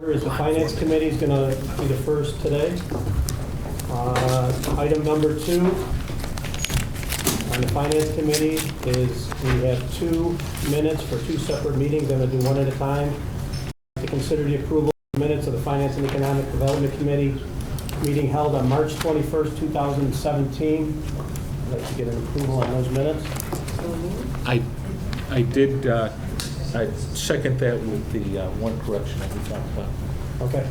Is the Finance Committee is going to be the first today. Item number 2 on the Finance Committee is we have 2 minutes for 2 separate meetings. I'm going to do one at a time. To consider the approval of the minutes of the Finance and Economic Development Committee meeting held on March 21st, 2017. I'd like to get an approval on those minutes. I did, I second that with the one correction that we talked about. Okay.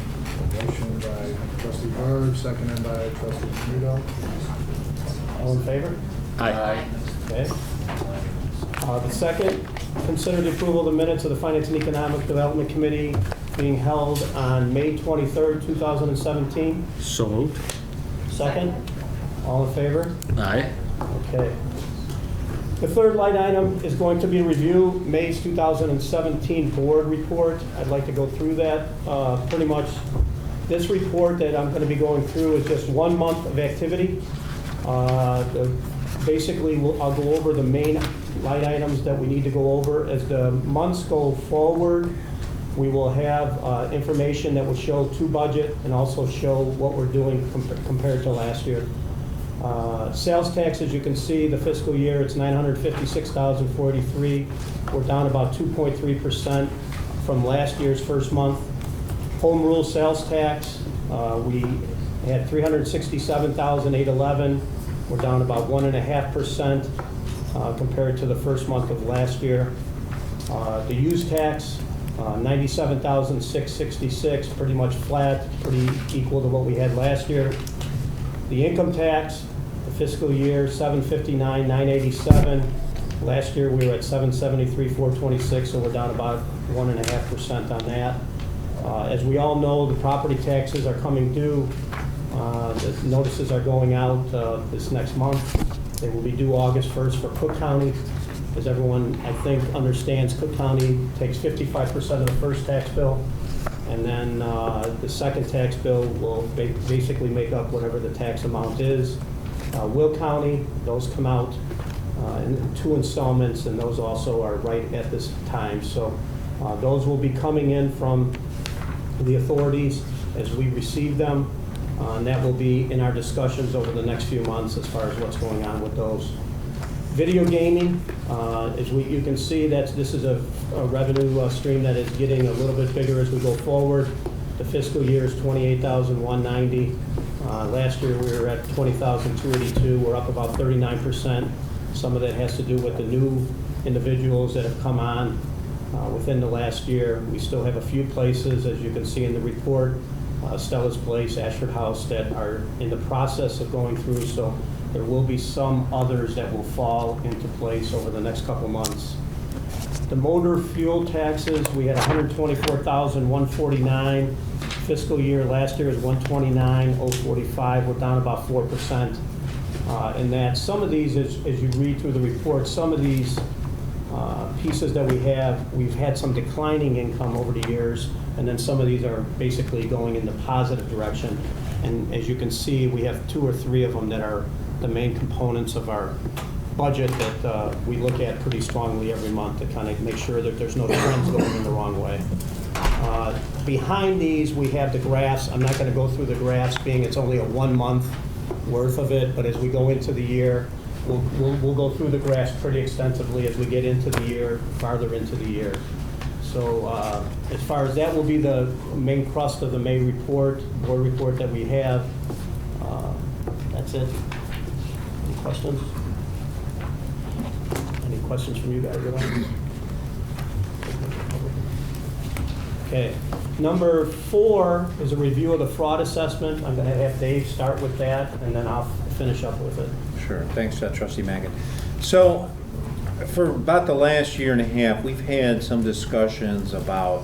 Motion by trustee Byrd, seconded by trustee Canuto. All in favor? Aye. Okay. The second, consider the approval of the minutes of the Finance and Economic Development Committee being held on May 23rd, 2017. So moved. Second, all in favor? Aye. Okay. The third line item is going to be review May's 2017 board report. I'd like to go through that. Pretty much this report that I'm going to be going through is just 1 month of activity. Basically, I'll go over the main line items that we need to go over. As the months go forward, we will have information that will show to budget and also show what we're doing compared to last year. Sales tax, as you can see, the fiscal year, it's $956,043. We're down about 2.3% from last year's first month. Home rule sales tax, we had $367,811. We're down about 1.5% compared to the first month of last year. The use tax, $97,666, pretty much flat, pretty equal to what we had last year. The income tax, the fiscal year, $759,987. Last year we were at $773,426, so we're down about 1.5% on that. As we all know, the property taxes are coming due. The notices are going out this next month. They will be due August 1st for Cook County. As everyone, I think, understands, Cook County takes 55% of the first tax bill. And then the second tax bill will basically make up whatever the tax amount is. Will County, those come out in 2 installments, and those also are right at this time. So those will be coming in from the authorities as we receive them. And that will be in our discussions over the next few months as far as what's going on with those. Video gaming, as you can see, this is a revenue stream that is getting a little bit bigger as we go forward. The fiscal year is $28,190. Last year we were at $20,282. We're up about 39%. Some of that has to do with the new individuals that have come on within the last year. We still have a few places, as you can see in the report, Stella's Place, Ashford House, that are in the process of going through. So there will be some others that will fall into place over the next couple months. The motor fuel taxes, we had $124,149. Fiscal year last year is $129,045. We're down about 4%. And that some of these, as you read through the report, some of these pieces that we've had some declining income over the years, and then some of these are basically going in the positive direction. And as you can see, we have 2 or 3 of them that are the main components of our budget that we look at pretty strongly every month to kind of make sure that there's no trends going in the wrong way. Behind these, we have the graphs. I'm not going to go through the graphs, being it's only a 1 month worth of it, but as we go into the year, we'll go through the graphs pretty extensively as we get into the year, farther into the year. So as far as that will be the main crust of the May report, board report that we have. That's it. Any questions? Any questions from you guys? Okay. Number 4 is a review of the fraud assessment. I'm going to have Dave start with that, and then I'll finish up with it. Sure. Thanks, Trustee Magid. So for about the last year and a half, we've had some discussions about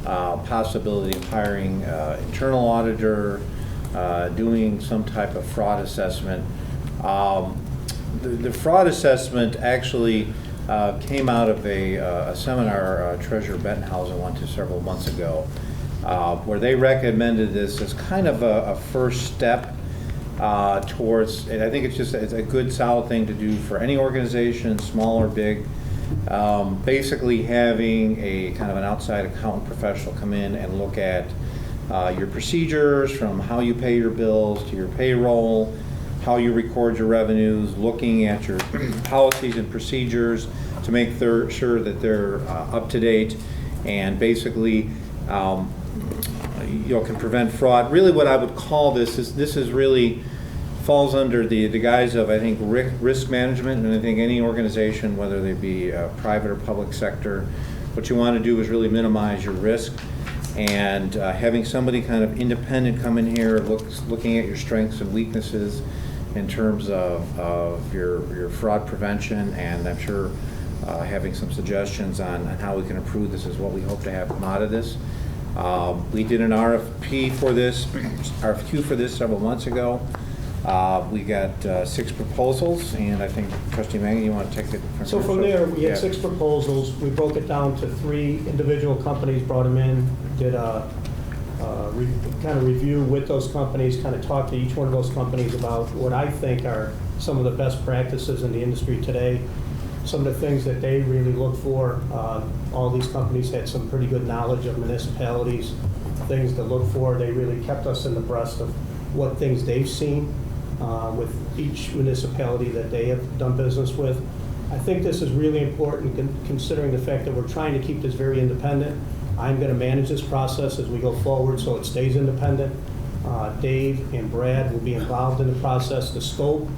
possibility of hiring internal auditor, doing some type of fraud assessment. The fraud assessment actually came out of a seminar Treasurer Bettenhausen went to several months ago, where they recommended this as kind of a first step towards, and I think it's a good solid thing to do for any organization, small or big, basically having a kind of an outside accountant professional come in and look at your procedures, from how you pay your bills to your payroll, how you record your revenues, looking at your policies and procedures to make sure that they're up to date, and basically can prevent fraud. Really what I would call this is really falls under the guise of, I think, risk management. And I think any organization, whether they be private or public sector, what you want to do is really minimize your risk. And having somebody kind of independent come in here, looking at your strengths and weaknesses in terms of your fraud prevention, and I'm sure having some suggestions on how we can improve this is what we hope to have come out of this. We did an RFQ for this several months ago. We got 6 proposals, and I think Trustee Mangan, you want to take it from So from there, we had 6 proposals. We broke it down to 3 individual companies, brought them in, did a kind of review with those companies, kind of talked to each one of those companies about what I think are some of the best practices in the industry today, some of the things that they really look for. All these companies had some pretty good knowledge of municipalities, things to look for. They really kept us in the breast of what things they've seen with each municipality that they have done business with. I think this is really important considering the fact that we're trying to keep this very independent. I'm going to manage this process as we go forward so it stays independent. Dave and Brad will be involved in the process. The scope,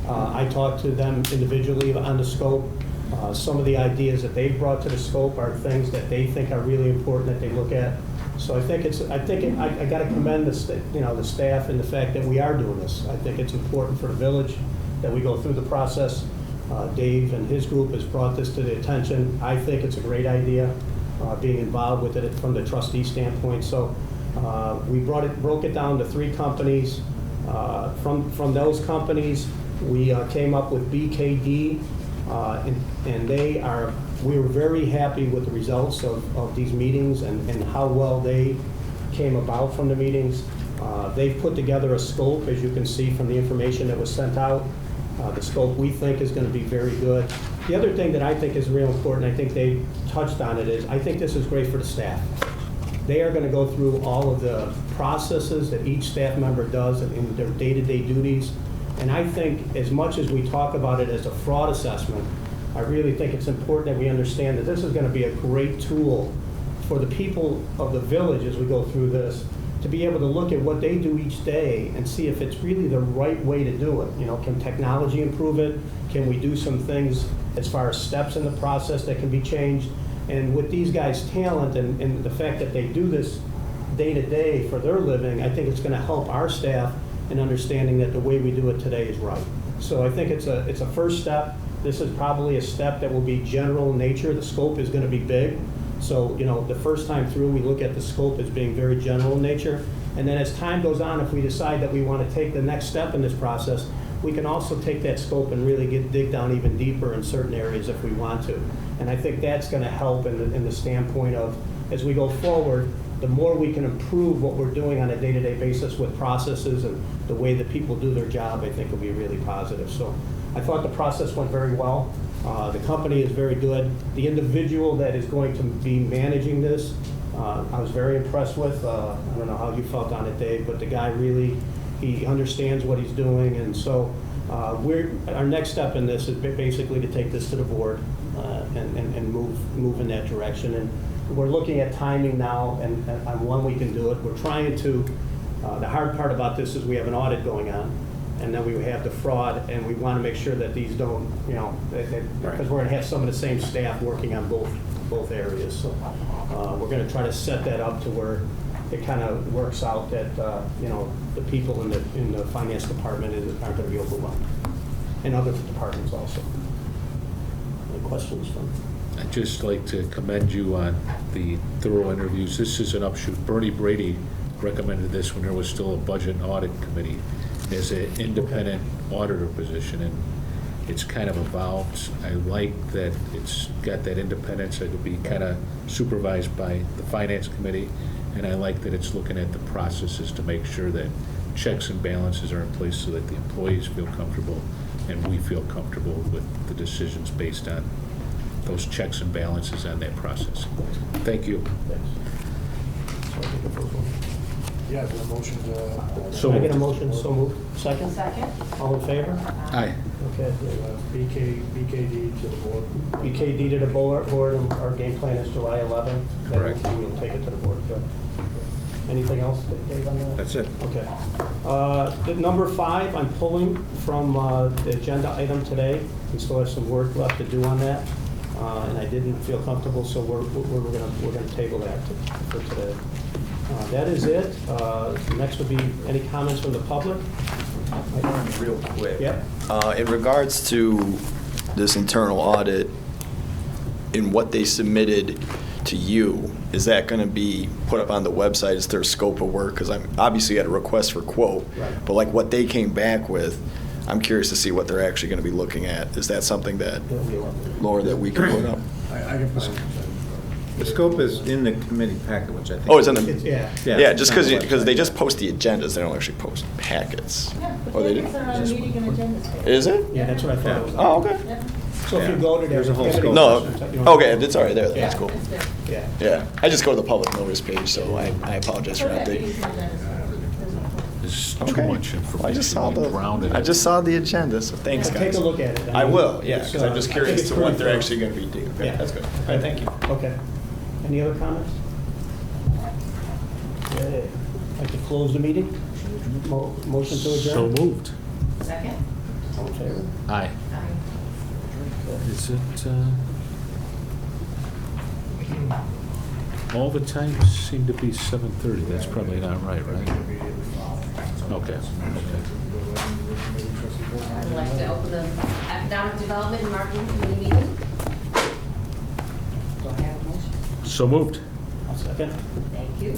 I talked to them individually on the scope. Some of the ideas that they've brought to the scope are things that they think are really important that they look at. So I got to commend the staff and the fact that we are doing this. I think it's important for the village that we go through the process. Dave and his group has brought this to the attention. I think it's a great idea, being involved with it from the trustee standpoint. So we broke it down to 3 companies. From those companies, we came up with BKD, and we were very happy with the results of these meetings and how well they came about from the meetings. They've put together a scope, as you can see from the information that was sent out. The scope we think is going to be very good. The other thing that I think is real important, I think they touched on it, is I think this is great for the staff. They are going to go through all of the processes that each staff member does in their day-to-day duties. And I think as much as we talk about it as a fraud assessment, I really think it's important that we understand that this is going to be a great tool for the people of the village as we go through this, to be able to look at what they do each day and see if it's really the right way to do it. Can technology improve it? Can we do some things as far as steps in the process that can be changed? And with these guys' talent and the fact that they do this day to day for their living, I think it's going to help our staff in understanding that the way we do it today is right. So I think it's a first step. This is probably a step that will be general in nature. The scope is going to be big. So, the first time through, we look at the scope as being very general in nature. And then as time goes on, if we decide that we want to take the next step in this process, we can also take that scope and really dig down even deeper in certain areas if we want to. And I think that's going to help in the standpoint of, as we go forward, the more we can improve what we're doing on a day-to-day basis with processes and the way that people do their job, I think will be really positive. So I thought the process went very well. The company is very good. The individual that is going to be managing this, I was very impressed with. I don't know how you felt on it, Dave, but the guy really, he understands what he's doing. And so our next step in this is basically to take this to the board and move in that direction. And we're looking at timing now and on when we can do it. We're trying to, the hard part about this is we have an audit going on, and then we have the fraud, and we want to make sure that these don't, because we're going to have some of the same staff working on both areas. So we're going to try to set that up to where it kind of works out that, the people in the finance department aren't going to be overwhelmed, and other departments also. Any questions from? I'd just like to commend you on the thorough interviews. This is an upshoot. Bernie Brady recommended this when there was still a budget and audit committee as an independent auditor position, and it's kind of evolved. I like that it's got that independence. It'll be kind of supervised by the finance committee, and I like that it's looking at the processes to make sure that checks and balances are in place so that the employees feel comfortable and we feel comfortable with the decisions based on those checks and balances on that process. Thank you. Thanks. So I think the first one. Yeah, the motion to. So Can I get a moved. motion? So moved. Second? Second. All in favor? Aye. Okay. BKD to the board. BKD to the board, and our game plan is July 11th. Then Correct. we'll take it to the board. Good. Anything else, Dave, on that? That's it. Okay. The number 5, I'm pulling from the agenda item today. We still have some work left to do on that, and I didn't feel comfortable, so we're gonna table that for today. That is it. Next would be any comments from the public? Real quick. Yep. In regards to this internal audit, in what they submitted to you, is that going to be put up on the website as their scope of work? Because I'm obviously at a request for quote, Right. but like what they came back with, I'm curious to see what they're actually going to be looking at. Is that something that, Laura, that we can put up? I can find it. The scope is in the committee packet, which I think. Oh, it's in It's- the, Yeah. yeah, just it's on the because they website. just post the agendas, they don't actually post packets. Yeah, Oh, they the do? packets are on the meeting and agendas page. Is it? Yeah, that's what I thought it was. Oh, okay. Yep, So if you Yeah. go to there. There's a whole if you have any No, questions, you know- okay, it's already there, that's Yeah. cool. it's there. Yeah. Yeah, I just go to the public notice page, so I apologize for Okay, not being. meetings and agendas. There's too Okay. much Well, I just saw information grounded. I just saw the agenda, so thanks, Yeah, guys. Take a look at it. I mean, will, yeah, it's, because I'm just I think curious it's to what pretty they're thorough. actually going to be doing. Okay, Yeah. that's good. All right, thank you. Okay. Any other comments? Okay. Like to close the meeting? Motion to So adjourn? moved. Second? All in favor? Aye. Aye. Is it, all the times seem to be 7:30. That's probably not right, right? Okay. I'd like to open the Economic Development and Marketing Committee meeting. Do I have a motion? So moved. I'll second. Thank you.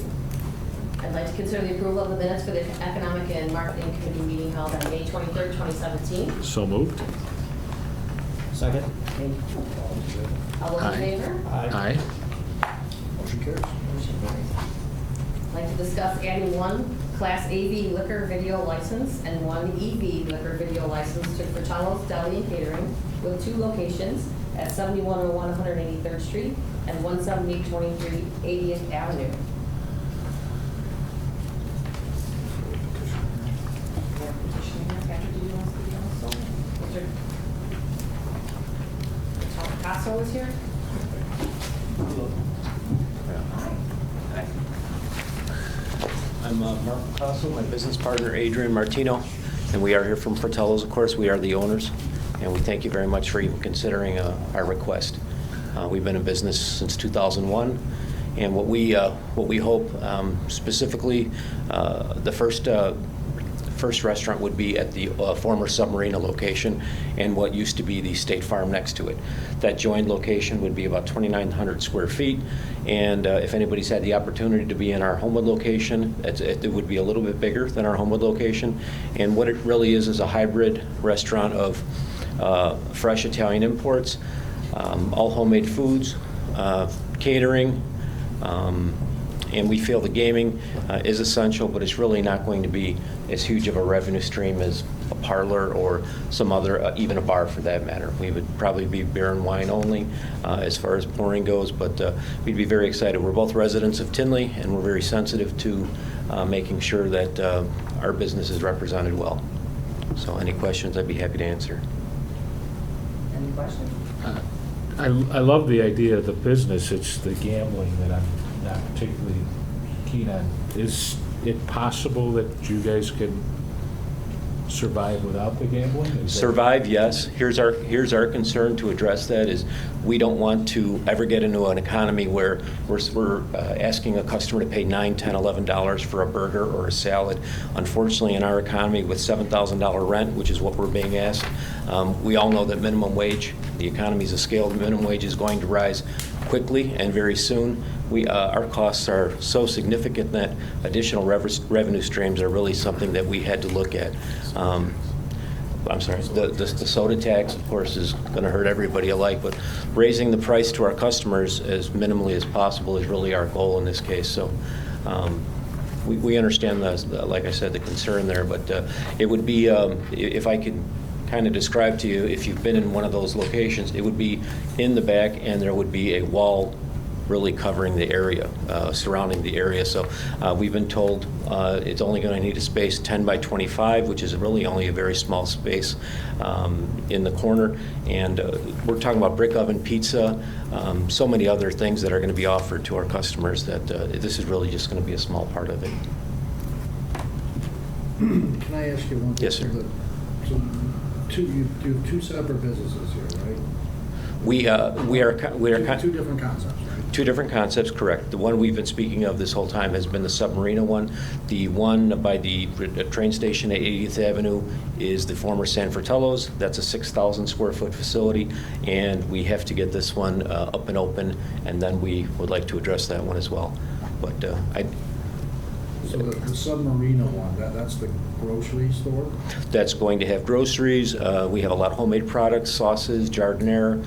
I'd like to consider the approval of the minutes for the Economic and Marketing Committee meeting held on May 23rd, 2017. So moved. Second? Thank you. All those in Aye. favor? Aye. Motion carries. Motion carries. I'd like to discuss adding one Class AV liquor video license and one EV liquor video license to Fratello's Deli and Catering with 2 locations at 7101 183rd Street and 17823 80th Avenue. Patrick, did you want to speak also? Mr. Picasso is here? I'm Mark Picasso, my business partner Adrian Martino, and we are here from Fratello's, of course. We are the owners, and we thank you very much for even considering our request. We've been in business since 2001, and what we hope, specifically, the first restaurant would be at the former Submarina location and what used to be the State Farm next to it. That joined location would be about 2,900 square feet, and if anybody's had the opportunity to be in our Homewood location, it would be a little bit bigger than our Homewood location. And what it really is a hybrid restaurant of fresh Italian imports, all homemade foods, catering, and we feel the gaming is essential, but it's really not going to be as huge of a revenue stream as a parlor or some other, even a bar for that matter. We would probably be beer and wine only as far as pouring goes, but we'd be very excited. We're both residents of Tinley, and we're very sensitive to making sure that our business is represented well. So any questions, I'd be happy to answer. Any questions? I love the idea of the business. It's the gambling that I'm not particularly keen on. Is it possible that you guys can survive without the gambling? Is that- Survive, yes. Here's our concern to address that is we don't want to ever get into an economy where we're asking a customer to pay $9, $10, $11 for a burger or a salad. Unfortunately, in our economy with $7,000 rent, which is what we're being asked, we all know that minimum wage, the economy's a scale, the minimum wage is going to rise quickly and very soon. Our costs are so significant that additional revenue streams are really something that we had to look at. I'm sorry, the soda tax, of course, is going to hurt everybody alike, but raising the price to our customers as minimally as possible is really our goal in this case. So we understand, like I said, the concern there, but it would be, if I could kind of describe to you, if you've been in one of those locations, it would be in the back, and there would be a wall really covering the area, surrounding the area. So we've been told it's only going to need a space 10 by 25, which is really only a very small space in the corner. And we're talking about brick oven pizza, so many other things that are going to be offered to our customers that this is really just going to be a small part of it. Can I ask you one? Yes, sir. So you have two separate businesses here, right? We are Two different concepts, right? Two different concepts, correct. The one we've been speaking of this whole time has been the Submarina one. The one by the train station at 80th Avenue is the former San Fratello's. That's a 6,000 square foot facility, and we have to get this one up and open, and then we would like to address that one as well. But So the Submarina one, that's the grocery store? that's going to have groceries. We have a lot of homemade products, sauces, jardiniere,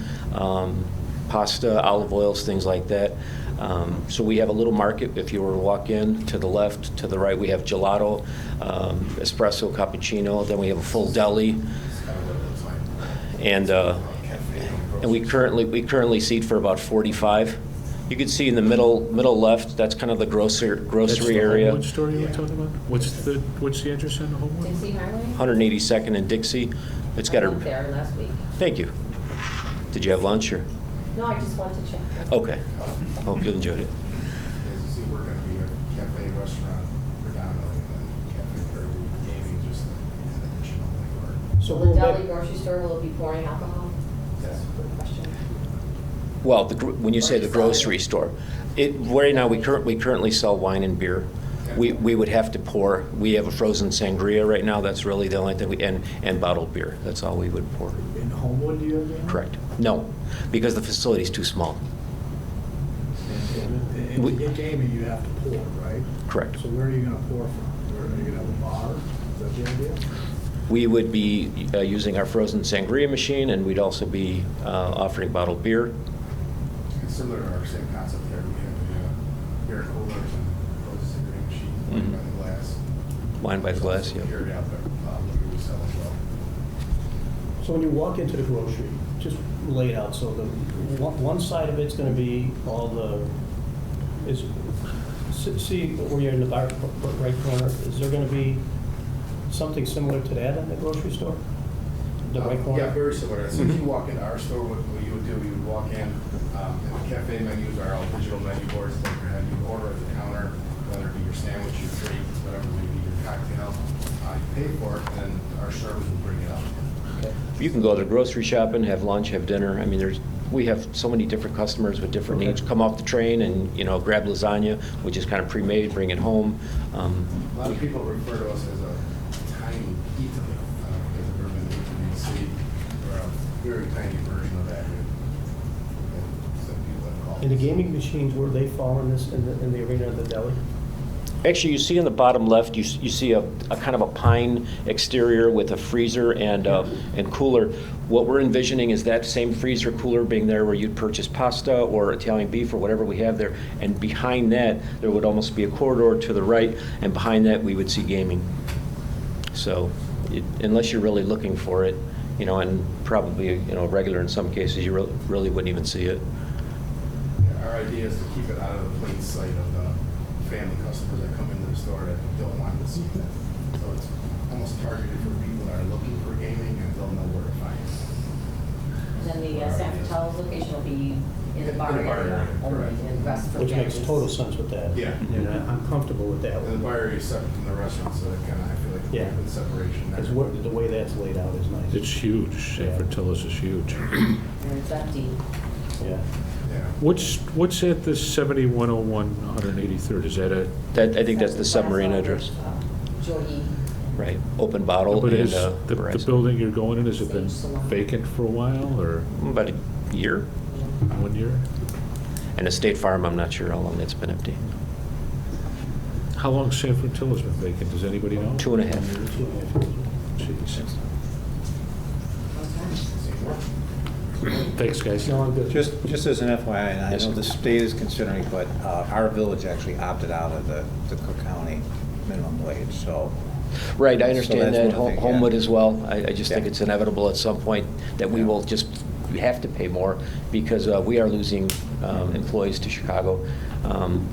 pasta, olive oils, things like that. So we have a little market. If you were to walk in, to the left, to the right, we have gelato, espresso, cappuccino. Then we have a full deli, and we currently seat for about 45. You can see in the middle left, that's kind of the grocery area. Homewood store you were talking about? What's the address on the Homewood? Dixie Highway? 182nd and Dixie. It's got I went a. there last week. Thank you. Did you have lunch or? No, I just wanted to check. Okay. Hope you enjoyed it. As you see, we're gonna be a cafe restaurant predominantly, and cafe for gaming, just an additional like So Will the we'll deli make- grocery store, will it be pouring alcohol? Yes. Good question. Well, when you say the grocery store, right now, we currently sell wine and beer. We would have to pour, we have a frozen sangria right now, that's really the only thing, and bottled beer, that's all we would pour. In Homewood, do you have that? Correct. No, because the facility's too small. And to get gaming, you have to pour, right? Correct. So where are you gonna pour from? Where are you gonna have a bar? Is that the idea? We would be using our frozen sangria machine, and we'd also be offering bottled beer. It's similar to our same concept there. We have beer coolers and frozen cigarette machines, wine by the glass. Wine by the glass, yeah. Carry out there, liquor we sell as well. So when you walk into the grocery, just lay it out, so the, one side of it's gonna be all the, see where you're in the right corner, is there gonna be something similar to that in the grocery store? The right corner? Yeah, very similar. As soon as you walk into our store, what you would do, you would walk in, and the cafe menus are all digital menu boards that you order at the counter, whether it be your sandwich, your drink, whatever may be your cocktail. You pay for it, and then our servers will bring it up. You can go to the grocery shop and have lunch, have dinner. I mean, we have so many different customers with different needs. Come off the train and, grab lasagna, which is kind of pre-made, bring it home. A lot of people refer to us as a tiny Italy. I don't know if you've ever been to Italy in the city. We're a very tiny version of that. Some people have called And the us. gaming machines, where they fall in this, in the arena of the deli? Actually, you see in the bottom left, you see a kind of a pine exterior with a freezer and cooler. What we're envisioning is that same freezer cooler being there where you'd purchase pasta or Italian beef or whatever we have there. And behind that, there would almost be a corridor to the right, and behind that, we would see gaming. So unless you're really looking for it, and probably, regular in some cases, you really wouldn't even see it. Our idea is to keep it out of the plain sight of the family customers that come into the store that don't want to see that. So it's almost targeted for people that are looking for gaming and don't know where to find it. And then the San Fratello's location will be in the bar In the bar area, area, only, correct. and rest for Which makes families. total sense with that. Yeah. And I'm comfortable with that. And the bar area is separate from the restaurant, so it kind of, I feel like Yeah. there's separation there. Because the way that's laid out is nice. It's huge. San Fratello's is huge. And it's empty. Yeah. Yeah. What's at the 7101 183rd? Is that I think that's the submarine address. Joey. Right, open bottle but and is the Verizon. building you're going in, has it been vacant for a while, or About a year. 1 year? And the State Farm, I'm not sure how long that's been empty. How long San Fratello's been vacant? Does anybody know? 2.5. 2.5 years. Jeez. Thanks, guys. No, I'm good. Just as an FYI, and I Yes, know sir. the state is considering, but our village actually opted out of the Cook County minimum wage, so Right, I So understand that's that, one thing, yeah. Homewood as well. I just think Yeah. it's inevitable at some point that we Yeah. will just have to pay more because we are losing employees to Chicago.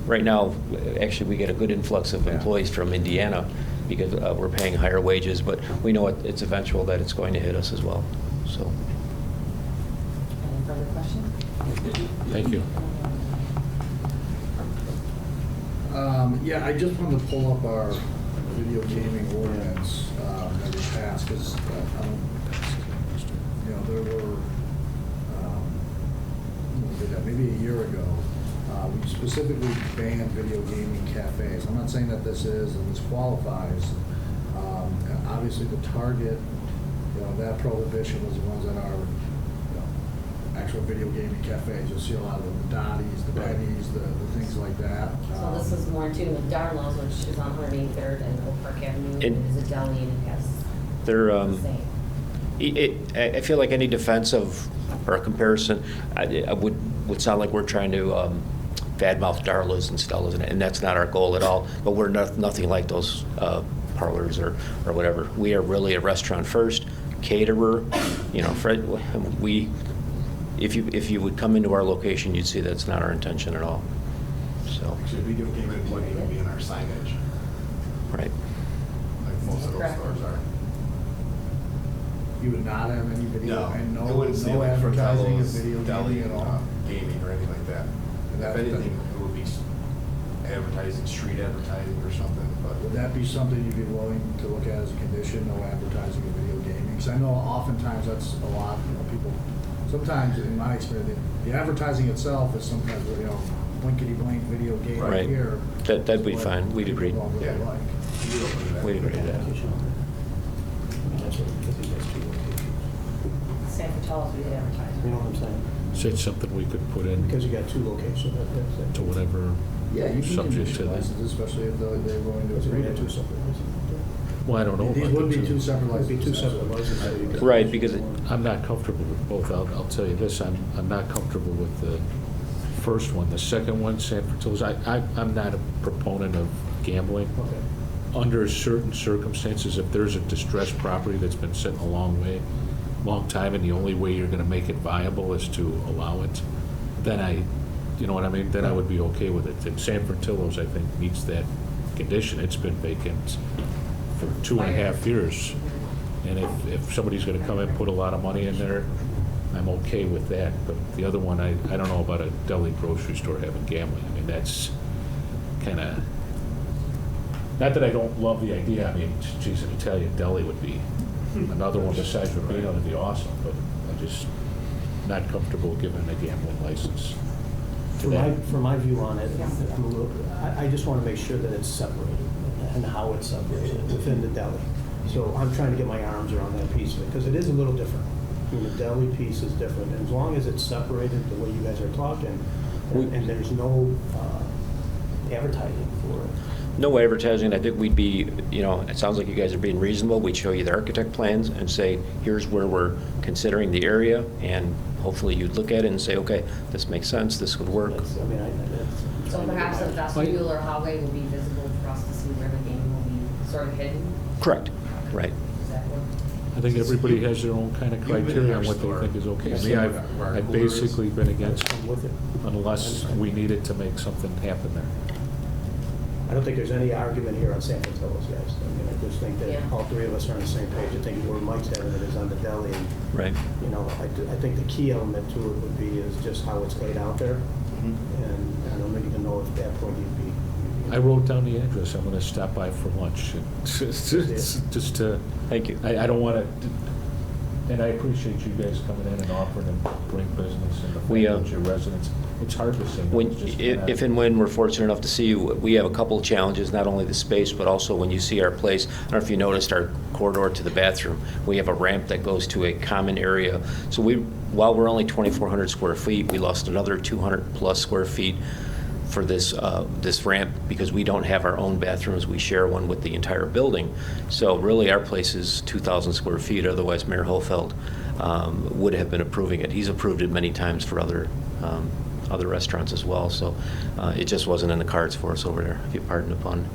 Right now, actually, we get a good influx of Yeah. employees from Indiana because we're paying higher wages, but we know it's eventual that it's going to hit us as well, so. Any further questions? Thank you. Yeah, I just wanted to pull up our video gaming ordinance that we passed, because, there were, when we did that, maybe a year ago, we specifically banned video gaming cafes. I'm not saying that this is, and this qualifies. Obviously, the target, that prohibition was the ones that are, actual video gaming cafes. You'll see a lot of the Dotties, the Right. Bennies, the things like that. So this is more in tune with Darlow's, which is on 183rd and Oak Park Avenue. It is a deli and it has They're, the same. I feel like any defense of, or a comparison, I would sound like we're trying to badmouth Darla's and Stella's, and that's not our goal at all, but we're nothing like those parlors or whatever. We are really a restaurant first, caterer, Fred, if you would come into our location, you'd see that's not our intention at all, so, Actually, video gaming wouldn't even be in our signage, right. like most of those Correct. stores are. You would not have any video, and it no wouldn't say no like advertising of Fratello's, video deli, gaming at all? gaming or anything like that. And if anything, it would be advertising, street advertising or something, but. Would that be something you'd be willing to look at as a condition, no advertising of video gaming? Because I know oftentimes that's a lot, people, sometimes in my experience, the advertising itself is sometimes, blinkety blink video game right Right. here. That'd be What fine. We'd people agree. don't really Yeah. like. We'd open to that. We'd agree to that. That's what, I think that's two locations. San Fratello's, we did advertise. You know what I'm saying? So it's something we could put in Because you got two locations. to whatever, Yeah, you can subject issue to that. licenses, especially if they're willing to Because agree we to got two it. separate licenses. well, I don't know These about would the be two separate It'd licenses. be two separate licenses. so you could- Right, because I'm not comfortable with both. I'll tell you this, I'm not comfortable with the first one. The second one, San Fratello's, I'm not a proponent of gambling. Okay. Under certain circumstances, if there's a distressed property that's been sitting a long time, and the only way you're gonna make it viable is to allow it, then you know what I mean? Then I would be okay with it. And San Fratello's, I think, meets that condition. It's been vacant for 2.5 years. And if somebody's gonna come and put a lot of money in there, I'm okay with that. But the other one, I don't know about a deli grocery store having gambling. I mean, that's kinda, not that I don't love the idea. I mean, geez, an Italian deli would be, another one besides Rubino would be awesome, but I'm just not comfortable giving a gambling license to that. For my view on it, I'm a little, I just want to make sure that it's separated and how it's separated within the deli. So I'm trying to get my arms around that piece of it, because it is a little different. I mean, the deli piece is different, and as long as it's separated the way you guys are talking, and there's no advertising for it. no advertising, I think we'd be, it sounds like you guys are being reasonable. We'd show you the architect plans and say, here's where we're considering the area, and hopefully you'd look at it and say, okay, this makes senes, this would work. That's- I mean, that's. So perhaps a vestibule or hallway will be visible for us to see where the gaming will be sort of hidden. Correct, right. Does that work? I think everybody has their own kind of You've been in criteria our on what store. they think is okay. You've I seen mean, where our I've cooler is. basically been against, I'm with it. unless we needed to make something happen there. I don't think there's any argument here on San Fratello's, guys. I mean, I just think that Yeah. all three of us are on the same page. I think where Mike's having it is on the deli, and, Right. I think the key element to it would be is just how it's laid out there. And I don't even know if at that point you'd be. I wrote down the address, I'm gonna stop by for lunch, just to, Thank you. I don't wanna, and I appreciate you guys coming in and offering to bring business and the fact We, that your residents, it's hard to say no. When, It's just kinda- if and when we're fortunate enough to see you, we have a couple of challenges, not only the space, but also when you see our place. I don't know if you noticed our corridor to the bathroom. We have a ramp that goes to a common area. So while we're only 2,400 square feet, we lost another 200-plus square feet for this ramp because we don't have our own bathrooms. We share one with the entire building. So really, our place is 2,000 square feet. Otherwise, Mayor Hofeld would have been approving it. He's approved it many times for other restaurants as well. So it just wasn't in the cards for us over there, if you pardon the pun.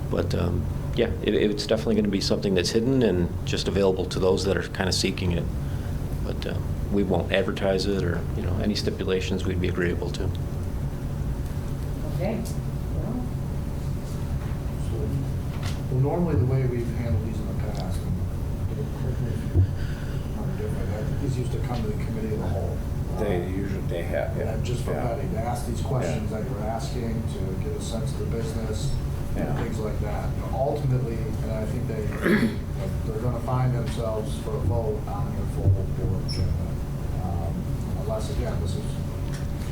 But Yeah, it's definitely going to be something that's hidden and just available to those that are kind of seeking it. But we won't advertise it or, any stipulations we'd be agreeable to. Okay. Well, Well, normally the way we've handled these in the past, and correct me if I'm different, I think these used to come to the committee of the whole. They have, yeah. And just for Yeah. Betty, to ask these questions that you're asking, to get a sense of the business, Yeah. and things like that. Ultimately, and I think they're gonna find themselves for a vote on your full board agenda. Unless, again, this is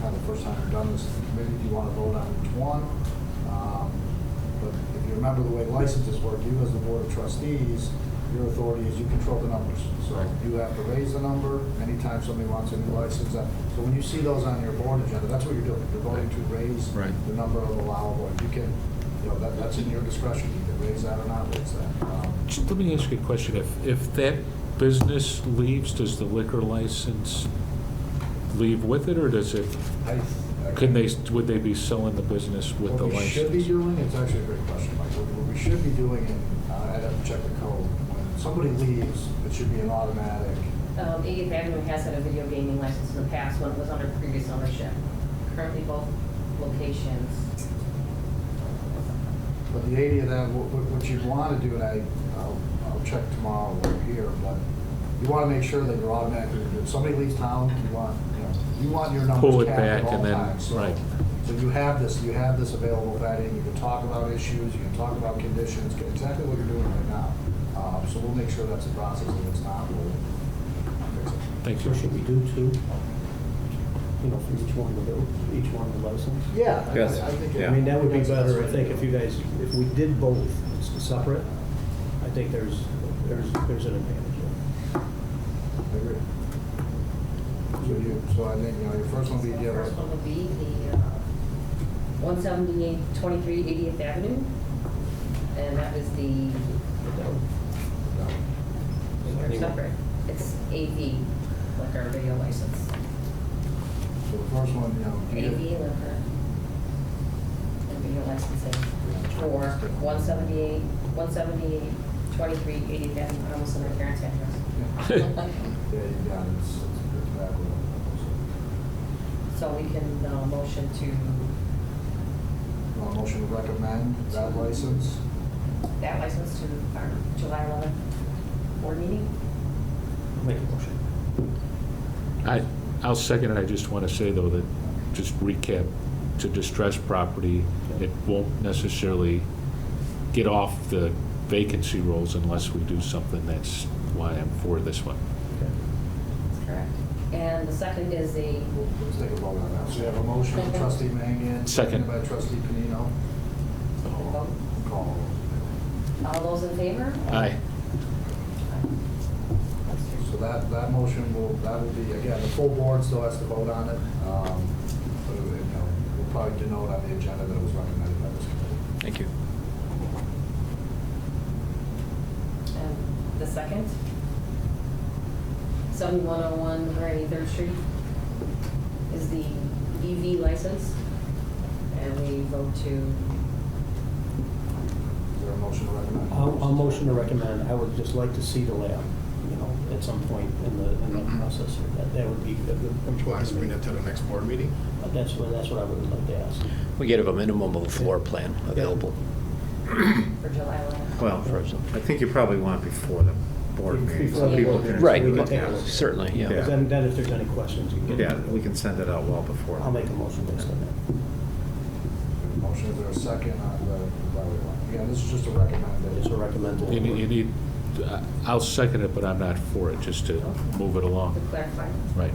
kind of the first time we've done this in the committee, you wanna vote on each one. But if you remember the way licenses work, you as the board of trustees, your authority is you control the numbers. So you have to raise the number anytime somebody wants a new license. So when you see those on your board agenda, that's what you're doing. You're voting to raise Right. the number of allowable. You can, that's in your discretion. You can raise that or not raise that. Just let me ask you a question. If that business leaves, does the liquor license leave with it, or does it, would they be selling the business with the What we license? should be doing, it's actually a great question, Mike. What we should be doing, and I'd have to check the code, when somebody leaves, it should be an automatic. 80th Avenue has had a video gaming license in the past when it was under previous ownership. Currently, both locations. But the 80 of that, what you'd want to do, and I'll check tomorrow when we're here, but you want to make sure that you're automatically, if somebody leaves town, you want your Pull numbers it capped at back all and then- times. So- right. So you have this available vetting, you can talk about issues, you can talk about conditions, get exactly what you're doing right now. So we'll make sure that's a process, and it's not, we'll fix it. Thank So should you. we do two? For each one to do, each one the license? Yeah, Yes. I think. Yeah. I mean, that would be better, I think, if you guys, if we did both separate, I think there's an advantage there. I agree. So I think, your first one would be, The first one would be the 17823 80th Avenue, and that is the, they're separate. It's AV, liquor video license. So the first one, AV liquor and video licensing for 17823 80th Avenue. I almost said my parents' address. Yeah, you got it. It's backward. So we can motion to, Motion to recommend that license. that license to our July 11th board meeting. Make a motion. I'll second it. I just want to say, though, that, just recap, to distressed property, it won't necessarily get off the vacancy rolls unless we do something. That's why I'm for this one. That's correct. And the second is a, Let's take a vote on that. So we have a motion from trustee Mangan. Second. By trustee Panino. vote. Call. All those in favor? Aye. So that motion that will be, again, the full board still has to vote on it. But we'll probably denote on the agenda that it was recommended by this committee. Thank you. And the second? 7101 183rd Street is the EV license. And we vote to, Is there a motion to recommend? I'll motion to recommend. I would just like to see the layout, at some point in the process here. That would be a good. Would you want us to bring that to the next board meeting? That's what I would like to ask. We get a minimum of a floor plan available. for July 11th. Well, I think you probably want it before the board meeting. Before so the people board can- meeting. Right, We can take a look. certainly, yeah. Yeah. Then if there's any questions, you can. Yeah, we can send it out well before. I'll make a motion based on that. Motion, is there a second on the, again, this is just a recommendation. It's a recommended. You need, I'll second it, but I'm not for it, just to move it To along. clarify. Right.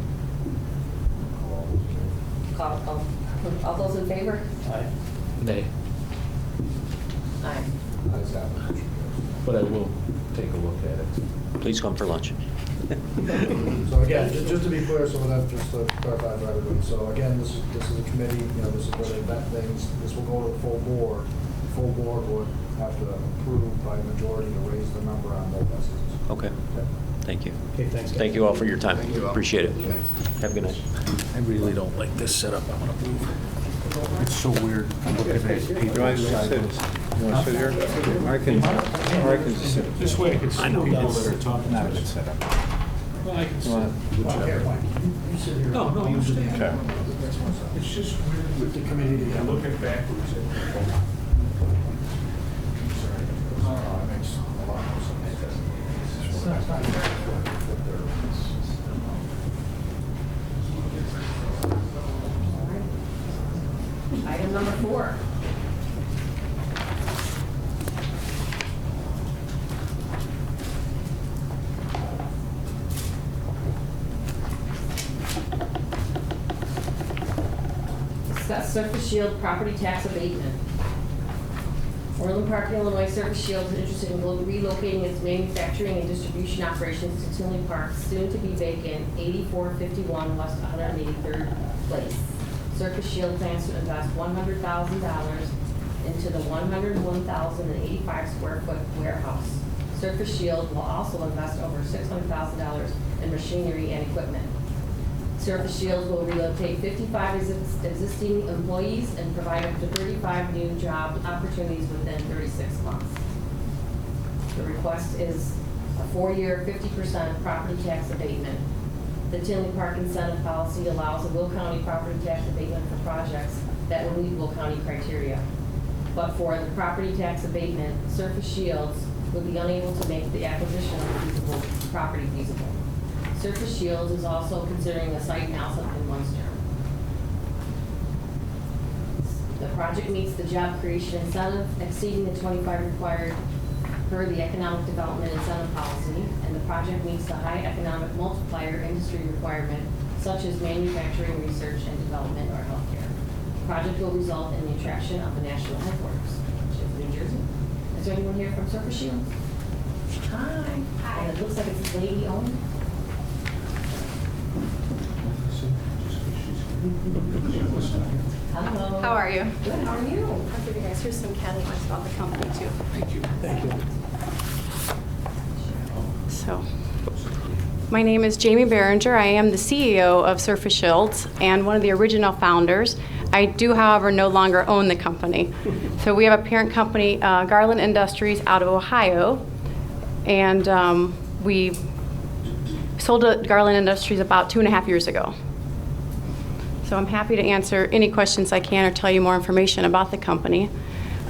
All those in favor? Aye. Nay, Aye. Ayes have it. Motion carries. but I will take a look at it. Please come for lunch. So again, just to be clear, so that, just to clarify for everybody, so again, this is a committee, this is where they vet things, this will go to the full board. The full board would have to approve by majority to raise the number on both licenses. Okay, thank you. Okay, thanks. guys. Thank you all for your time. Thank you all. Appreciate it. Thanks. Have a good night. I really don't like this setup. I want to move. It's so weird. I'm looking at Do I people sit? sideways. You want to sit here? Or I can just sit. This way I can see people that are talking. Not a good setup. Well, I can You want- whichever. No, you sit Okay. there. It's just weird with the committee, they're looking backwards. Item number 4. Discuss Surface Shield property tax abatement. Orland Park, Illinois, Surface Shield is interested in relocating its manufacturing and distribution operations to Tinley Park, soon to be vacant, 8451 West 183rd Place. Surface Shield plans to invest $100,000 into the 101,085 square foot warehouse. Surface Shield will also invest over $600,000 in machinery and equipment. Surface Shield will relocate 55 existing employees and provide up to 35 new job opportunities within 36 months. The request is a 4-year, 50% property tax abatement. The Tinley Park incentive policy allows a Will County property tax abatement for projects that will meet Will County criteria. But for the property tax abatement, Surface Shields would be unable to make the acquisition of the feasible property feasible. Surface Shields is also considering a site analysis in Munster. The project meets the job creation incentive exceeding the 25 required per the economic development incentive policy, and the project meets the high economic multiplier industry requirement such as manufacturing, research, and development, or healthcare. The project will result in the attraction of the national headquarters, which is New Jersey. Is there anyone here from Surface Shields? Hi. Hi. And it looks like it's lady owned. Hello. How are you? Good, how are you? I'll give you guys, here's some catalogs about the company too. Thank you. Thank you. So, my name is Jamie Behringer. I am the CEO of Surface Shields and one of the original founders. I do, however, no longer own the company. So we have a parent company, Garland Industries, out of Ohio, and we sold to Garland Industries about 2.5 years ago. So I'm happy to answer any questions I can or tell you more information about the company.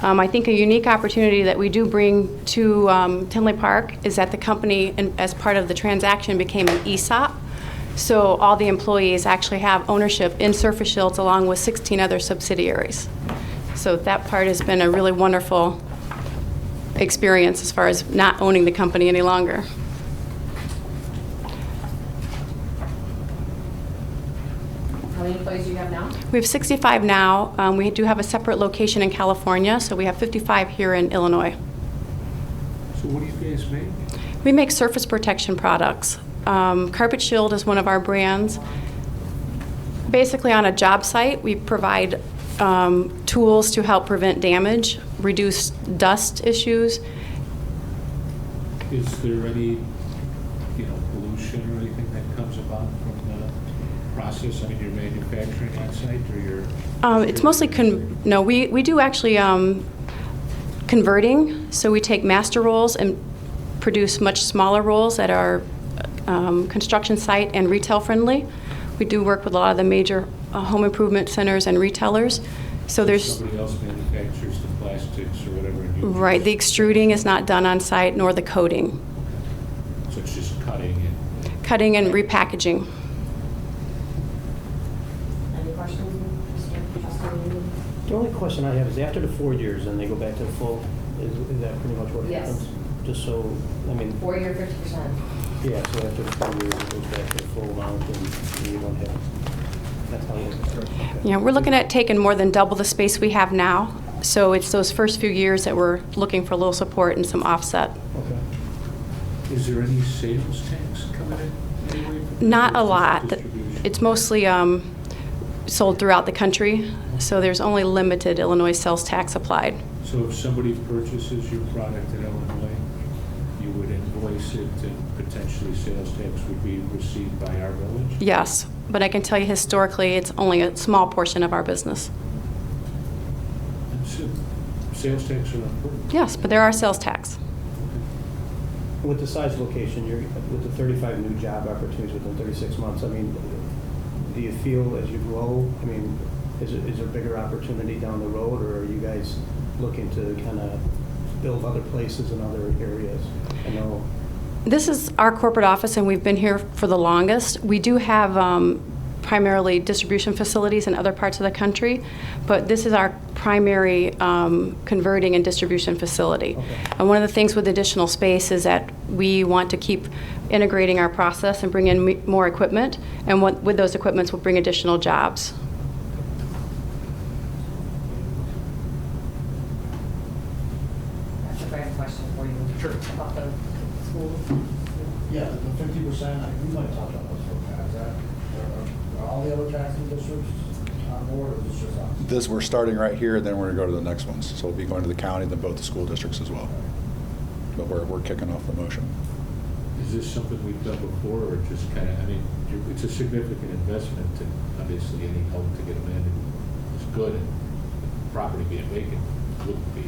I think a unique opportunity that we do bring to Tinley Park is that the company, as part of the transaction, became an ESOP. So all the employees actually have ownership in Surface Shields along with 16 other subsidiaries. So that part has been a really wonderful experience as far as not owning the company any longer. How many employees do you have now? We have 65 now. We do have a separate location in California, so we have 55 here in Illinois. So what do you guys make? We make surface protection products. Carpet Shield is one of our brands. Basically, on a job site, we provide tools to help prevent damage, reduce dust issues. Is there any, pollution or anything that comes about from the process? I mean, you're manufacturing on site or you're? It's mostly, no, we do actually converting. So we take master rolls and produce much smaller rolls at our construction site and retail friendly. We do work with a lot of the major home improvement centers and retailers. So there's Somebody else manufactures the plastics or whatever. And you right. The extruding is not done on site, nor the coating. So it's just cutting and. Cutting and repackaging. Any questions, Mr. Trustee? The only question I have is after the 4 years and they go back to the full, is that pretty much what Yes. happens? Just so, 4-year, 50%. yeah, so after the 4 years, it goes back to the full amount and you don't have, that's how you. Okay. Yeah, we're looking at taking more than double the space we have now. So it's those first few years that we're looking for a little support and some offset. Okay. Is there any sales tax coming in anyway? Not a Or just lot. distribution? It's mostly sold throughout the country, so there's only limited Illinois sales tax applied. So if somebody purchases your product in Illinois, you would invoice it and potentially sales tax would be received by our village? Yes, but I can tell you historically, it's only a small portion of our business. And Sales tax or not? Yes, but there are sales tax. With the size location, with the 35 new job opportunities within 36 months, I mean, do you feel as you grow, I mean, is there bigger opportunity down the road, or are you guys looking to kind of build other places in other areas? I know. This is our corporate office, and we've been here for the longest. We do have primarily distribution facilities in other parts of the country, but this is our primary converting and distribution facility. Okay. And one of the things with additional space is that we want to keep integrating our process and bring in more equipment, and with those equipments we'll bring additional jobs. That's a great question for you. Sure. About the schools. Yeah, the 50%, we might talk about those real fast. Are all the other taxing districts on board, or is this just us? This, we're starting right here, then we're gonna go to the next ones. So we'll be going to the county, then both the school districts as well. But we're kicking off the motion. Is this something we've done before, or just kind of, I mean, it's a significant investment, and obviously any help to get them in is good, and property being vacant wouldn't be.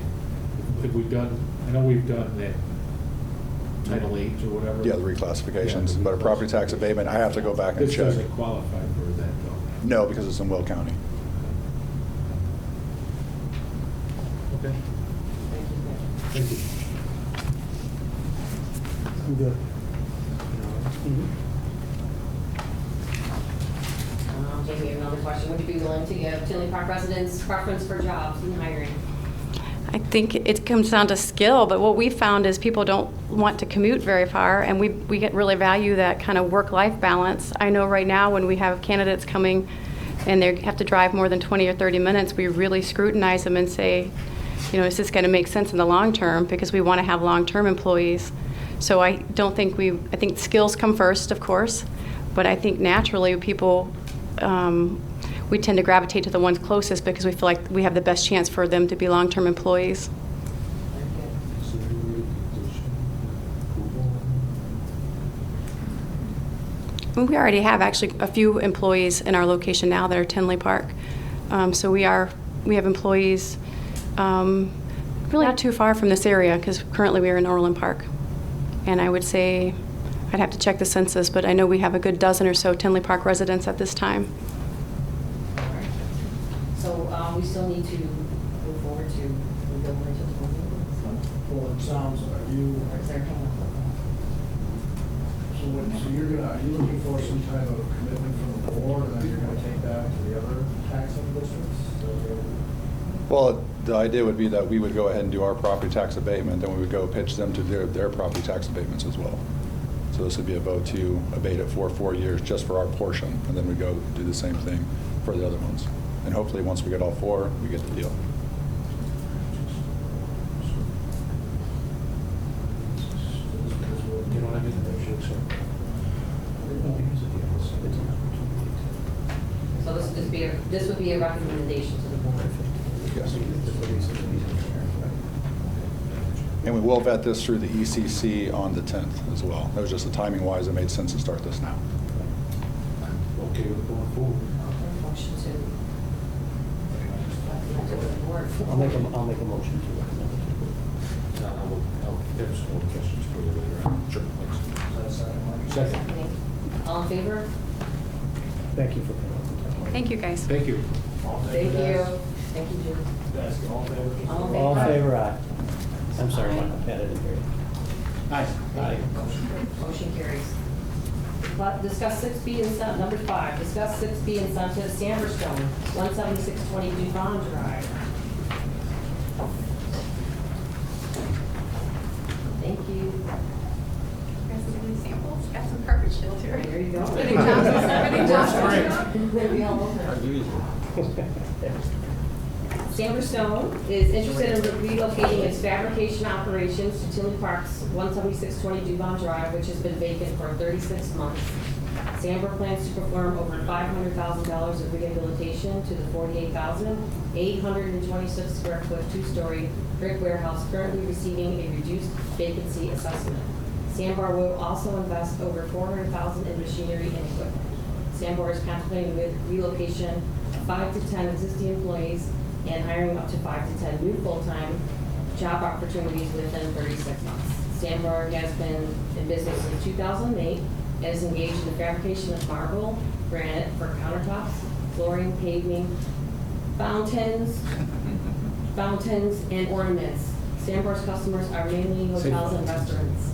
Have we done, I know we've done that Title 8 or whatever. Yeah, the reclassifications, Yeah, the but a property tax abatement, I have to go back and This check. doesn't qualify for that, though. No, because it's in Will County. Okay. Thank you. I'm good. Jamie, we have another question. Would you be willing to give Tinley Park residents preference for jobs and hiring? I think it comes down to skill, but what we found is people don't want to commute very far, and we get really value that kind of work-life balance. I know right now when we have candidates coming and they have to drive more than 20 or 30 minutes, we really scrutinize them and say, you know, is this going to make sense in the long term? Because we want to have long-term employees. So I don't think I think skills come first, of course, but I think naturally people, we tend to gravitate to the ones closest because we feel like we have the best chance for them to be long-term employees. And we already have actually a few employees in our location now that are Tinley Park. So we have employees really not too far from this area because currently we are in Orland Park. And I would say, I'd have to check the census, but I know we have a good dozen or so Tinley Park residents at this time. So we still need to move forward to go into the building. Well, it sounds, are you, Or is there a hang up with so are you looking for some type of commitment from the board, and then you're gonna take that to the other taxing districts? Well, the idea would be that we would go ahead and do our property tax abatement, then we would go pitch them to their property tax abatements as well. So this would be a vote to abate it for 4 years just for our portion, and then we go do the same thing for the other ones. And hopefully, once we get all 4, we get the deal. You know what I mean? So this would be a recommendation to the board. Yes. And we will vet this through the ECC on the 10th as well. That was just the timing-wise, it made sense to start this now. Okay with going forward. Motion to. I'll make a motion to recommend it. I'll have some more questions for you later on. Sure, thanks. Second. All in favor? Thank you for coming. Thank you, guys. Thank you. Thank you. Thank you, Jim. All in favor? All in favor, aye. I'm sorry, Mike, I didn't hear you. Aye. Aye. Motion carries. Discuss 6B incentive, number 5, discuss 6B incentive, Sanderstone, 17620 Duvon Drive. Thank you. Samples, got some carpet shields here. There you go. Getting jobs, getting jobs. They'll be all over. Sanderstone is interested in relocating its fabrication operations to Tinley Park's 17620 Duvon Drive, which has been vacant for 36 months. Sandber plans to perform over $500,000 of rehabilitation to the 48,826 square foot 2-story brick warehouse currently receiving a reduced vacancy assessment. Sandbar will also invest over $400,000 in machinery and equipment. Sandbar is contemplating relocation of 5 to 10 existing employees and hiring up to 5 to 10 new full-time job opportunities within 36 months. Sandbar has been in business since 2008 and is engaged in the fabrication of marble, granite for countertops, flooring, paving, fountains, and ornaments. Sandbar's customers are mainly hotels and restaurants.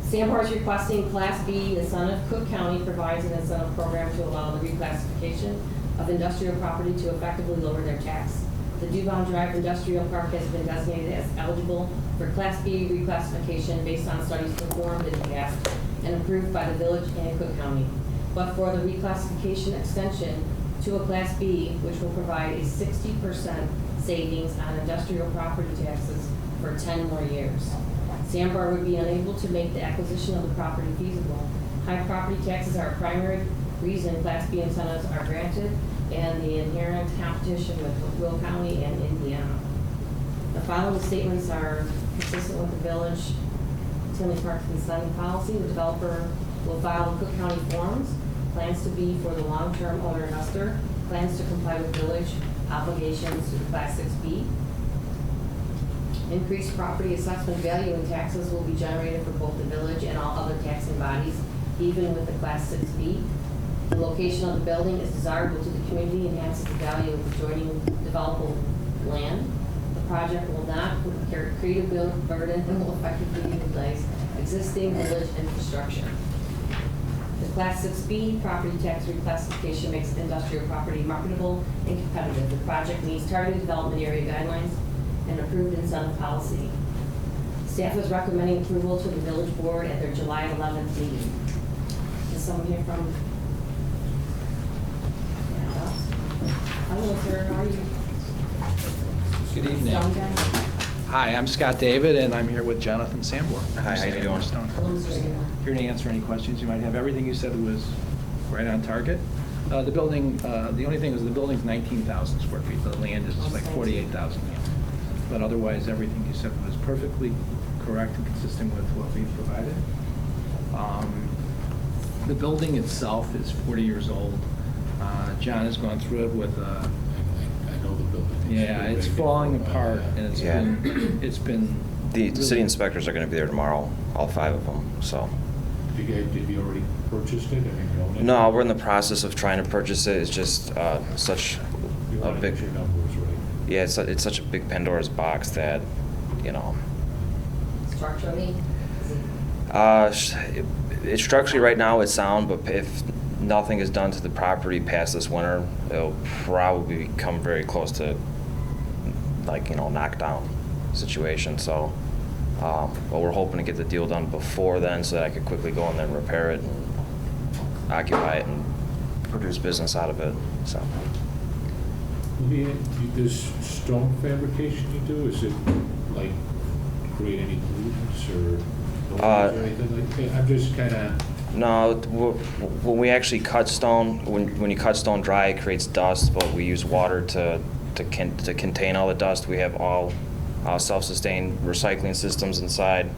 Sandbar is requesting Class B incentive. Cook County provides an incentive program to allow the reclassification of industrial property to effectively lower their tax. The Dubon Drive Industrial Park has been designated as eligible for Class B reclassification based on studies performed in the past and approved by the village and Cook County. But for the reclassification extension to a Class B, which will provide a 60% savings on industrial property taxes for 10 more years. Sandbar would be unable to make the acquisition of the property feasible. High property taxes are a primary reason Class B incentives are granted, and the inherent competition with Will County and Indiana. The following statements are consistent with the village Tinley Park consenting policy. The developer will file the Cook County forms, plans to be for the long-term owner investor, plans to comply with village obligations to the Class 6B. Increased property assessment value and taxes will be generated for both the village and all other taxing bodies, even with the Class 6B. The location of the building is desirable to the community and enhances the value of adjoining developable land. The project will not create a burden and will effectively utilize existing village infrastructure. The Class 6B property tax reclassification makes industrial property marketable and competitive. The project meets targeted development area guidelines and approved incentive policy. Staff is recommending approval to the village board at their July 11th meeting. Is someone here from? Hello, sir. How are you? Good evening. Stone guy? Hi, I'm Scott David, and I'm here with Jonathan Sambor. Hi, how you doing? Hello, Mr. Aguilar. Here to answer any questions you might have. Everything you said was right on target. The building, the only thing is the building's 19,000 square feet. The land is like 48,000. But otherwise, everything you said was perfectly correct and consistent with what we've provided. The building itself is 40 years old. John has gone through it with I know the building. yeah, it's falling apart, and it's been The really- city inspectors are going to be there tomorrow, all 5 of them, so. Did you already purchased it? I mean, you own it? No, we're in the process of trying to purchase it. It's just such You a want to big, get your numbers right. yeah, it's such a big Pandora's box that, you know. Structurally? It's structurally right now it's sound, but if nothing is done to the property past this winter, it'll probably become very close to, like, you know, knockdown situation. So, but we're hoping to get the deal done before then, so that I could quickly go in there and repair it and occupy it and produce business out of it. So. This stone fabrication you do, is it like create any pollutants or noise or anything like that? I'm just kind of. No, when we actually cut stone, when you cut stone dry, it creates dust, but we use water to contain all the dust. We have all self-sustained recycling systems inside.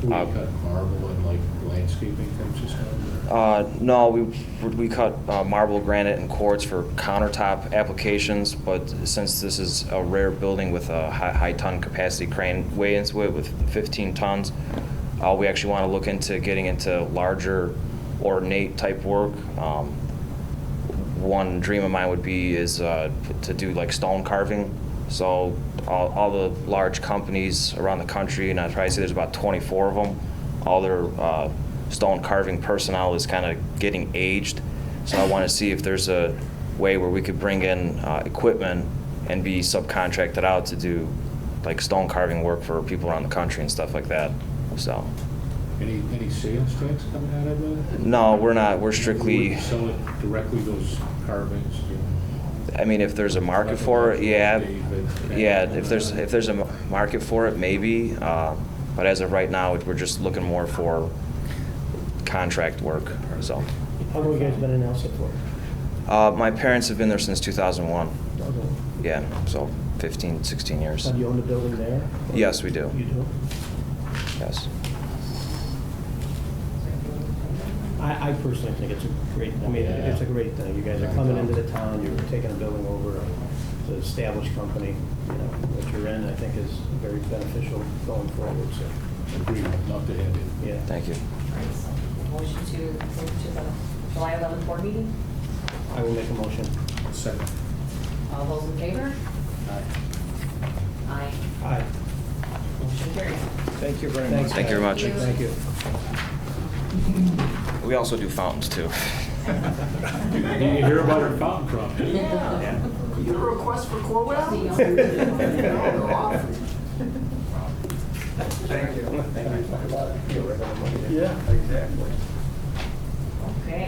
We cut marble and like landscaping types of stuff? No, we cut marble, granite, and quartz for countertop applications, but since this is a rare building with a high ton capacity crane way into it with 15 tons, we actually want to look into getting into larger ornate type work. One dream of mine would be to do like stone carving. So all the large companies around the country, and I'd probably say there's about 24 of them, all their stone carving personnel is kind of getting aged. So I want to see if there's a way where we could bring in equipment and be subcontracted out to do like stone carving work for people around the country and stuff like that. So. Any sales tax coming out of that? No, we're not. We're You strictly. wouldn't sell it directly, those carvings? I mean, if there's a market for it, yeah. Yeah, if there's a market for it, maybe. But as of right now, we're just looking more for contract work. So. How long have you guys been in Elsa for? My parents have been there since 2001. Okay. Yeah, so 15, 16 years. Have you owned a building there? Yes, we do. You do? Yes. I personally think it's a great, I mean, it's a great thing. You guys are coming into the town, you're taking a building over, it's an established company, you know, that you're in, I think is very beneficial going forward, so, Agreed, love to have you. yeah. Thank you. All right, so motion to move to the July 11th board meeting. I will make a motion. Second. All those in favor? Aye. Aye. Aye. Motion carries. Thank you very much. Thanks, Thank you very much. Thank Thank you. We also do fountains too. Did you hear about our fountain crop? Yeah. You get a request for Corwell? Trustee Young. Thank you. Yeah, exactly. Okay,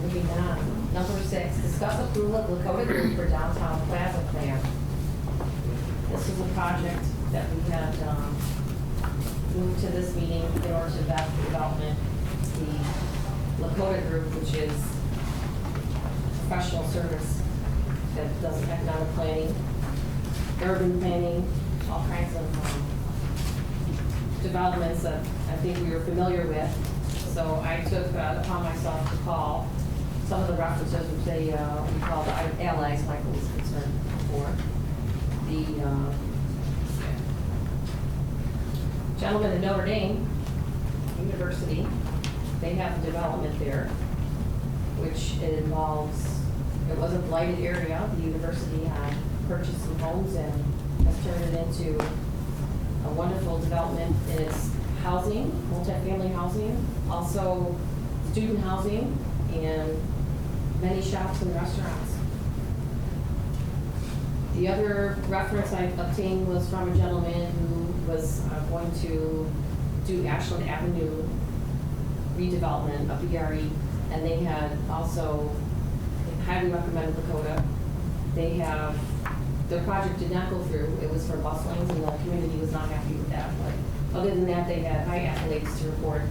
moving on. Number 6, discuss approval of Lakota Group for downtown plaza plan. This is a project that we had moved to this meeting in order to vet the development. The Lakota Group, which is professional service that does economic planning, urban planning, all kinds of developments that I think we were familiar with. So I took upon myself to call some of the references which they we call the allies, Michael was concerned for. The gentleman in Notre Dame University, they have a development there, which involves, it was a blighted area. The university had purchased some homes and has turned it into a wonderful development in its housing, multifamily housing, also student housing, and many shops and restaurants. The other reference I obtained was from a gentleman who was going to do Ashland Avenue redevelopment of BRE, and they had also highly recommended Lakota. They have, their project did not go through. It was for bus lanes, and the community was not happy with that. But other than that, they had high accolades to report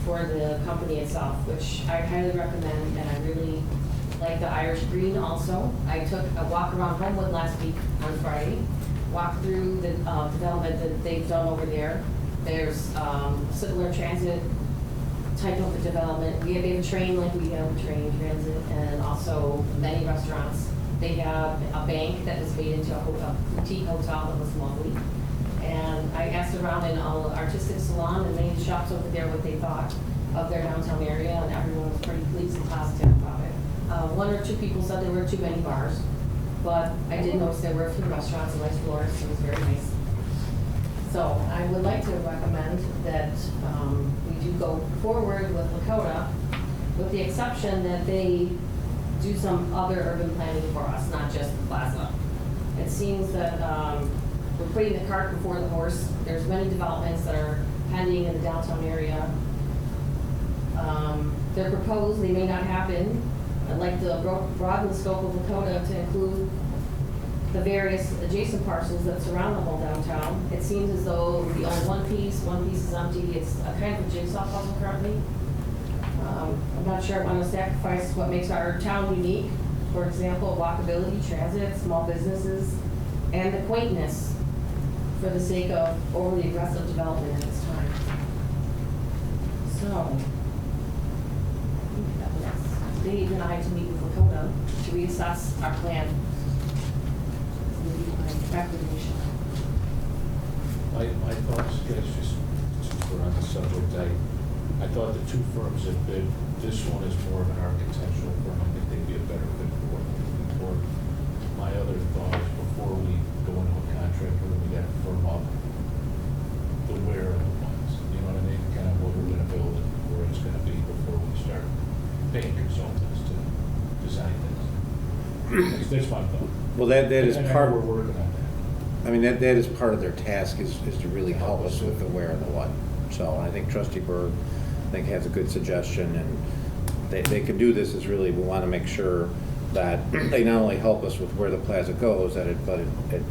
for the company itself, which I highly recommend, and I really like the Irish Green also. I took a walk around Homewood last week on Friday, walked through the development that they've done over there. There's similar transit type of a development. We have a train like we have a train transit, and also many restaurants. They have a bank that was made into a boutique hotel that was lovely. And I asked around in all artistic salon and many shops over there what they thought of their downtown area, and everyone was pretty pleased and positive about it. One or two people said there were too many bars, but I did notice there were a few restaurants and nice floors, so it was very nice. So I would like to recommend that we do go forward with Lakota, with the exception that they do some other urban planning for us, not just the plaza. It seems that we're putting the cart before the horse. There's many developments that are pending in the downtown area. They're proposed, they may not happen. I'd like to broaden the scope of Lakota to include the various adjacent parcels that surround the whole downtown. It seems as though we own one piece is empty. It's a kind of a jigsaw puzzle currently. I'm not sure I want to sacrifice what makes our town unique. For example, walkability, transit, small businesses, and the quaintness for the sake of overly aggressive development at this time. So, Dave and I to meet with Lakota to reassess our plan. Recommendation. My thoughts, guys, just since we're on the subject, I thought the two firms that bid, this one is more of an architectural firm. I think they'd be a better fit for what we're looking for. My other thought is before we go into a contract, we got to firm up the where of the ones. You know what I mean? Kind of what we're going to build and where it's going to be before we start paying consultants to design things. That's my thought. Well, that is And part. we're working on that. I mean, that is part of their task is to really help us with the where and the what. So I think Trustee Berg, I think, has a good suggestion, and they can do this. Is really, we want to make sure that they not only help us with where the plaza goes, but it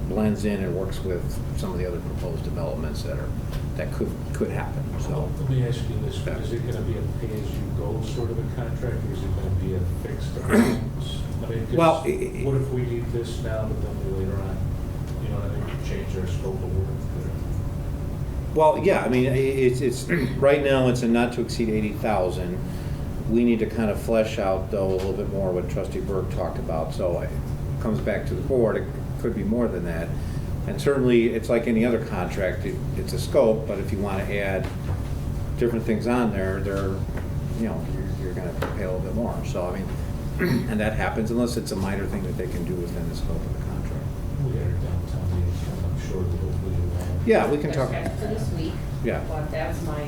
blends in and works with some of the other proposed developments that could happen. So Let me ask you this, is it going to be a pay-as-you-go sort of a contract, or is it going to be a fixed amount? I mean, 'cause Well, what if we need this now, but then later on, you know what I mean, change our scope of work? Well, yeah, I mean, it's, right now, it's a not to exceed 80,000. We need to kind of flesh out, though, a little bit more what Trustee Berg talked about. So it comes back to the board, it could be more than that. And certainly, it's like any other contract, it's a scope, but if you want to add different things on there, you're going to pay a little bit more. So, I mean, and that happens unless it's a minor thing that they can do within the scope of the contract. We got our downtown meeting, I'm sure that hopefully you'll. Yeah, we can talk. That's for this week. Yeah. But that's my,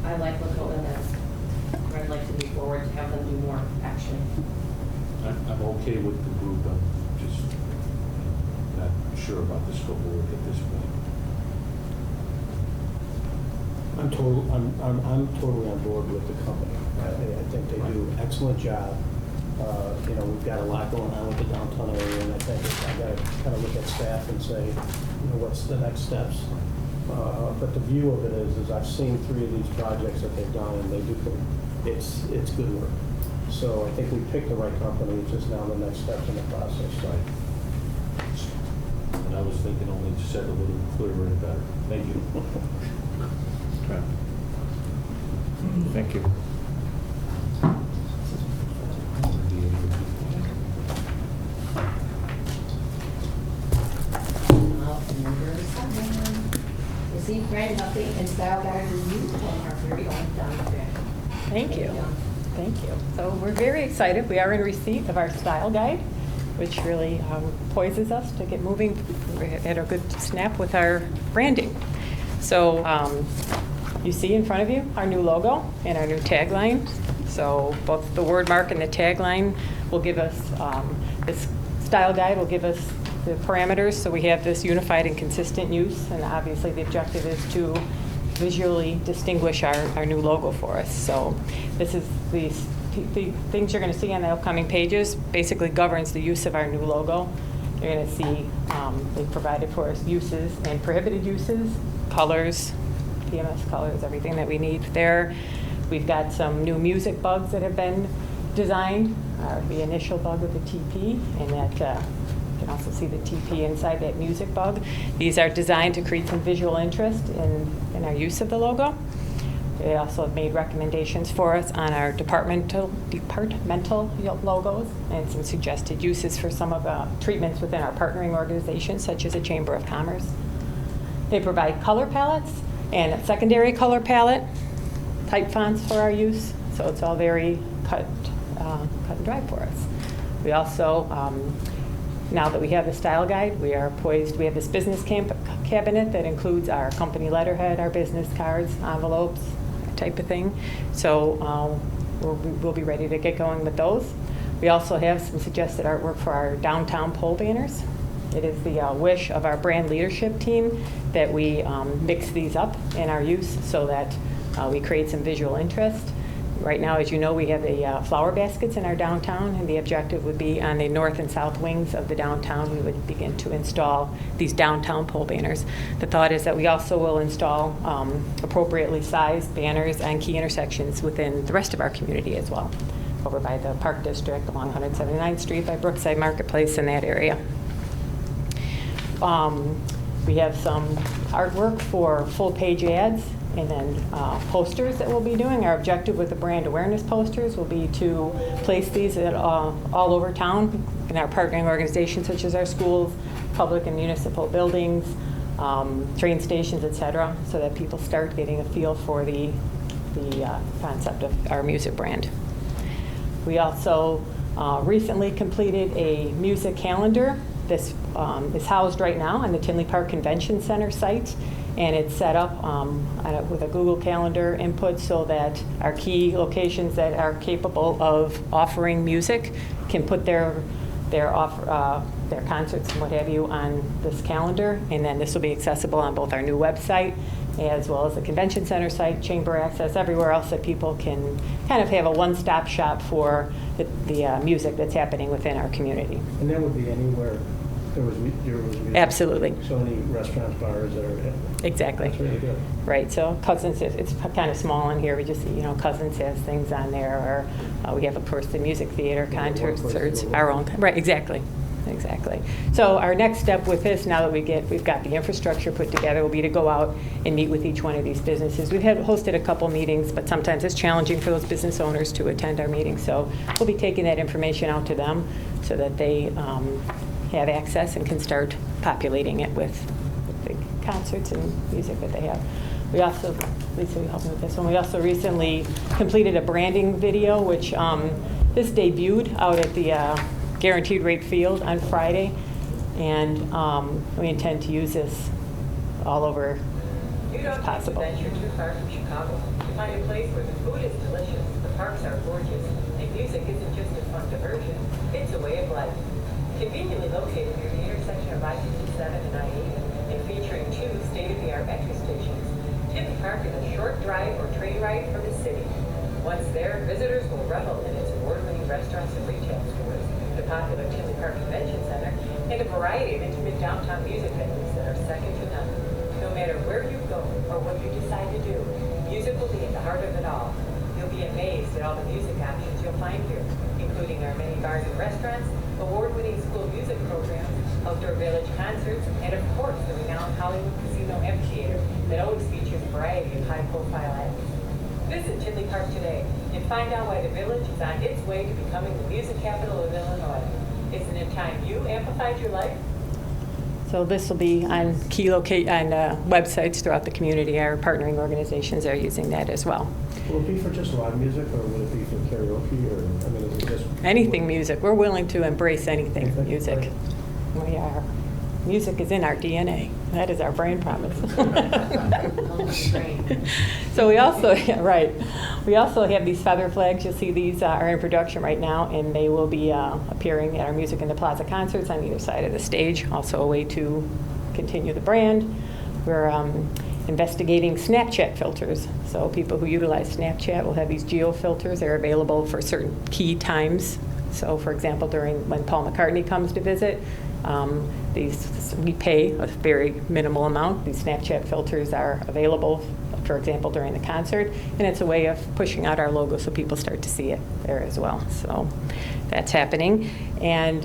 I like Lakota, that's where I'd like to move forward to have them do more action. I'm okay with the group, I'm just not sure about the scope of work at this point. I'm totally on board with the company. I think they do an excellent job. We've got a lot going on with the downtown area, and I think I got to kind of look at staff and say, what's the next steps? But the view of it is I've seen 3 of these projects that they've done, and they do, it's good work. So I think we picked the right company, it's just now the next steps in the process. Right. And I was thinking only said a little clearer and better. Thank you. Okay. Thank you. Receive grant update and style guide review from our very own Don Grant. Thank you. Thank you. So we're very excited. We are in receipt of our style guide, which really poises us to get moving at a good snap with our branding. So you see in front of you our new logo and our new tagline. So both the word mark and the tagline will give us, this style guide will give us the parameters, so we have this unified and consistent use, and obviously the objective is to visually distinguish our new logo for us. So this is the things you're going to see on the upcoming pages basically governs the use of our new logo. You're going to see they provided for us uses and prohibited uses, colors, PMS colors, everything that we need there. We've got some new music bugs that have been designed, the initial bug with the TP, and that you can also see the TP inside that music bug. These are designed to create some visual interest in our use of the logo. They also have made recommendations for us on our departmental logos and some suggested uses for some of the treatments within our partnering organizations, such as the Chamber of Commerce. They provide color palettes and a secondary color palette, type fonts for our use, so it's all very cut and dry for us. We also, now that we have the style guide, we are poised. We have this business cabinet that includes our company letterhead, our business cards, envelopes, type of thing. So we'll be ready to get going with those. We also have some suggested artwork for our downtown pole banners. It is the wish of our brand leadership team that we mix these up in our use so that we create some visual interest. Right now, as you know, we have the flower baskets in our downtown, and the objective would be on the north and south wings of the downtown, we would begin to install these downtown pole banners. The thought is that we also will install appropriately sized banners on key intersections within the rest of our community as well, over by the Park District, along 179th Street, by Brookside Marketplace, in that area. We have some artwork for full-page ads and then posters that we'll be doing. Our objective with the brand awareness posters will be to place these at all over town in our partnering organizations, such as our schools, public and municipal buildings, train stations, et cetera, so that people start getting a feel for the concept of our music brand. We also recently completed a music calendar. This is housed right now on the Tinley Park Convention Center site, and it's set up with a Google Calendar input so that our key locations that are capable of offering music can put their concerts and what have you on this calendar, and then this will be accessible on both our new website as well as the Convention Center site, chamber access, everywhere else that people can kind of have a one-stop shop for the music that's happening within our community. And that would be anywhere there was music. Absolutely. So many restaurants, bars that are. Exactly. That's really good. Right. So Cousins, it's kind of small in here. We just, Cousins has things on there, or we have, of course, the music theater, concerts, our own. Right. Exactly. exactly. So our next step with this, now that we've got the infrastructure put together, will be to go out and meet with each one of these businesses. We've hosted a couple meetings, but sometimes it's challenging for those business owners to attend our meetings. So we'll be taking that information out to them so that they have access and can start populating it with the concerts and music that they have. We also, Lisa, you help me with this one. We also recently completed a branding video, which this debuted out at the Guaranteed Rate Field on Friday, and we intend to use this all over as possible. You don't have to venture too far from Chicago to find a place where the food is delicious, the parks are gorgeous, and music isn't just a fun diversion, it's a way of life. Conveniently located near the intersection of I-57 and I-80, and featuring 2 state-of-the-art entry stations, Tinley Park is a short drive or train ride from the city. Once there, visitors will revel in its award-winning restaurants and retail stores, the popular Tinley Park Convention Center, and a variety of intimate downtown music venues that are second to none. No matter where you go or what you decide to do, music will be at the heart of it all. You'll be amazed at all the music options you'll find here, including our many bars and restaurants, award-winning school music programs, outdoor village concerts, and of course the renowned Hollywood Casino Amphitheater that always features a variety of high-profile acts. Visit Tinley Park today and find out why the village is on its way to becoming the music capital of Illinois. Isn't it time you amplified your life? So this will be on websites throughout the community. Our partnering organizations are using that as well. Will it be for just rock music, or will it be for karaoke, or, I mean, is it just... Anything music. We're willing to embrace anything music. Right. We are. Music is in our DNA. That is our brand promise. So we also, yeah, right. We also have these feather flags. You'll see these are in production right now, and they will be appearing at our Music in the Plaza concerts on either side of the stage. Also a way to continue the brand. We're investigating Snapchat filters. So people who utilize Snapchat will have these geo filters. They're available for certain key times. So for example, when Paul McCartney comes to visit, we pay a very minimal amount. These Snapchat filters are available, for example, during the concert, and it's a way of pushing out our logo so people start to see it there as well. So that's happening, and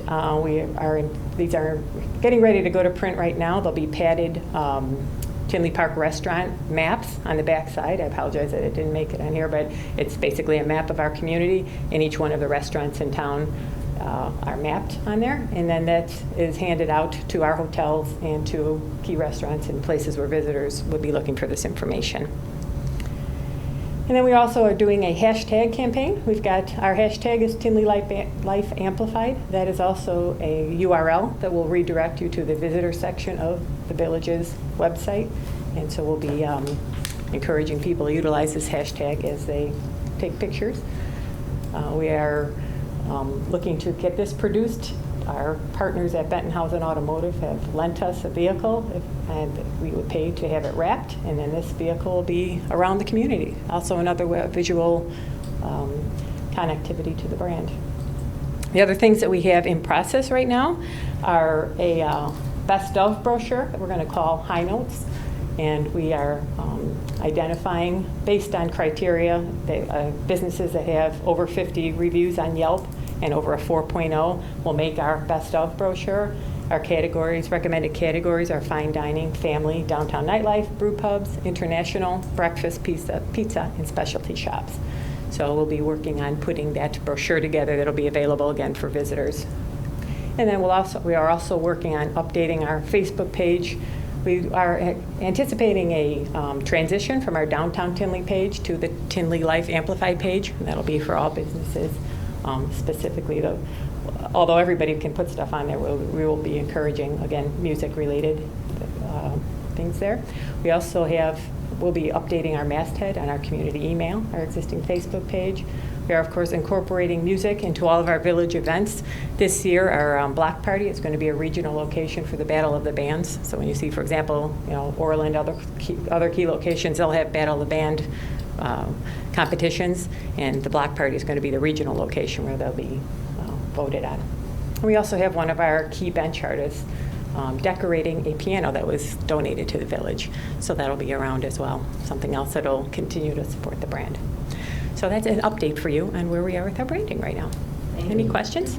these are getting ready to go to print right now. They'll be padded Tinley Park restaurant maps on the back side. I apologize that it didn't make it on here, but it's basically a map of our community, and each one of the restaurants in town are mapped on there, and then that is handed out to our hotels and to key restaurants and places where visitors would be looking for this information. And then we also are doing a hashtag campaign. We've got our hashtag is Tinley Life Amplified. That is also a URL that will redirect you to the visitor section of the village's website, and so we'll be encouraging people to utilize this hashtag as they take pictures. We are looking to get this produced. Our partners at Bentonhausen Automotive have lent us a vehicle, and we would pay to have it wrapped, and then this vehicle will be around the community. Also another visual connectivity to the brand. The other things that we have in process right now are a best of brochure that we're going to call High Notes, and we are identifying, based on criteria, businesses that have over 50 reviews on Yelp and over a 4.0 will make our best of brochure. Our categories, recommended categories, are fine dining, family, downtown nightlife, brew pubs, international, breakfast, pizza, and specialty shops. So we'll be working on putting that brochure together that'll be available again for visitors. And then we are also working on updating our Facebook page. We are anticipating a transition from our downtown Tinley page to the Tinley Life Amplified page, and that'll be for all businesses. Specifically, although everybody can put stuff on there, we will be encouraging, again, music-related things there. We also we'll be updating our masthead on our community email, our existing Facebook page. We are, of course, incorporating music into all of our village events. This year, our block party is going to be a regional location for the Battle of the Bands. So when you see, for example, Orland, other key locations, they'll have Battle of the Band competitions, and the block party is going to be the regional location where they'll be voted on. And we also have one of our key bench artists decorating a piano that was donated to the village, so that'll be around as well, something else that'll continue to support the brand. So that's an update for you on where we are with our branding right now. Any questions?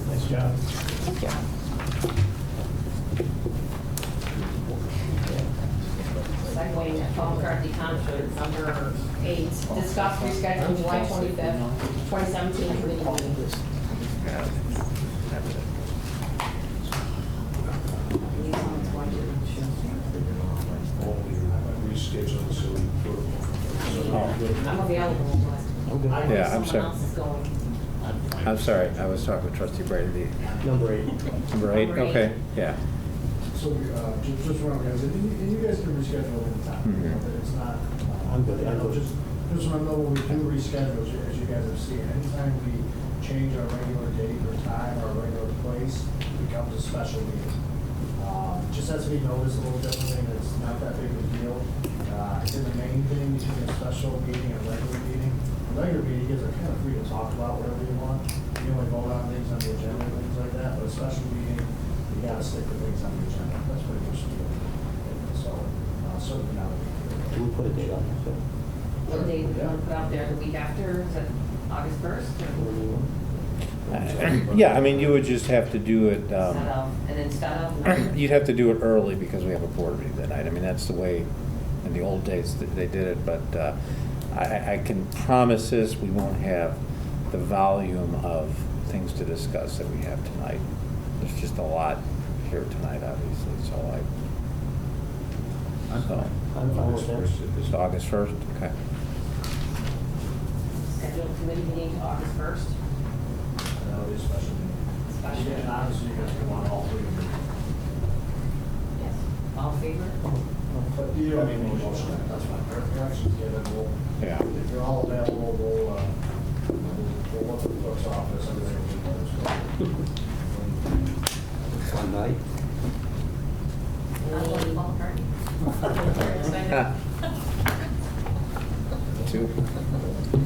Nice Nice job. Thank you. Segueing at Paul McCarthy Conference, number 8, discuss rescheduling July 25th, 2017 committee meeting. Reschedule, so I'm available, but I know Yeah, I'm someone sorry. else is going. I'm sorry, I was talking with trustee Brady. Number 8. Number 8, Number 8. okay, yeah. So, just one, guys, and you guys can reschedule any time, you know, but it's not. I'm good, I'm good. Just want to know when we do reschedule, as you guys have seen, anytime we change our regular date or time, our regular place, it becomes a special meeting. Just has to be noticed a little differently, and it's not that big of a deal. I think the main thing between a special meeting and a regular meeting, a regular meeting is kind of free to talk about whatever you want. You only vote on things on the agenda and things like that, but a special meeting, you gotta stick to things on the agenda. That's pretty much the deal. So, certainly not a big deal. Can we put a date on that? What date do you want to put out there, the week after, is it August 1st? Yeah, I mean, you would just have to do it, Instead of, you'd have to do it early because we have a board meeting that night. I mean, that's the way in the old days that they did it, but I can promise this, we won't have the volume of things to discuss that we have tonight. There's just a lot here tonight, obviously, so I'm fine with that. It's August 1st, okay. schedule a committee meeting to August 1st. That'll be a special meeting. Special. And obviously, you guys can want all three of them. Yes. All in favor? But you don't need any motion, that's fine. Directions given, we'll, Yeah. if you're all available, we'll look at the clerk's office, everything will be One night. I'm going to Paul McCartney. Two.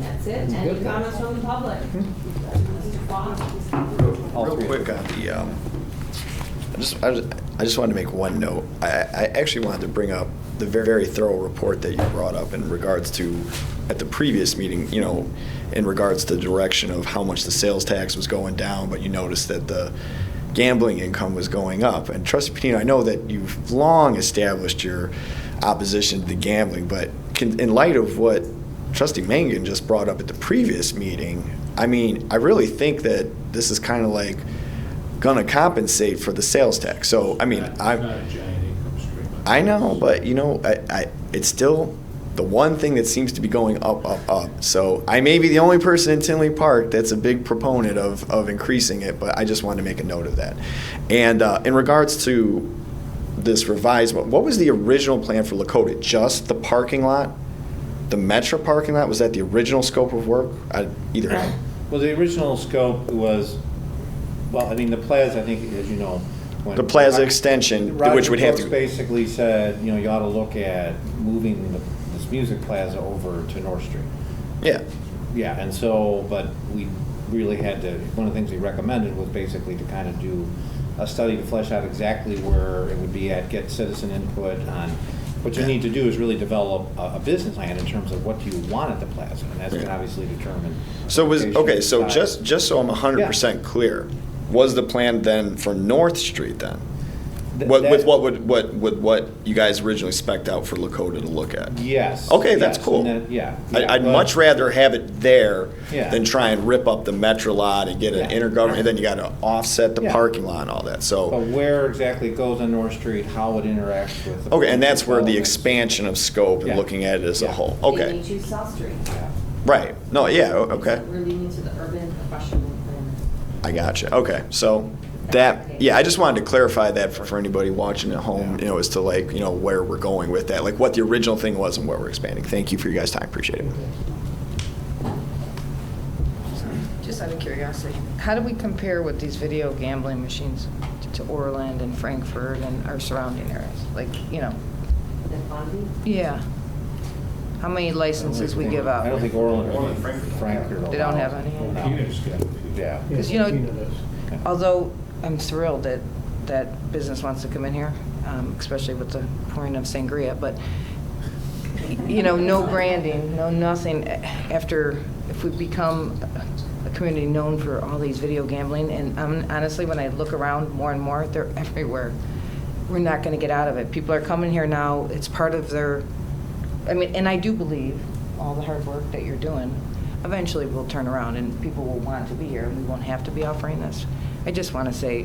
That's it. Any comments from the public? Mr. Fox? All Real three. quick on the, I just wanted to make one note. I actually wanted to bring up the very thorough report that you brought up in regards to, at the previous meeting, you know, in regards to the direction of how much the sales tax was going down, but you noticed that the gambling income was going up. And Trustee Patino, I know that you've long established your opposition to the gambling, but in light of what Trustee Mangan just brought up at the previous meeting, I mean, I really think that this is kind of like gonna compensate for the sales tax. So, I mean, It's not a giant income stream. I know, but you know, it's still the one thing that seems to be going up, up, up. So I may be the only person in Tinley Park that's a big proponent of increasing it, but I just wanted to make a note of that. And in regards to this revised, what was the original plan for Lakota? Just the parking lot? The Metro parking lot? Was that the original scope of work? Either. Well, the original scope was, well, I mean, the plaza, I think, as you know. when- The plaza extension, which would have to. Roger Brooks basically said, you know, you ought to look at moving this music plaza over to North Street. Yeah. Yeah, and so, but we really had to, one of the things we recommended was basically to kind of do a study to flesh out exactly where it would be at, get citizen input on, what you need to do is really develop a business plan in terms of what you want at the plaza, and that's going to obviously determine. So okay, so size. just so I'm 100% clear, was the plan then for North Street then? With what you guys originally spec'd out for Lakota to look at? Yes. Okay, that's yes, cool. and then- yeah. I'd but- much rather have it there Yeah. than try and rip up the Metro lot and get an Yeah. intergovernmental, and then you gotta offset the Yeah. parking lot and all that, But so. where exactly it goes on North Street, how it interacts with. the Okay, and that's where the developments. expansion of scope and Yeah. looking at it as a Yeah. whole, Maybe okay, choose South Street. Yeah. right, no, yeah, okay. Really into the urban professional plan. I gotcha. Okay, so that, yeah, I just wanted to clarify that for anybody watching at home, you know, as to like, you know, where we're going with that, like what the original thing was and where we're expanding. Thank you for your guys' time. Appreciate it. Just out of curiosity, how do we compare with these video gambling machines to Orland and Frankfurt and our surrounding areas? Like, you know, The quantity? yeah. How many licenses we give out? I don't think Orland or Frankfurt. They don't have any? No. Yeah. Because, you know, Peanut is. although I'm thrilled that that business wants to come in here, especially with the pouring of sangria, but, you know, no branding, no nothing. After, if we become a community known for all these video gambling, and honestly, when I look around more and more, they're everywhere. We're not going to get out of it. People are coming here now. It's part of their, I mean, and I do believe all the hard work that you're doing eventually will turn around and people will want to be here and we won't have to be offering this. I just want to say,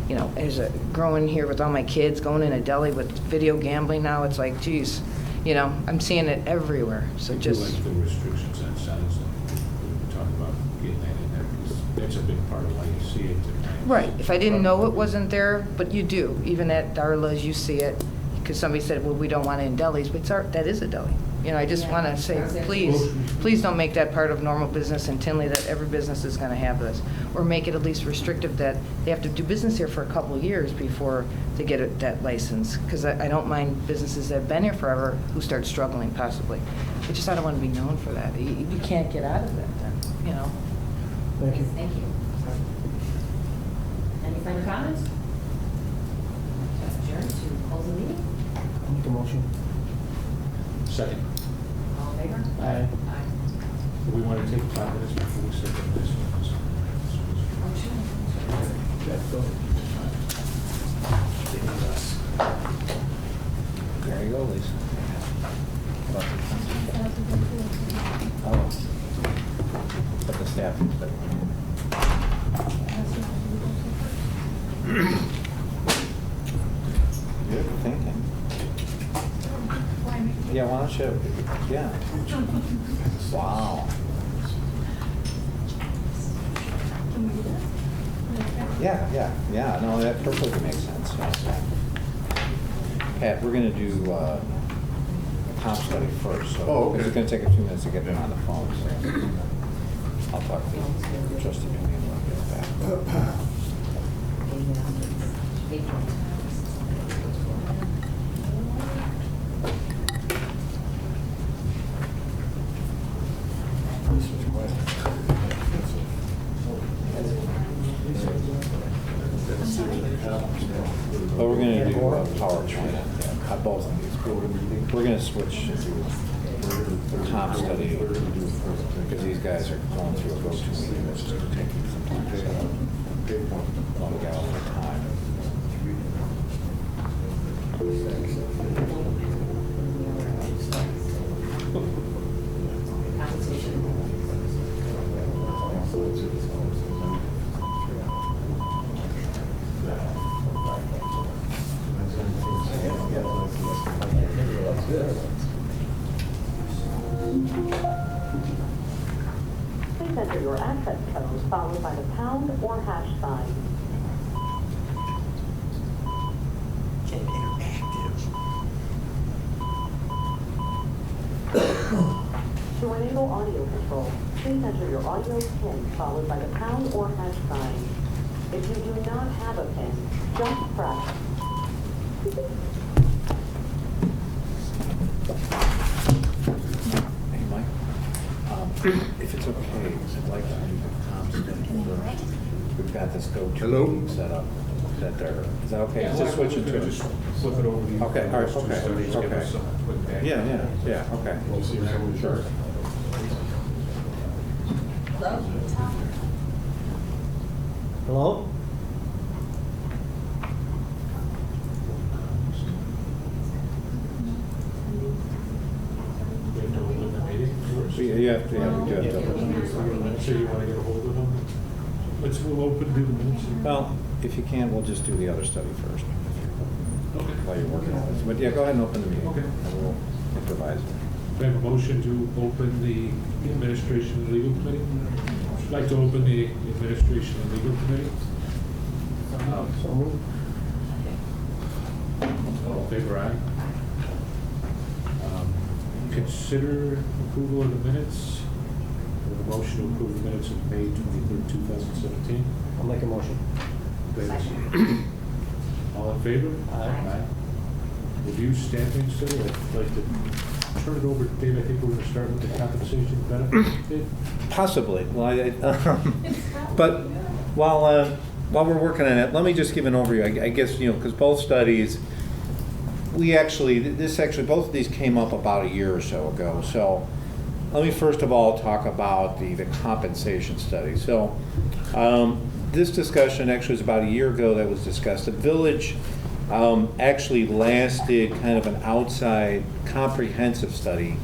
you know, as a growing here with all my kids, going in a deli with video gambling now, it's like, geez, you know, I'm seeing it everywhere. So I do just, like the restrictions on signs that we talk about getting that in there, because that's a big part of why you see it. right, if I didn't know it wasn't there, but you do, even at Darla's, you see it, because somebody said, well, we don't want it in delis, but that is a deli. You know, I just want to say, please don't make that part of normal business in Tinley, that every business is going to have this. Or make it at least restrictive that they have to do business here for a couple of years before they get that license. Because I don't mind businesses that have been here forever who start struggling possibly. I don't want to be known for that. You can't get out of that then, you know. Thank you. Thank you. Any further comments? Adjourn to close the meeting. Make a motion. Second. All in favor? Aye. We want to take 5 minutes before we start the next one. There you go, Lisa. Oh. But the staff. Good thinking. Yeah, why don't you, yeah. Wow. Yeah, no, that perfectly makes sense. Pat, we're gonna do a comp study first, so. Oh, okay. It's gonna take a few minutes to get them on the phone, so. I'll talk to Trustee Manning when I get back. But we're gonna do a PowerPoint, both of these. We're gonna switch to comp study, because these guys are going through a go-to meeting that's just taking some time to set up. While we got all the time. Please enter your access code followed by the pound or hash sign. To enable audio control, please enter your audio PIN followed by the pound or hash sign. If you do not have a PIN, just press. Hey, Mike, if it's okay, I'd like to do the comp study first. We've got this go-to meeting set up. Is that okay? Just switch it to Just flip it over to you. Okay, all right, okay, Just give us okay. some quick background. Yeah, okay. Sure. Hello? We have to open the meeting first. You have to, we do have to. So you want to get a hold of them? We'll open, do the minutes. Well, if you can, we'll just do the other study first. Okay. While you're working on this. But yeah, go ahead and open the meeting. Okay. And we'll improvise. We have a motion to open the Administration and Legal Committee. I'd like to open the Administration and Legal Committee. So moved. All in favor, aye. Consider approval of the minutes. We have a motion to approve the minutes of May 23rd, 2017. I'll make a motion. All in favor? Aye. Review stamping study. I'd like to turn it over to Dave. I think we're going to start with the compensation benefit. Dave? Possibly. Well, but while we're working on it, let me just give an overview. I guess, because both studies, both of these came up about a year or so ago. So let me first of all talk about the compensation study. So this discussion actually was about a year ago that was discussed. The village actually last did kind of an outside comprehensive study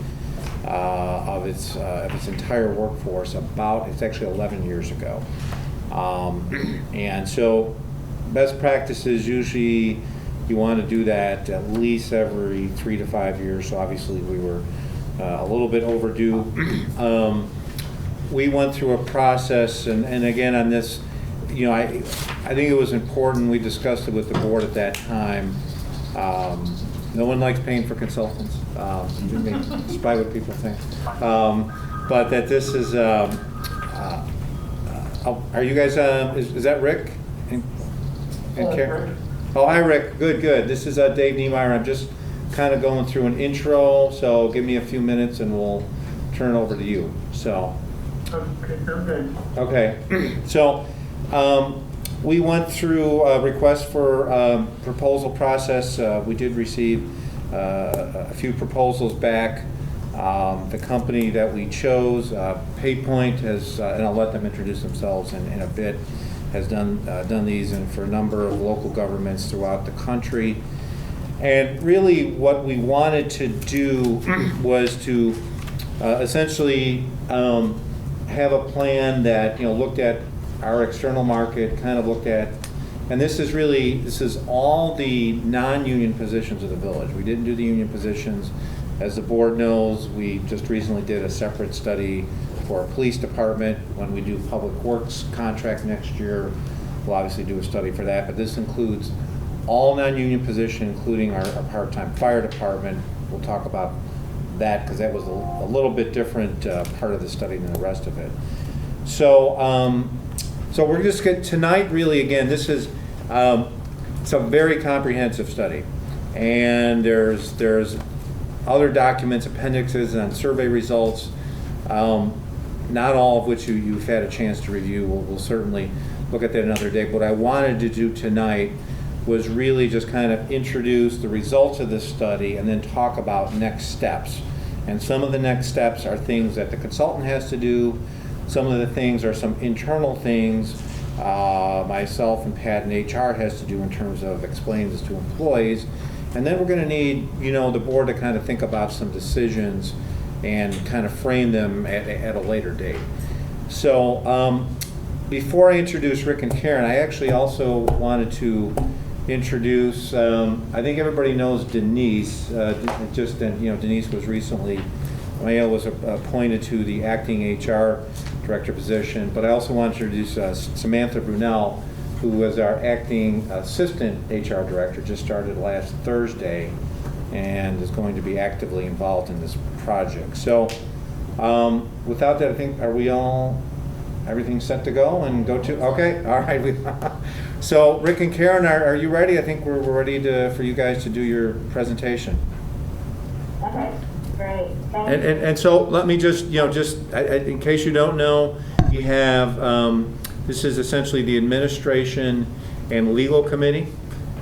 of its entire workforce it's actually 11 years ago. And so best practices, usually you want to do that at least every 3 to 5 years. So obviously we were a little bit overdue. We went through a process, and again on this, you know, I think it was important. We discussed it with the board at that time. No one likes paying for consultants, despite what people think. But that this is, are you guys, is that Rick? And Karen? Oh, hi, Rick. Good, good. This is Dave Niemeyer. I'm just kind of going through an intro, so give me a few minutes and we'll turn it over to you. So. Okay, sounds good. Okay. So we went through a request for proposal process. We did receive a few proposals back. The company that we chose, PayPoint, has, and I'll let them introduce themselves in a bit, has done these for a number of local governments throughout the country. And really what we wanted to do was to essentially have a plan that, you know, looked at our external market, kind of looked at, and this is all the non-union positions of the village. We didn't do the union positions. As the board knows, we just recently did a separate study for our police department. When we do public works contract next year, we'll obviously do a study for that, but this includes all non-union positions, including our part-time fire department. We'll talk about that because that was a little bit different part of the study than the rest of it. So, so we're just going tonight. Really, again, this is it's a very comprehensive study, and there's other documents, appendixes, and survey results. Not all of which you've had a chance to review. We'll certainly look at that another day. What I wanted to do tonight was really just kind of introduce the results of this study and then talk about next steps. And some of the next steps are things that the consultant has to do. Some of the things are some internal things myself and Pat and HR has to do in terms of explaining this to employees. And then we're going to need, you know, the board to kind of think about some decisions and kind of frame them at a later date. So before I introduce Rick and Karen, I actually also wanted to introduce, I think everybody knows Denise. Denise was recently, Mayo was appointed to the acting HR director position, but I also want to introduce Samantha Brunel, who was our acting assistant HR director, just started last Thursday and is going to be actively involved in this project. So without that, I think, are we all, everything's set to go and go to, okay, all right. So Rick and Karen, are you ready? I think we're ready for you guys to do your presentation. Okay, great. And so let me just, in case you don't know, we have, this is essentially the administration and legal committee.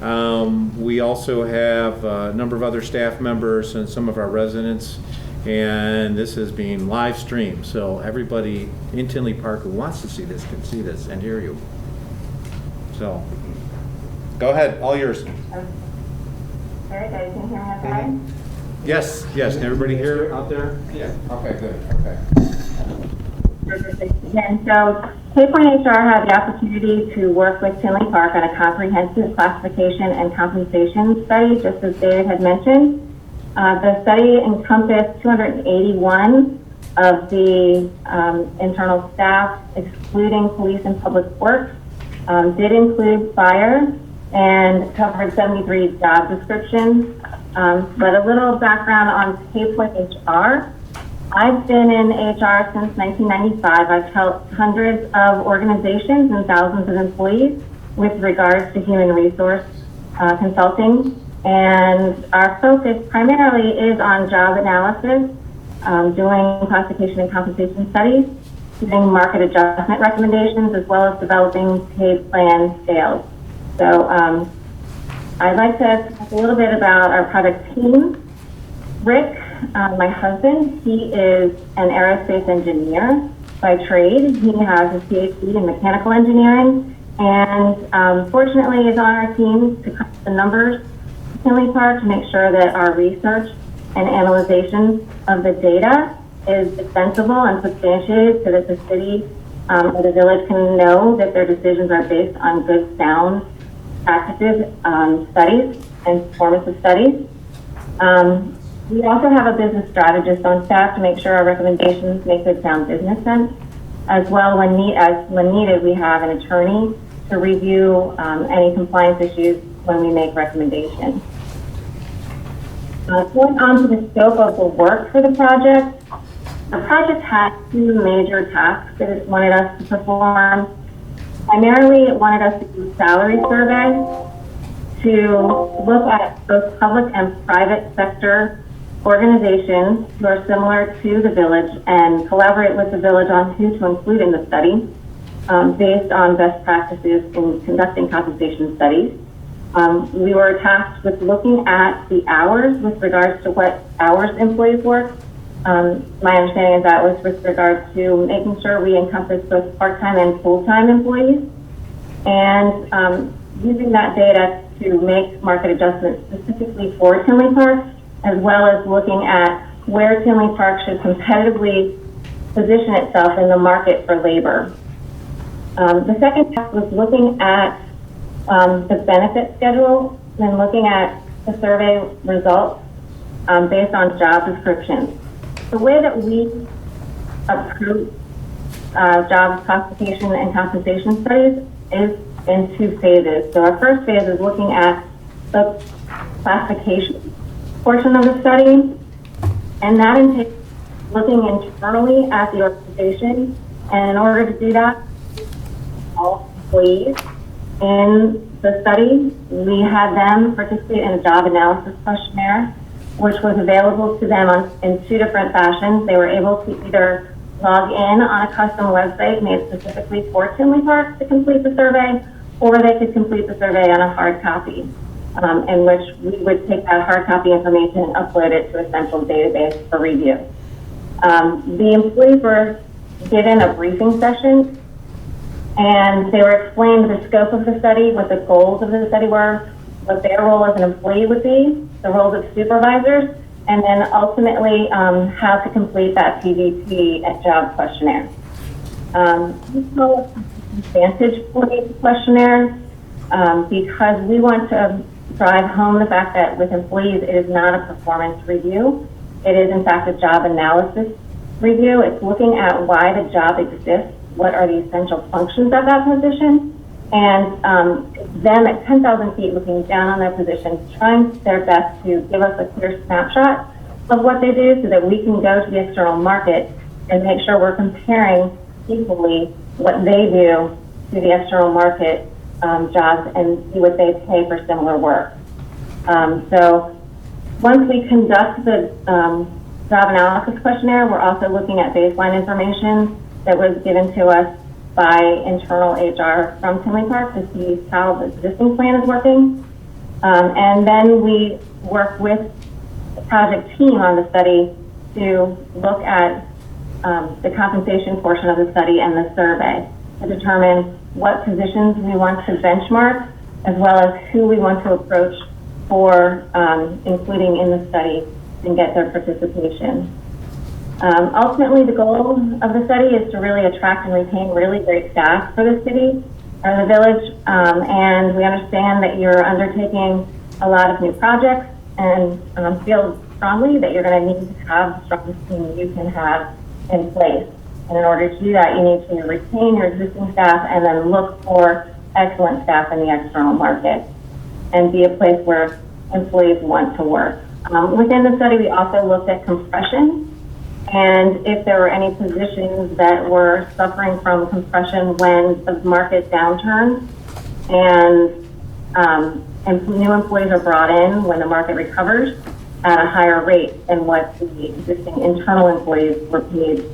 We also have a number of other staff members and some of our residents, and this is being live streamed, so everybody in Tinley Park who wants to see this can see this and hear you. So, go ahead, all yours. Very good. Can you hear me okay? Yes, can everybody hear out there? Yeah. Okay, good, okay. And so PayPoint HR had the opportunity to work with Tinley Park on a comprehensive classification and compensation study, just as David had mentioned. The study encompassed 281 of the internal staff, excluding police and public works, did include fire, and covered 73 job descriptions. But a little background on PayPoint HR. I've been in HR since 1995. I've helped hundreds of organizations and thousands of employees with regards to human resource consulting. And our focus primarily is on job analysis, doing classification and compensation studies, doing market adjustment recommendations, as well as developing paid plan sales. So I'd like to talk a little bit about our product team. Rick my husband, he is an aerospace engineer by trade. He has a PhD in mechanical engineering, and fortunately is on our team to cut the numbers in Tinley Park to make sure that our research and analyzation of the data is defensible and substantiated so that the city or the village can know that their decisions are based on good, sound practices, studies, and performance of studies. We also have a business strategist on staff to make sure our recommendations make good, sound business sense. As well, when needed, we have an attorney to review any compliance issues when we make recommendations. Going on to the scope of the work for the project, the project had two major tasks that it wanted us to perform. Primarily, it wanted us to do a salary survey to look at both public and private sector organizations who are similar to the village and collaborate with the village on who to include in the study based on best practices in conducting compensation studies. We were tasked with looking at the hours with regards to what hours employees work. My understanding is that was with regards to making sure we encompass both part-time and full-time employees, and using that data to make market adjustments specifically for Tinley Park, as well as looking at where Tinley Park should competitively position itself in the market for labor. The second task was looking at the benefit schedule and looking at the survey results based on job descriptions. The way that we approach job classification and compensation studies is in two phases. So our first phase is looking at the classification portion of the study, and that entails looking internally at the organization. And in order to do that, all employees in the study, we had them participate in a job analysis questionnaire, which was available to them in two different fashions. They were able to either log in on a custom website made specifically for Tinley Park to complete the survey, or they could complete the survey on a hard copy, in which we would take that hard copy information and upload it to a central database for review. The employees were given a briefing session, and they were explained the scope of the study, what the goals of the study were, what their role as an employee would be, the roles of supervisors, and then ultimately how to complete that PVP at job questionnaire. We call it Vantage Point questionnaire because we want to drive home the fact that with employees, it is not a performance review. It is, in fact, a job analysis review. It's looking at why the job exists, what are the essential functions of that position, and them at 10,000 feet looking down on their position, trying their best to give us a clear snapshot of what they do so that we can go to the external market and make sure we're comparing equally what they do to the external market jobs and see what they pay for similar work. So once we conduct the job analysis questionnaire, we're also looking at baseline information that was given to us by internal HR from Tinley Park to see how the existing plan is working. And then we work with the project team on the study to look at the compensation portion of the study and the survey to determine what positions we want to benchmark, as well as who we want to approach for including in the study and get their participation. Ultimately, the goal of the study is to really attract and retain really great staff for the city or the village, and we understand that you're undertaking a lot of new projects and feel strongly that you're going to need to have the strongest team you can have in place. And in order to do that, you need to retain your existing staff and then look for excellent staff in the external market and be a place where employees want to work. Within the study, we also looked at compression, and if there were any positions that were suffering from compression when the market downturns and new employees are brought in when the market recovers at a higher rate than what the existing internal employees were paid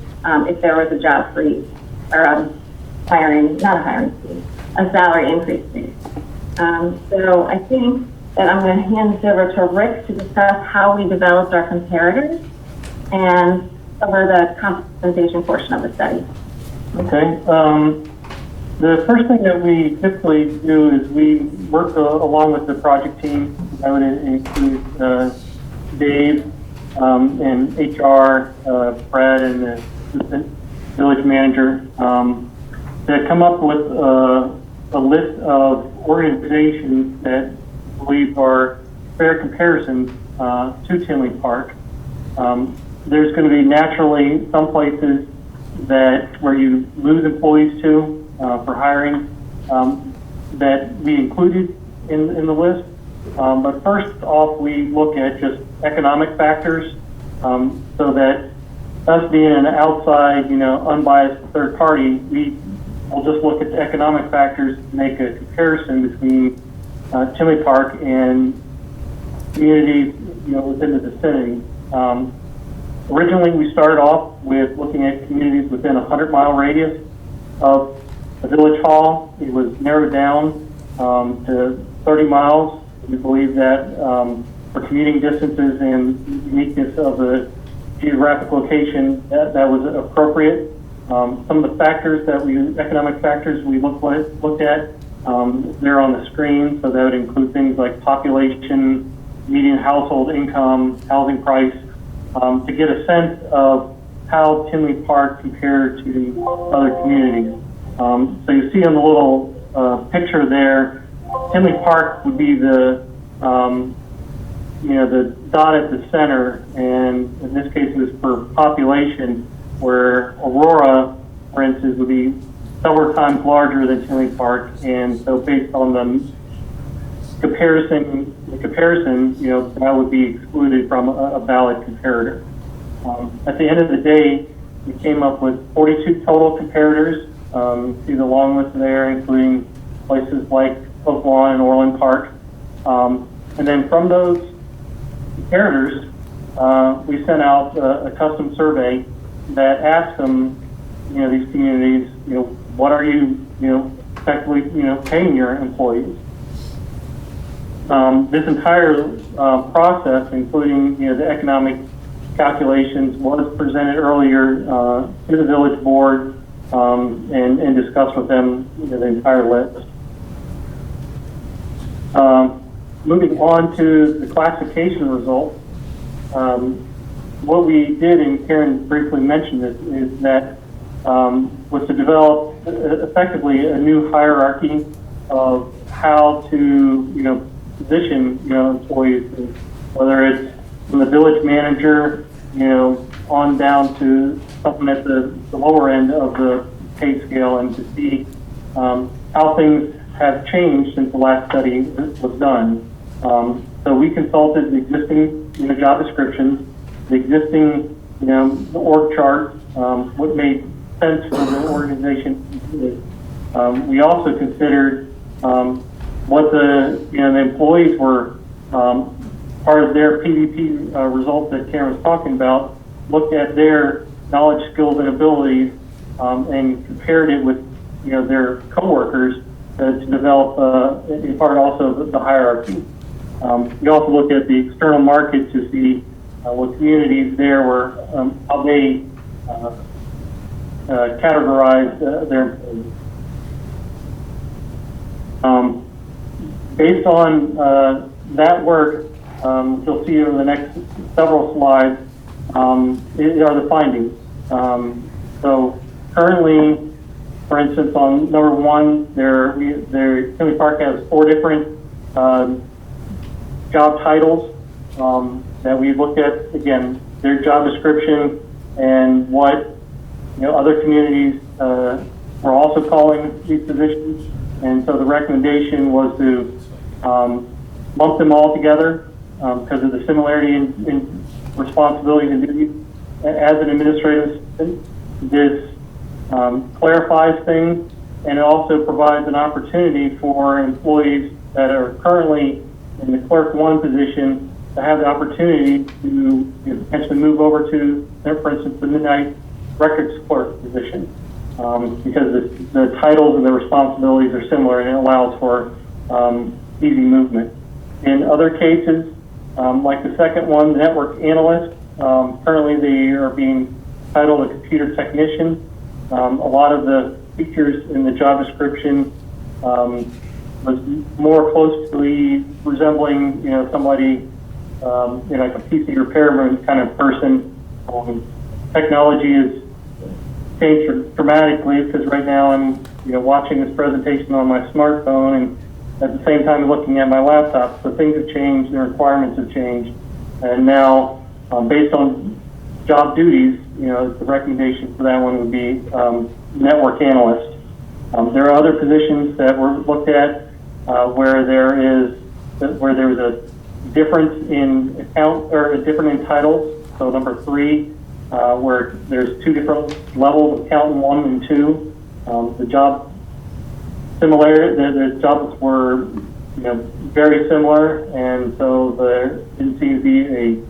if there was a job freeze or a salary increase freeze. So I think that I'm going to hand this over to Rick to discuss how we developed our comparators and cover the compensation portion of the study. Okay. The first thing that we typically do is we work along with the project team. That would include Dave and HR, Brad, and the assistant village manager, to come up with a list of organizations that we believe are fair comparisons to Tinley Park. There's going to be naturally some places where you lose employees to for hiring that we included in the list. But first off, we look at just economic factors, so that us being an outside, unbiased third party, we will just look at the economic factors to make a comparison between Tinley Park and communities, within the vicinity. Originally, we started off with looking at communities within a 100-mile radius of the village hall. It was narrowed down to 30 miles. We believe that for commuting distances and uniqueness of the geographic location, that was appropriate. Some of the factors economic factors we looked at, they're on the screen, so that would include things like population, median household income, housing price, to get a sense of how Tinley Park compared to other communities. So you see on the little picture there, Tinley Park would be the the dot at the center, and in this case it was for population, where Aurora, for instance, would be several times larger than Tinley Park, and so based on the comparison, that would be excluded from a valid comparator. At the end of the day, we came up with 42 total comparators. See the long list there, including places like Oak Lawn and Orland Park. And then from those comparators, we sent out a custom survey that asked them, these communities, what are you, effectively, paying your employees? This entire process, including the economic calculations, was presented earlier to the village board and discussed with them the entire list. Moving on to the classification results, what we did, and Karen briefly mentioned this, is that was to develop effectively a new hierarchy of how to position employees, whether it's from the village manager on down to something at the lower end of the pay scale, and to see how things have changed since the last study was done. So we consulted the existing job descriptions, the existing the org chart, what made sense for the organization. We also considered what the employees were part of their PVP results that Karen was talking about. Looked at their knowledge, skills, and abilities, and compared it with their coworkers to develop in part also the hierarchy. We also looked at the external market to see what communities there were, how they categorized their employees. Based on that work, you'll see over the next several slides, are the findings. So currently, for instance, on number one, Tinley Park has 4 different job titles that we looked at. Again, their job description and what other communities were also calling these positions. And so the recommendation was to lump them all together because of the similarity in responsibilities and duties. As an administrative assistant, this clarifies things, and it also provides an opportunity for employees that are currently in the clerk 1 position to have the opportunity to potentially move over to, for instance, the midnight records clerk position, because the titles and the responsibilities are similar, and it allows for easy movement. In other cases, like the second one, the network analyst, Currently, they are being titled a computer technician. A lot of the features in the job description was more closely resembling, somebody, like a PC repairman kind of person. Technology has changed dramatically because right now I'm, watching this presentation on my smartphone and at the same time looking at my laptop. So things have changed, the requirements have changed, and now based on job duties, the recommendation for that one would be network analyst. There are other positions that were looked at where there was a difference in account or a different in titles. So number 3, where there's 2 different levels of accountant 1 and 2. The job the jobs were very similar, and so there didn't seem to be a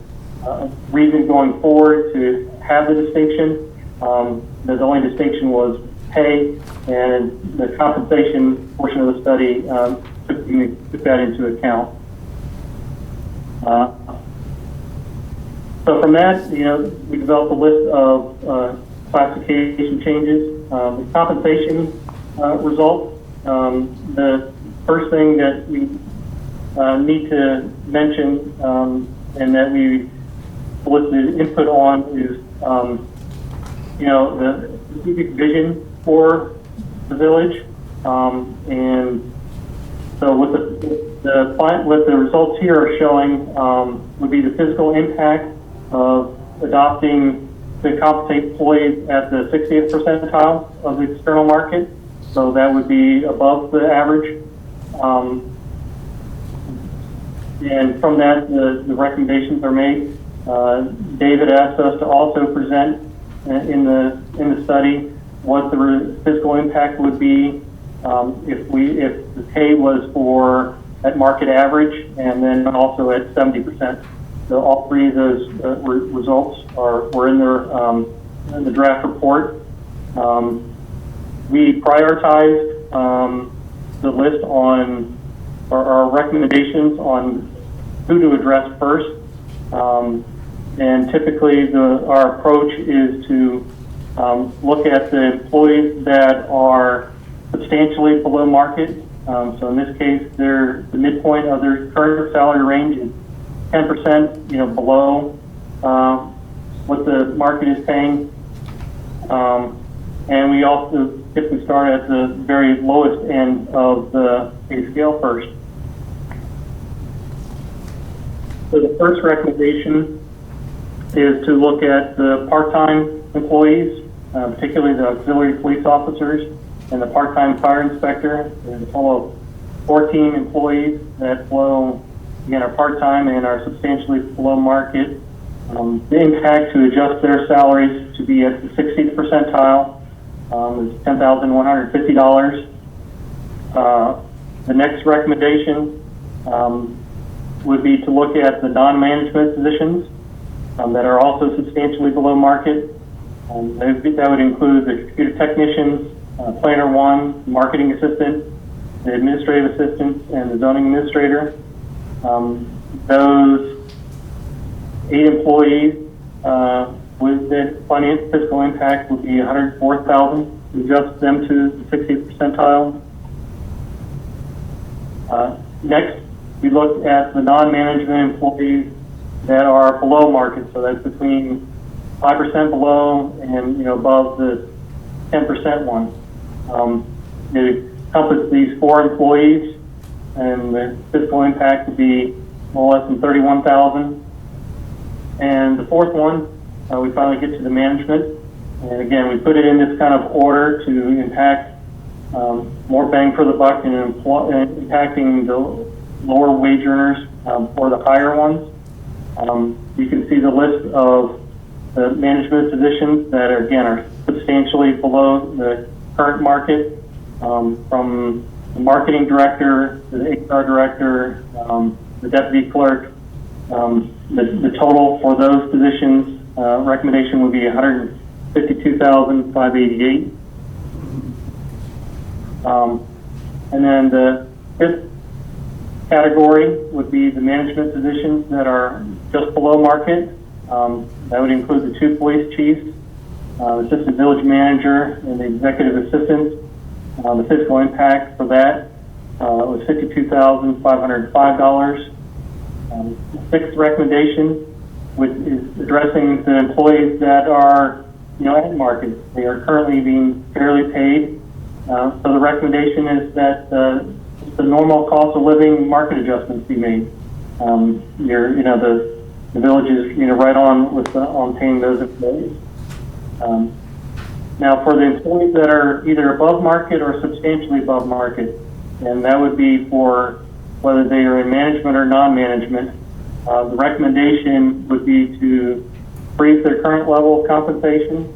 reason going forward to have the distinction. The only distinction was pay, and the compensation portion of the study took that into account. So from that, we developed a list of classification changes. The compensation results. The first thing that we need to mention and that we solicited input on is, the strategic vision for the village. And so what the results here are showing would be the physical impact of adopting to compensate employees at the 60th percentile of the external market. So that would be above the average. And from that, the recommendations are made. David asked us to also present in the study what the physical impact would be if the pay was at market average, and then also at 70%. So all 3 of those results were in the draft report. We prioritized the list on our recommendations on who to address first. And typically our approach is to look at the employees that are substantially below market. So in this case, the midpoint of their current salary range is 10%, below what the market is paying. And we also typically start at the very lowest end of the pay scale first. So the first recommendation is to look at the part-time employees, particularly the auxiliary police officers and the part-time fire inspector. There's a total of 14 employees that are part-time and are substantially below market. The impact to adjust their salaries to be at the 60th percentile is $10,150. The next recommendation would be to look at the non-management positions that are also substantially below market. That would include the computer technicians, planner 1, marketing assistant, the administrative assistant, and the zoning administrator. Those 8 employees with the financial fiscal impact would be $104,000 to adjust them to the 60th percentile. Next, we look at the non-management employees that are below market, so that's between 5% below and above the 10% one. It encompasses these 4 employees, and the fiscal impact would be no less than $31,000. And the 4th one, we finally get to the management, and again we put it in this kind of order to impact more bang for the buck and impacting the lower wage earners or the higher ones. You can see the list of the management positions that are substantially below the current market, from the marketing director to the HR director, the deputy clerk. The total for those positions recommendation would be $152,588. And then the 5th category would be the management positions that are just below market. That would include the 2 police chiefs, assistant village manager, and the executive assistant. The fiscal impact for that was $52,505. The 6th recommendation is addressing the employees that are, at market. They are currently being fairly paid. So the recommendation is that the normal cost of living market adjustments be made. The village is, right on with on paying those employees. Now, for the employees that are either above market or substantially above market, and that would be for whether they are in management or non-management, the recommendation would be to freeze their current level of compensation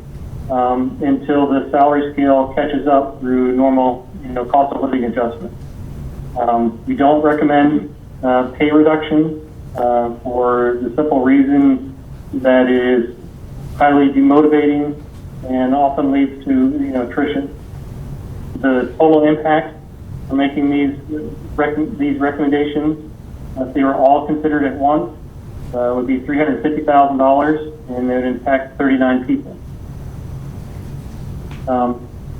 until the salary scale catches up through normal, cost of living adjustment. We don't recommend pay reduction for the simple reason that it is highly demotivating and often leads to attrition. The total impact for making these recommendations, if they were all considered at once, would be $350,000, and it would impact 39 people.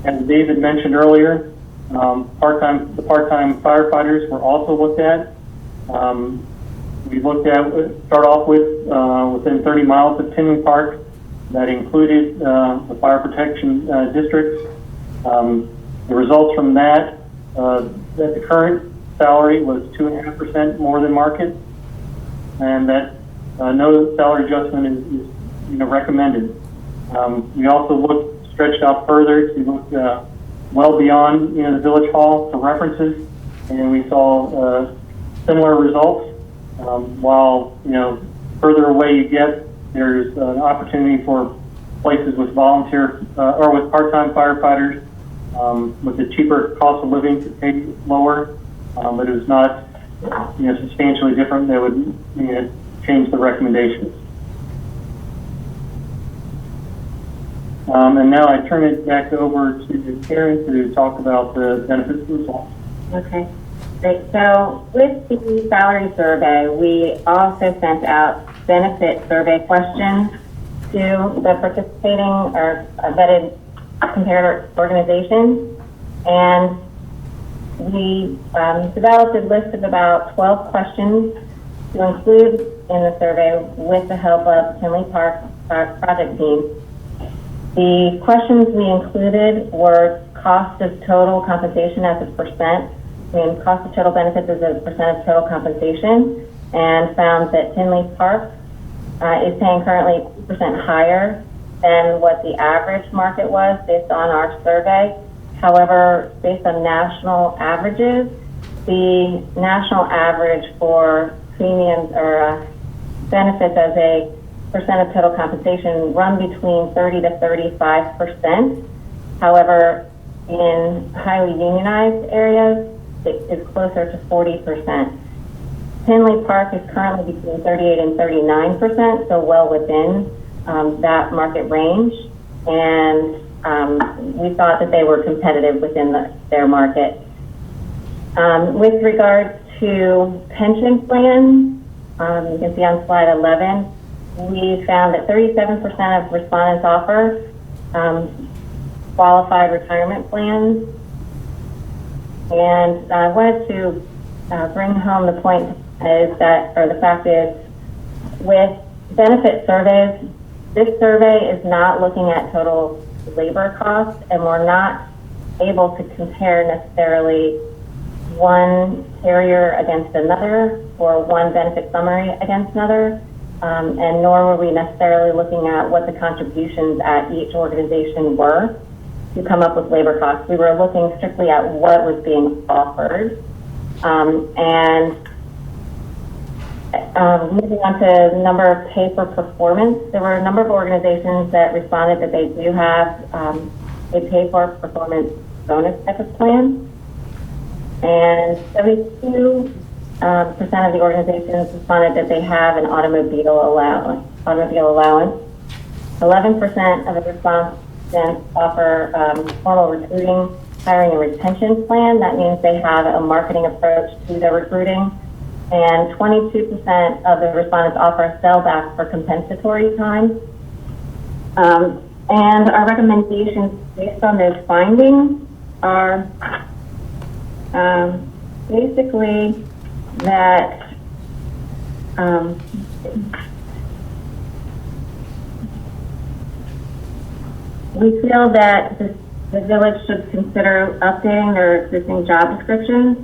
As David mentioned earlier, the part-time firefighters were also looked at. We start off with within 30 miles of Tinley Park. That included the fire protection districts. The results from that the current salary was 2.5% more than market, and that no salary adjustment is recommended. We also stretched out further to look well beyond the village hall for references, and we saw similar results. While further away you get, there's an opportunity for places with volunteer or with part-time firefighters with a cheaper cost of living to pay lower, but it was not substantially different. That would change the recommendations. And now I turn it back over to Karen to talk about the benefits results. Okay, great. So with the salary survey, we also sent out benefit survey questions to the participating or vetted comparator organizations. And we developed a list of about 12 questions to include in the survey with the help of Tinley Park project team. The questions we included were cost of total compensation as a percent. Cost of total benefits as a percent of total compensation, and found that Tinley Park is paying currently 2% higher than what the average market was based on our survey. However, based on national averages, the national average for premiums or benefits as a percent of total compensation run between 30 to 35%. However, in highly unionized areas, it is closer to 40%. Tinley Park is currently between 38 and 39%, so well within that market range. And we thought that they were competitive within their market. With regards to pension plans, you can see on slide 11, we found that 37% of respondents offer qualified retirement plans. And I wanted to bring home the point the fact is, with benefit surveys, this survey is not looking at total labor costs, and we're not able to compare necessarily one carrier against another or one benefit summary against another, and nor were we necessarily looking at what the contributions at each organization were to come up with labor costs. We were looking strictly at what was being offered. Moving on to the number of pay for performance, there were a number of organizations that responded that they do have a pay for performance bonus type of plan. And 72% of the organizations responded that they have an automobile allowance. 11% of the respondents offer formal recruiting, hiring, and retention plan. That means they have a marketing approach to their recruiting. and 22% of the respondents offer a sellback for compensatory time. And our recommendations based on those findings are basically that we feel that the village should consider updating their existing job descriptions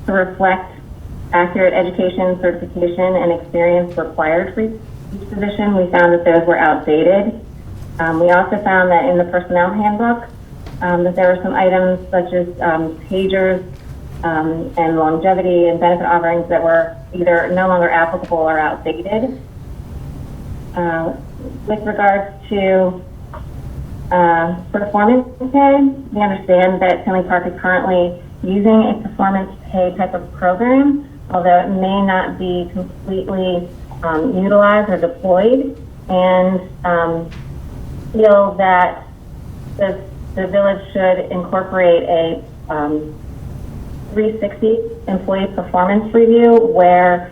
to reflect accurate education, certification, and experience required for each position. We found that those were outdated. We also found that in the personnel handbook, that there were some items such as pagers and longevity and benefit offerings that were either no longer applicable or outdated. With regards to performance pay, we understand that Tinley Park is currently using a performance pay type of program, although it may not be completely utilized or deployed, and feel that the village should incorporate a 360 employee performance review where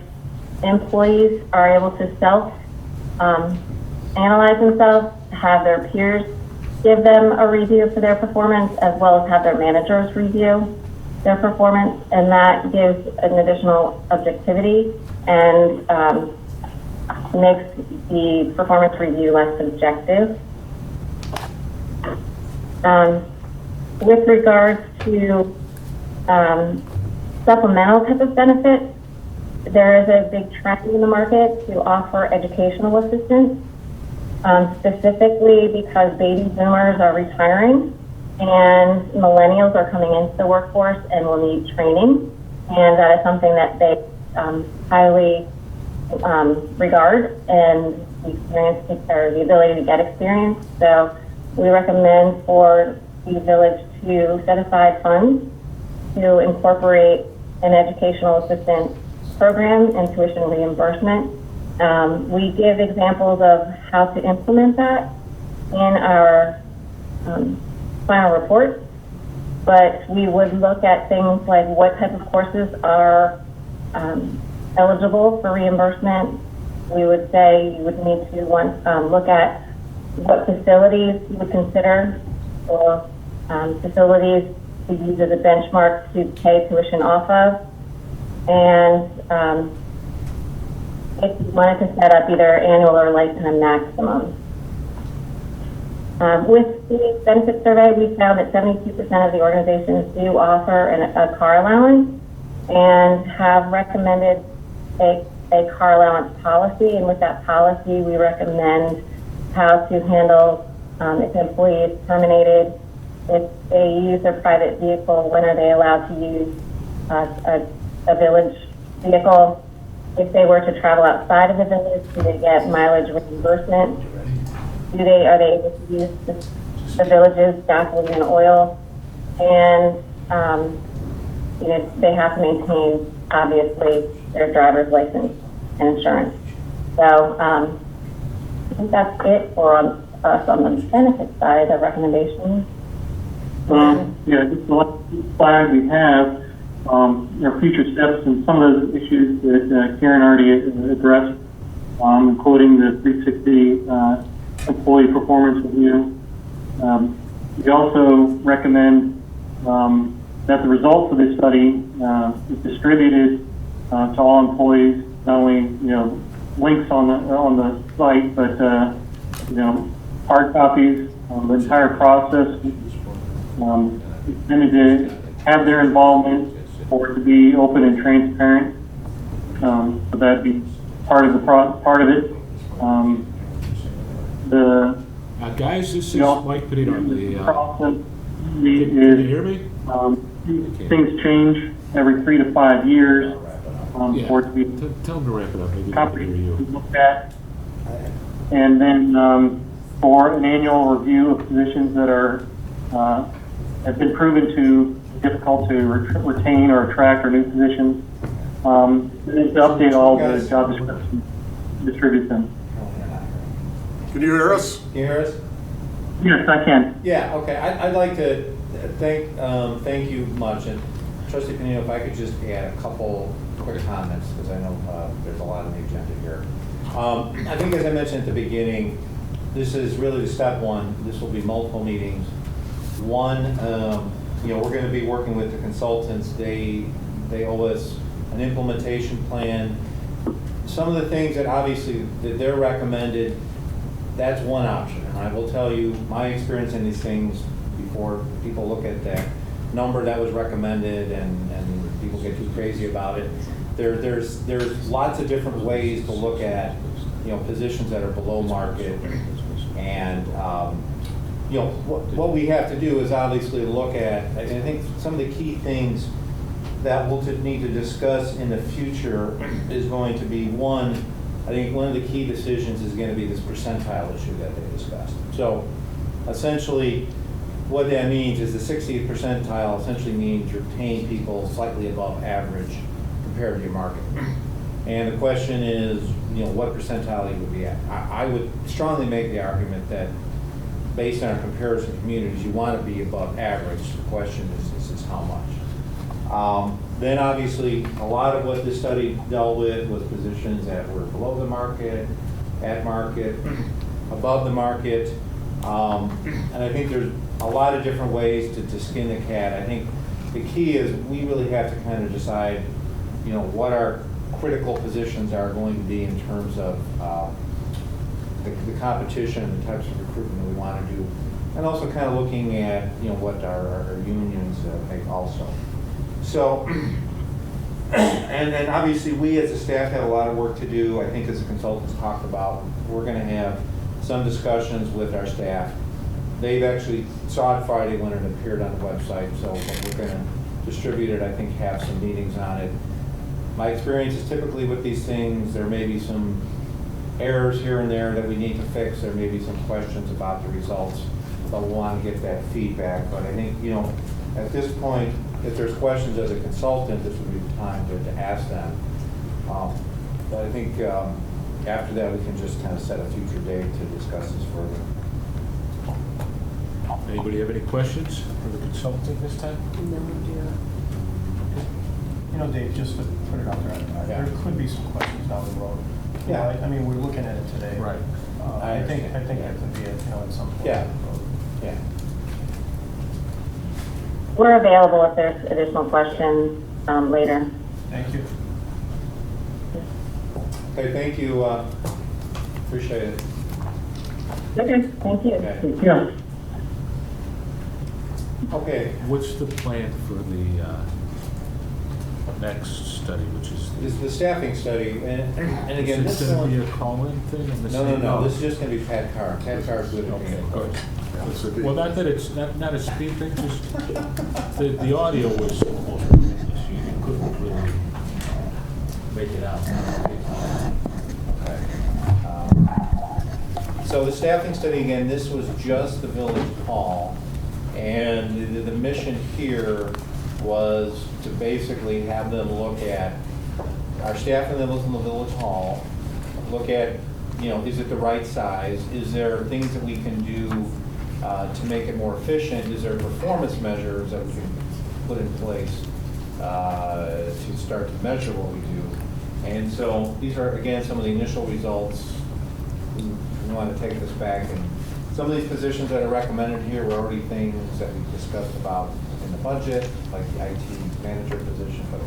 employees are able to self-analyze themselves, have their peers give them a review for their performance, as well as have their managers review their performance, and that gives an additional objectivity and makes the performance review less subjective. With regards to supplemental type of benefits, there is a big trend in the market to offer educational assistance, specifically because baby boomers are retiring and millennials are coming into the workforce and will need training, and that is something that they highly regard and the ability to get experience. So we recommend for the village to set aside funds to incorporate an educational assistance program and tuition reimbursement. We give examples of how to implement that in our final report, but we would look at things like what type of courses are eligible for reimbursement. We would say you would need to look at what facilities you would consider or facilities to use as a benchmark to pay tuition off of. And if you wanted to set up either annual or lifetime maximum. With the benefit survey, we found that 72% of the organizations do offer a car allowance and have recommended a car allowance policy. And with that policy, we recommend how to handle if an employee is terminated, if they use their private vehicle, when are they allowed to use a village vehicle? If they were to travel outside of the village, do they get mileage reimbursement? Are they able to use the village's gasoline and oil? And they have to maintain, obviously, their driver's license and insurance. So I think that's it for us on the benefit side of recommendations. Yeah, just the last slide we have, our future steps and some of those issues that Karen already addressed, including the 360 employee performance review. We also recommend that the results of this study is distributed to all employees, not only links on the site, but hard copies, the entire process. Intended to have their involvement or to be open and transparent. So that'd be part of it. Guys, this is Mike Petito. Can you hear me? Things change every 3 to 5 years. For it to be tell them to wrap it up. Maybe they can hear you. Looked at. And then for an annual review of positions that are have been proven to be difficult to retain or attract, or new positions, and then to update all the job descriptions, distribute them. Can you hear us? Can you hear us? Yes, I can. Yeah, okay. I'd like to thank you much. And Trustee Panino, if I could just add a couple quick comments, because I know there's a lot on the agenda here. I think as I mentioned at the beginning, this is really the step one. This will be multiple meetings. One, we're going to be working with the consultants. They owe us an implementation plan. Some of the things that obviously that they're recommended, that's one option. And I will tell you my experience in these things before people look at that number that was recommended and people get too crazy about it. There's lots of different ways to look at positions that are below market, and what we have to do is obviously look at, I think some of the key things that we'll need to discuss in the future is going to be, one, I think one of the key decisions is going to be this percentile issue that they discussed. So essentially what that means is the 60th percentile essentially means you're paying people slightly above average compared to your market. And the question is, what percentile you would be at. I would strongly make the argument that based on our comparison communities, you want to be above average. The question is how much. Then obviously, a lot of what this study dealt with was positions that were below the market, at market, above the market. And I think there's a lot of different ways to skin the cat. I think the key is we really have to kind of decide, what our critical positions are going to be in terms of the competition and the types of recruitment that we want to do, and also kind of looking at what our unions think also. So, and then obviously we as a staff have a lot of work to do. I think as the consultants talked about, we're going to have some discussions with our staff. They've actually saw it Friday when it appeared on the website, so we're going to distribute it, I think have some meetings on it. My experience is typically with these things, there may be some errors here and there that we need to fix. There may be some questions about the results, but we'll want to get that feedback. But I think, at this point, if there's questions as a consultant, this would be the time to ask them. But I think after that, we can just kind of set a future date to discuss this further. Anybody have any questions for the consultant this time? Dave, just to put it out there, there could be some questions down the road. Yeah. I mean, we're looking at it today. Right. I think that could be it, at some point. Yeah. Yeah. We're available if there's additional questions later. Thank you. Okay, thank you. Appreciate it. Okay, thank you. Okay. Yeah. Okay. What's the plan for the next study, which is This is the staffing study, and again, is this it going to one. be a call-in thing? In the No, same- this is just going to be Pat Carr. Pat Carr's good at being Okay. Well, not that it's not a speed thing, just the audio was almost ridiculous. You couldn't really make it out. Okay. So the staffing study, again, this was just the village hall, and the mission here was to basically have them look at our staffing levels in the village hall, look at, is it the right size? Is there things that we can do to make it more efficient? Is there performance measures that we can put in place to start to measure what we do? And so these are, again, some of the initial results. We want to take this back, and some of these positions that are recommended here were already things that we discussed about in the budget, like the IT manager position, but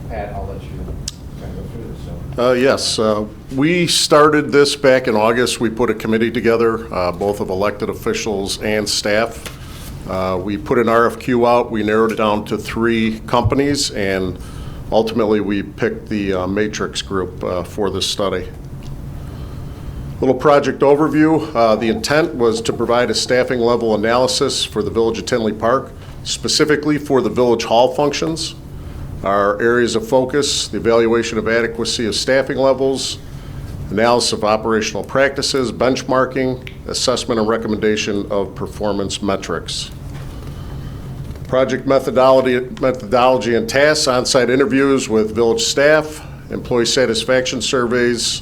Pat, I'll let you kind of go through this. So. Yes, we started this back in August. We put a committee together, both of elected officials and staff. We put an RFQ out. We narrowed it down to 3 companies, and ultimately we picked the Matrix Group for this study. Little project overview. The intent was to provide a staffing level analysis for the Village of Tinley Park, specifically for the village hall functions. Our areas of focus: the evaluation of adequacy of staffing levels, analysis of operational practices, benchmarking, assessment and recommendation of performance metrics. Project methodology and tasks: on-site interviews with village staff, employee satisfaction surveys,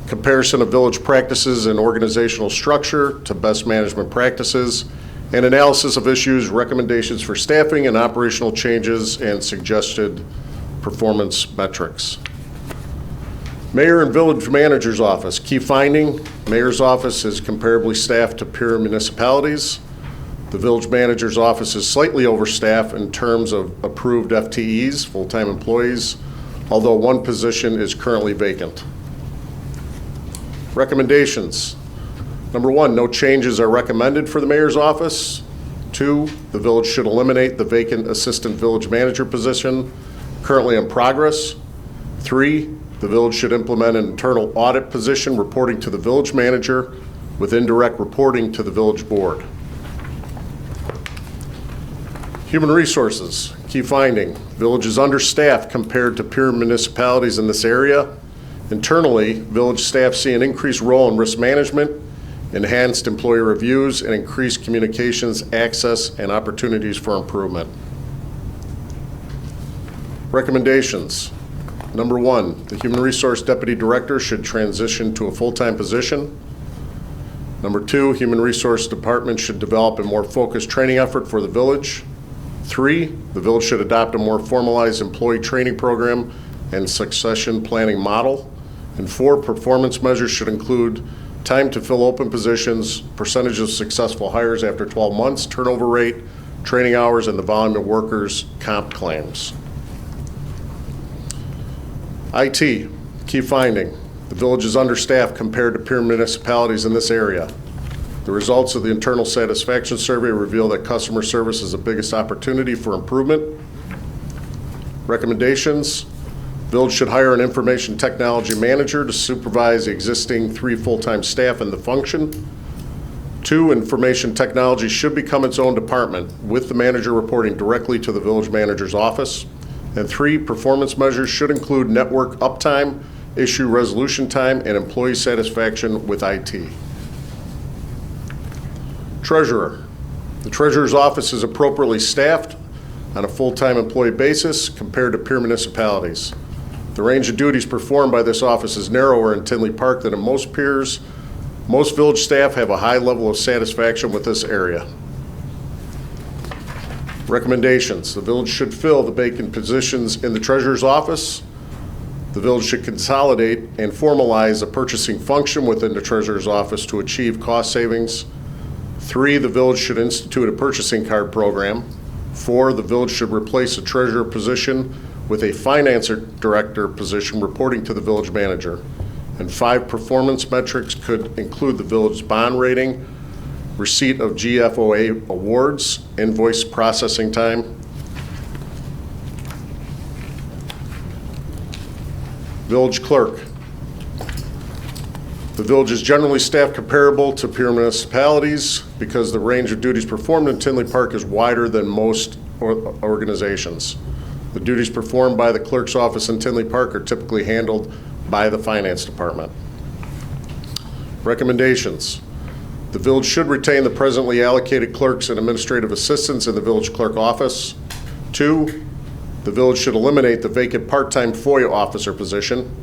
comparison of village practices and organizational structure to best management practices, and analysis of issues, recommendations for staffing and operational changes, and suggested performance metrics. Mayor and Village Manager's Office. Key finding, Mayor's Office is comparably staffed to peer municipalities. The Village Manager's Office is slightly overstaffed in terms of approved FTEs, full-time employees, although one position is currently vacant. Recommendations. Number 1, no changes are recommended for the Mayor's Office. 2, the village should eliminate the vacant Assistant Village Manager position currently in progress. 3, the village should implement an internal audit position reporting to the Village Manager with indirect reporting to the Village Board. Human Resources. Key finding, village is understaffed compared to peer municipalities in this area. Internally, village staff see an increased role in risk management, enhanced employee reviews, and increased communications, access, and opportunities for improvement. Recommendations. Number 1, the Human Resource Deputy Director should transition to a full-time position. Number 2, Human Resource Department should develop a more focused training effort for the village. 3, the village should adopt a more formalized employee training program and succession planning model. And 4, performance measures should include time to fill open positions, percentage of successful hires after 12 months, turnover rate, training hours, and the volume of workers' comp claims. IT, key finding, the village is understaffed compared to peer municipalities in this area. The results of the internal satisfaction survey reveal that customer service is the biggest opportunity for improvement. Recommendations. Village should hire an information technology manager to supervise the existing 3 full-time staff in the function. 2, information technology should become its own department with the manager reporting directly to the Village Manager's office. And 3, performance measures should include network uptime, issue resolution time, and employee satisfaction with IT. Treasurer. The Treasurer's office is appropriately staffed on a full-time employee basis compared to peer municipalities. The range of duties performed by this office is narrower in Tinley Park than in most peers. Most village staff have a high level of satisfaction with this area. Recommendations. The village should fill the vacant positions in the Treasurer's office. The village should consolidate and formalize a purchasing function within the Treasurer's office to achieve cost savings. 3, the village should institute a purchasing card program. 4, the village should replace a treasurer position with a finance director position reporting to the village manager. And 5, performance metrics could include the village's bond rating, receipt of GFOA awards, invoice processing time. Village clerk. The village is generally staffed comparable to peer municipalities because the range of duties performed in Tinley Park is wider than most organizations. The duties performed by the clerk's office in Tinley Park are typically handled by the finance department. Recommendations. The village should retain the presently allocated clerks and administrative assistants in the village clerk office. 2, the village should eliminate the vacant part-time FOIA officer position.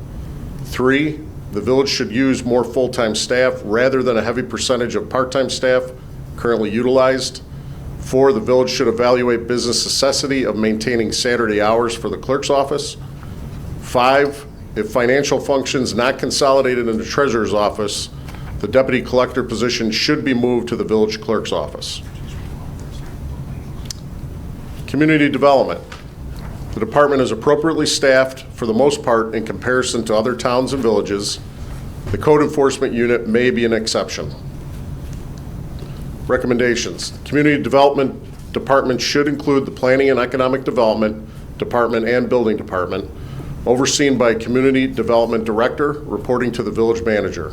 3, the village should use more full-time staff rather than a heavy percentage of part-time staff currently utilized. 4, the village should evaluate business necessity of maintaining Saturday hours for the clerk's office. 5, if financial functions not consolidated in the treasurer's office, the deputy collector position should be moved to the village clerk's office. Community development. The department is appropriately staffed for the most part in comparison to other towns and villages. The code enforcement unit may be an exception. Recommendations. The community development department should include the planning and economic development department and building department, overseen by a community development director reporting to the village manager.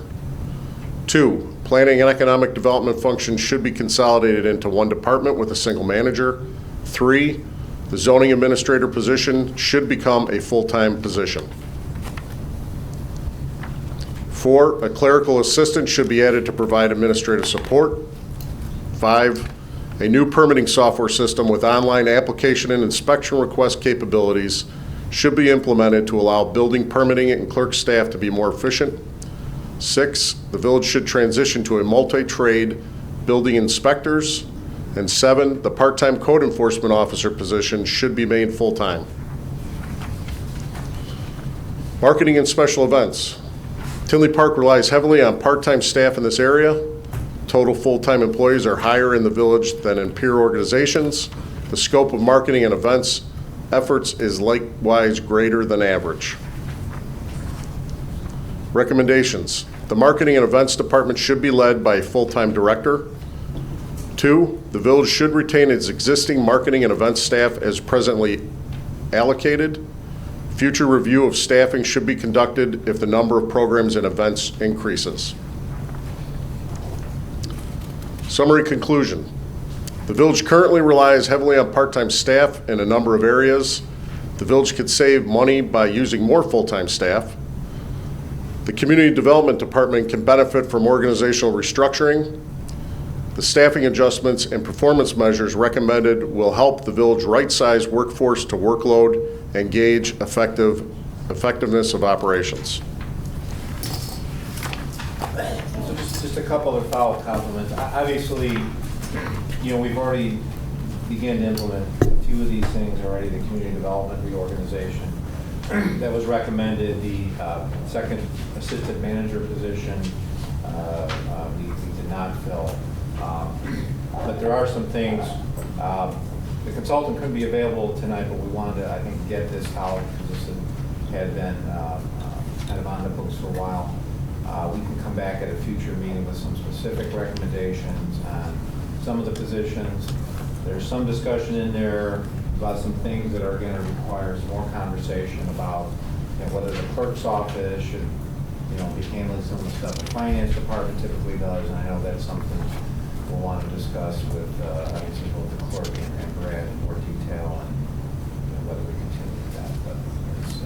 2, planning and economic development functions should be consolidated into one department with a single manager. 3, the zoning administrator position should become a full-time position. 4, a clerical assistant should be added to provide administrative support. 5, a new permitting software system with online application and inspection request capabilities should be implemented to allow building permitting and clerk staff to be more efficient. 6, the village should transition to a multi-trade building inspectors. And 7, the part-time code enforcement officer position should be made full-time. Marketing and special events. Tinley Park relies heavily on part-time staff in this area. Total full-time employees are higher in the village than in peer organizations. The scope of marketing and events efforts is likewise greater than average. Recommendations. The marketing and events department should be led by a full-time director. 2, the village should retain its existing marketing and events staff as presently allocated. Future review of staffing should be conducted if the number of programs and events increases. Summary conclusion. The village currently relies heavily on part-time staff in a number of areas. The village could save money by using more full-time staff. The Community Development Department can benefit from organizational restructuring. The staffing adjustments and performance measures recommended will help the village right-size workforce to workload and gauge effectiveness of operations. So just a couple of follow-up compliments. Obviously, we've already begun to implement a few of these things already, the community development reorganization that was recommended, the second assistant manager position we did not fill. But there are some things, the consultant couldn't be available tonight, but we wanted to, I think, get this out because this had been kind of on the books for a while. We can come back at a future meeting with some specific recommendations on some of the positions. There's some discussion in there about some things that are going to require some more conversation about whether the clerk's office should be handling some of the stuff the finance department typically does, and I know that's something we'll want to discuss with obviously both the clerk and Brad in more detail, and whether we continue with that. But it's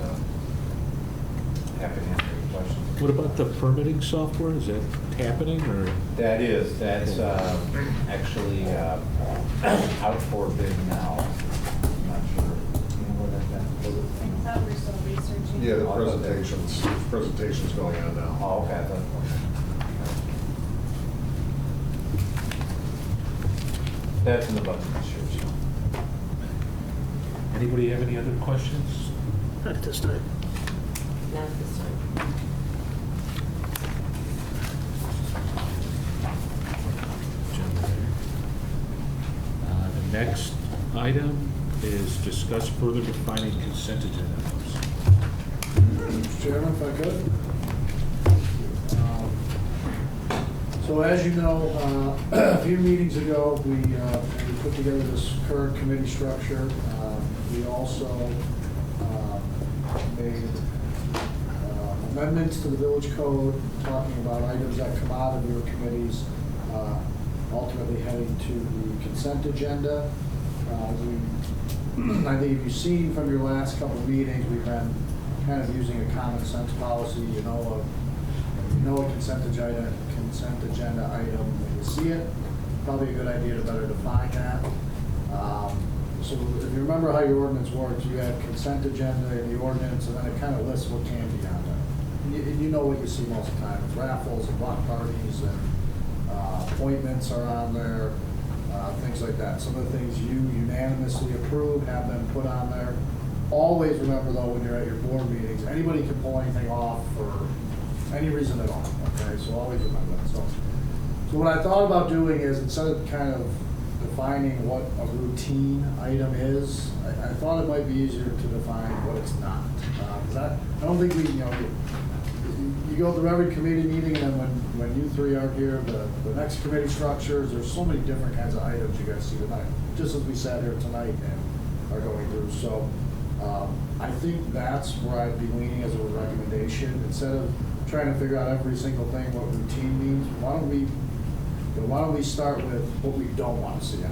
happy to answer your questions. What about the permitting software? Is that happening, or? That's actually out for bid now. I'm not sure. I thought we were still researching. Yeah, the presentation's going on now. Oh, okay. That's in the budget this year, so. Anybody have any other questions? Not at this time. Not at this time. The next item is discuss further defining consent agenda items. Mr. Chairman, if I could. So as you know, a few meetings ago, we put together this current committee structure. We also made amendments to the village code talking about items that come out of your committees, ultimately heading to the consent agenda. I think if you've seen from your last couple of meetings, we've been kind of using a common sense policy. You know a consent agenda item when you see it. Probably a good idea to better define that. So if you remember how your ordinance works, you have consent agenda in the ordinance, and then it kind of lists what can be on there. You know what you see most of the time. It's raffles and block parties and appointments are on there, things like that. Some of the things you unanimously approve have been put on there. Always remember, though, when you're at your board meetings, anybody can pull anything off for any reason at all, okay? So always remember that. So what I thought about doing is, instead of kind of defining what a routine item is, I thought it might be easier to define what it's not. Because I don't think you go through every committee meeting, and then when you three are here, the next committee structures, there's so many different kinds of items you guys see tonight, just as we sat here tonight and are going through. So I think that's where I'd be leaning as a recommendation. Instead of trying to figure out every single thing what routine means, why don't we start with what we don't want to see on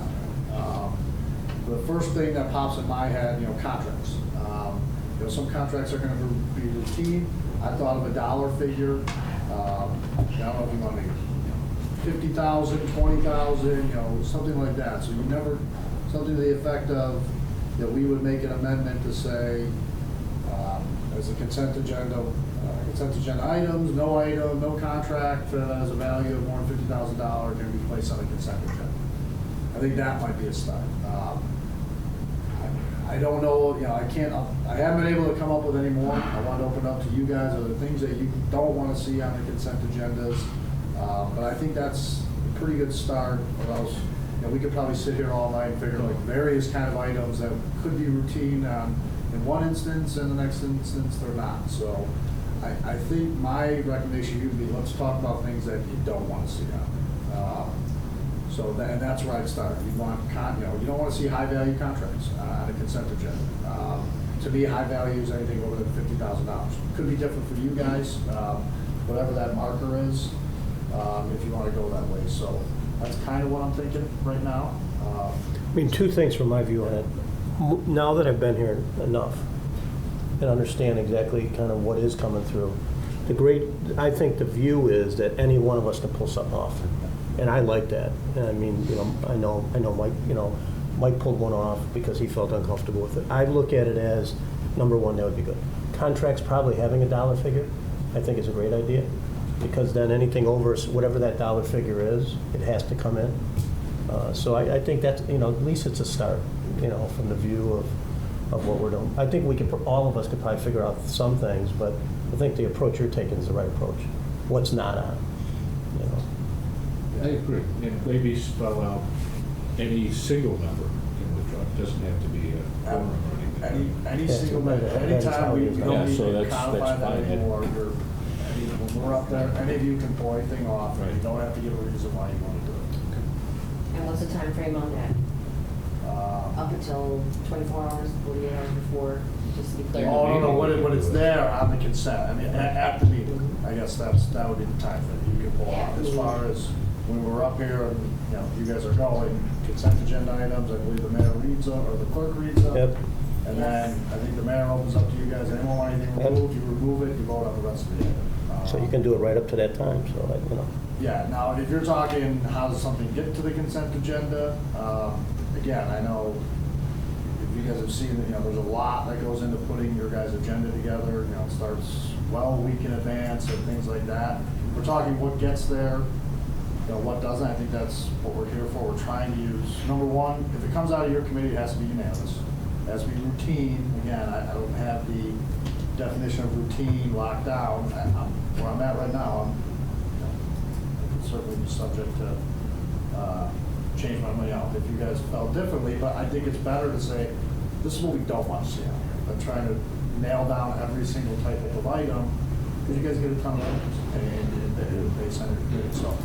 there? The first thing that pops in my head, contracts. Some contracts are going to be routine. I thought of a dollar figure. I don't know if you want to make 50,000, 20,000, something like that. So something to the effect of that we would make an amendment to say, as a consent agenda items, no contract that has a value of more than $50,000 can be placed on a consent agenda. I think that might be a start. I don't know, I haven't been able to come up with any more. I want to open up to you guys. Are there things that you don't want to see on the consent agendas? But I think that's a pretty good start, or else, we could probably sit here all night and figure like various kind of items that could be routine in one instance, and the next instance they're not. So I think my recommendation would be, let's talk about things that you don't want to see on. And that's where I'd start. You want, you don't want to see high-value contracts on a consent agenda. To me, high value is anything over than $50,000. Could be different for you guys, whatever that marker is, if you want to go that way. So that's kind of what I'm thinking right now. I mean, two things from my view on it. Now that I've been here enough and understand exactly kind of what is coming through, I think the view is that any one of us can pull something off. And I like that. And I mean, I know Mike, Mike pulled one off because he felt uncomfortable with it. I look at it as, number one, that would be good. Contracts, probably having a dollar figure, I think is a great idea, because then anything over whatever that dollar figure is, it has to come in. So I think that's, at least it's a start, from the view of what we're doing. I think all of us could probably figure out some things, but I think the approach you're taking is the right approach. What's not on, I agree, and maybe spell out any single number can withdraw. It doesn't have to be a quorum or anything. Any single member, anytime we don't need to codify that anymore. When we're up there, any of you can pull anything off, and you don't have to give a reason why you want to do it. And what's the time frame on that? Up until 24 hours, 48 hours before, just to be clear? Oh, no, when it's there on the consent, I mean, at the meeting, I guess that would be the time frame you can pull off. As far as when we're up here and, you guys are going, consent agenda items, I believe the mayor reads them, or the clerk reads them. Yep. And then I think the mayor opens up to you guys. Anyone want anything removed, you remove it, you vote on the rest of the item. So you can do it right up to that time, so, Yeah, now, if you're talking, how does something get to the consent agenda? Again, I know if you guys have seen, there's a lot that goes into putting your guys' agenda together. It starts well a week in advance and things like that. We're talking what gets there, what doesn't. I think that's what we're here for. We're trying to use, number one, if it comes out of your committee, it has to be unanimous. It has to be routine. Again, I don't have the definition of routine locked down. Where I'm at right now, I'm certainly be subject to change my mind out if you guys felt differently, but I think it's better to say, this is what we don't want to see out here, than trying to nail down every single type of item, because you guys get a ton of items, and they send it to me. So,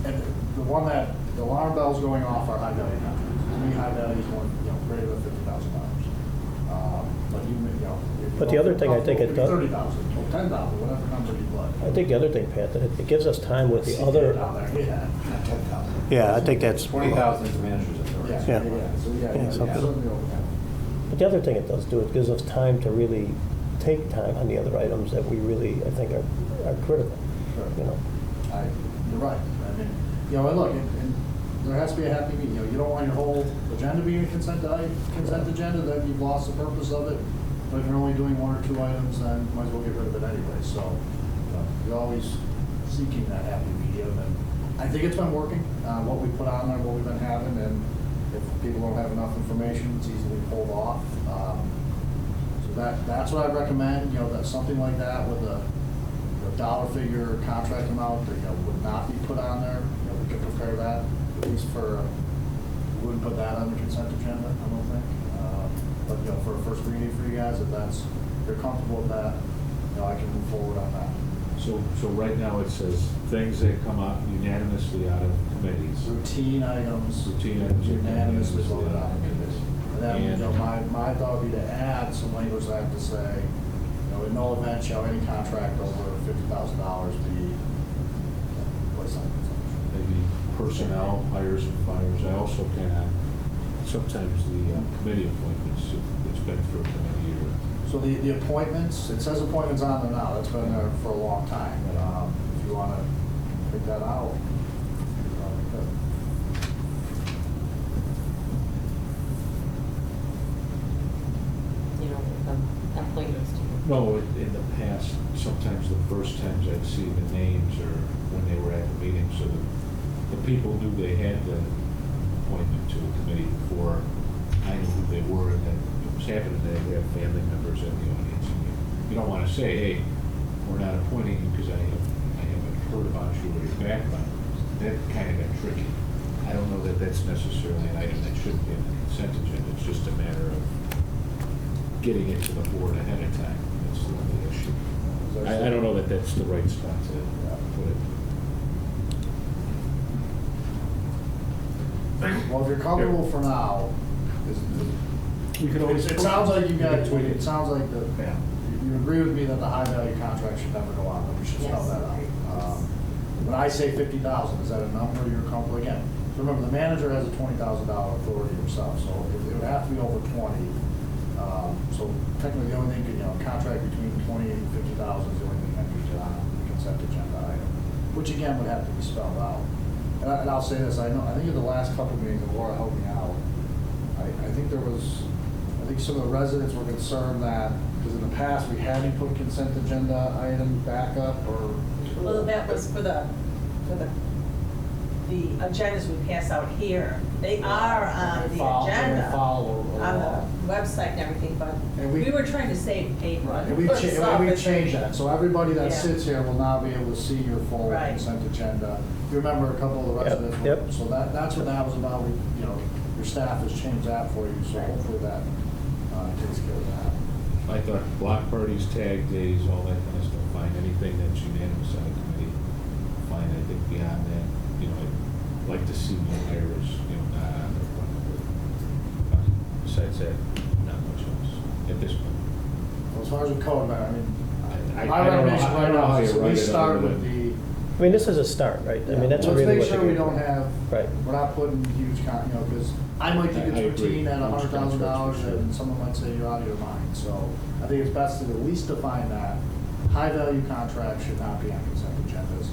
and the one that the alarm bells going off are high value contracts. To me, high value is one, greater than $50,000. But the other thing I think it does, 30,000 or 10,000, whatever number you'd like. I think the other thing, Pat, that it gives us time with the other. Yeah, 10,000. Yeah, I think that's. 20,000 is the manager's authority. But the other thing it does do, it gives us time to really take time on the other items that we really, I think, are critical. Sure. You're right. I mean, and look, and there has to be a happy medium. You don't want your whole agenda being a consent agenda, then you've lost the purpose of it. But if you're only doing one or two items, then you might as well get rid of it anyway. So you're always seeking that happy medium. And I think it's been working, what we put on there, what we've been having. And if people don't have enough information, it's easily pulled off. So that's what I recommend, that something like that with a dollar figure contract amount that would not be put on there. We could prepare that, at least we wouldn't put that on the consent agenda, I don't think. But for a first reading for you guys, if you're comfortable with that, I can move forward on that. So right now it says things that come out unanimously out of committees. Routine items. Unanimously voted out of committees. And then, my thought would be to add some language that I have to say, in no event shall any contract over $50,000 be placed on consent. Maybe personnel, hires and fires. I also can, sometimes the committee appointments, it's been through a committee year. So the appointments, it says appointments on there now. That's been there for a long time. If you want to pick that out. Appointments to. No, in the past, sometimes the first times I'd see the names or when they were at the meeting, so the people knew they had the appointment to a committee before I knew who they were, and then it was sometimes happen that we have family members in the audience. And you don't want to say, hey, we're not appointing you because I haven't heard about you or your background. That kind of got tricky. I don't know that that's necessarily an item that should be in the consent agenda. It's just a matter of getting it to the board ahead of time. That's the only issue. I don't know that that's the right spot to put it. Well, if you're comfortable for now, We could always it sounds like you got, it sounds like you agree with me that the high value contract should never go on, but we should spell that out. When I say 50,000, is that a number you're comfortable, again, remember, the manager has a $20,000 authority himself, so it would have to be over 20. So technically, the only thing, contract between 20 and 50,000 is the only thing that needs on the consent agenda item, which again would have to be spelled out. And I'll say this, I think in the last couple of meetings, and Laura helped me out, I think some of the residents were concerned that, because in the past, we hadn't put consent agenda items back up, or. Well, that was for the agendas we pass out here. They are on the agenda, on the website and everything, but we were trying to save paper. Right, and we've changed that, so everybody that sits here will now be able to see your full consent agenda. You remember a couple of the residents, so that's what that was about. Your staff has changed that for you, so hopefully that takes care of that. Like our block parties, tag days, all that kind of stuff, fine. Anything that's unanimous on the committee, fine. I think beyond that, I'd like to see more hires, not on the front. Besides that, not much else at this point. Well, as far as the code, man, I mean, I my recommendation right now is write we it start other with than- the. I mean, this is a start, right? I mean, that's really Let's what make sure we don't have, Right. we're not putting huge, because I might think I it's agree. routine at Huge $100,000, contracts, for and someone might say you're out of your mind. So I think it's best to at least define that. High-value contracts should not be on consent agendas.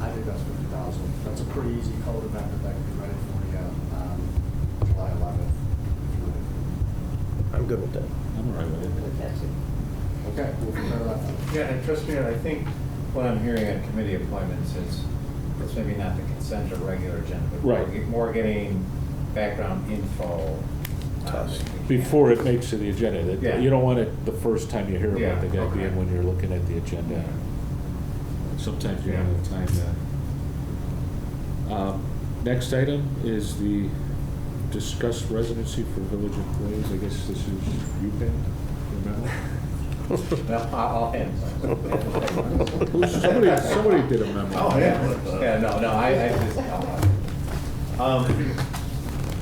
I think that's 50,000. That's a pretty easy code amendment that can be ready for you on July 11th. I'm good with that. I'm all right with it. Okay, we'll prepare that. Yeah, and trust me, I think what I'm hearing on committee appointments is, it's maybe not the consent or regular agenda, but Right. more getting background info. Before it makes to the agenda. Yeah. You don't want it the first time you hear about the guy okay. being when you're looking at the agenda. Sometimes you don't have time to. Next item is the discuss residency for village employees. I guess this is you, Ben, remember? Well, I'll end. Somebody did a memo. Oh, yeah, no, I just,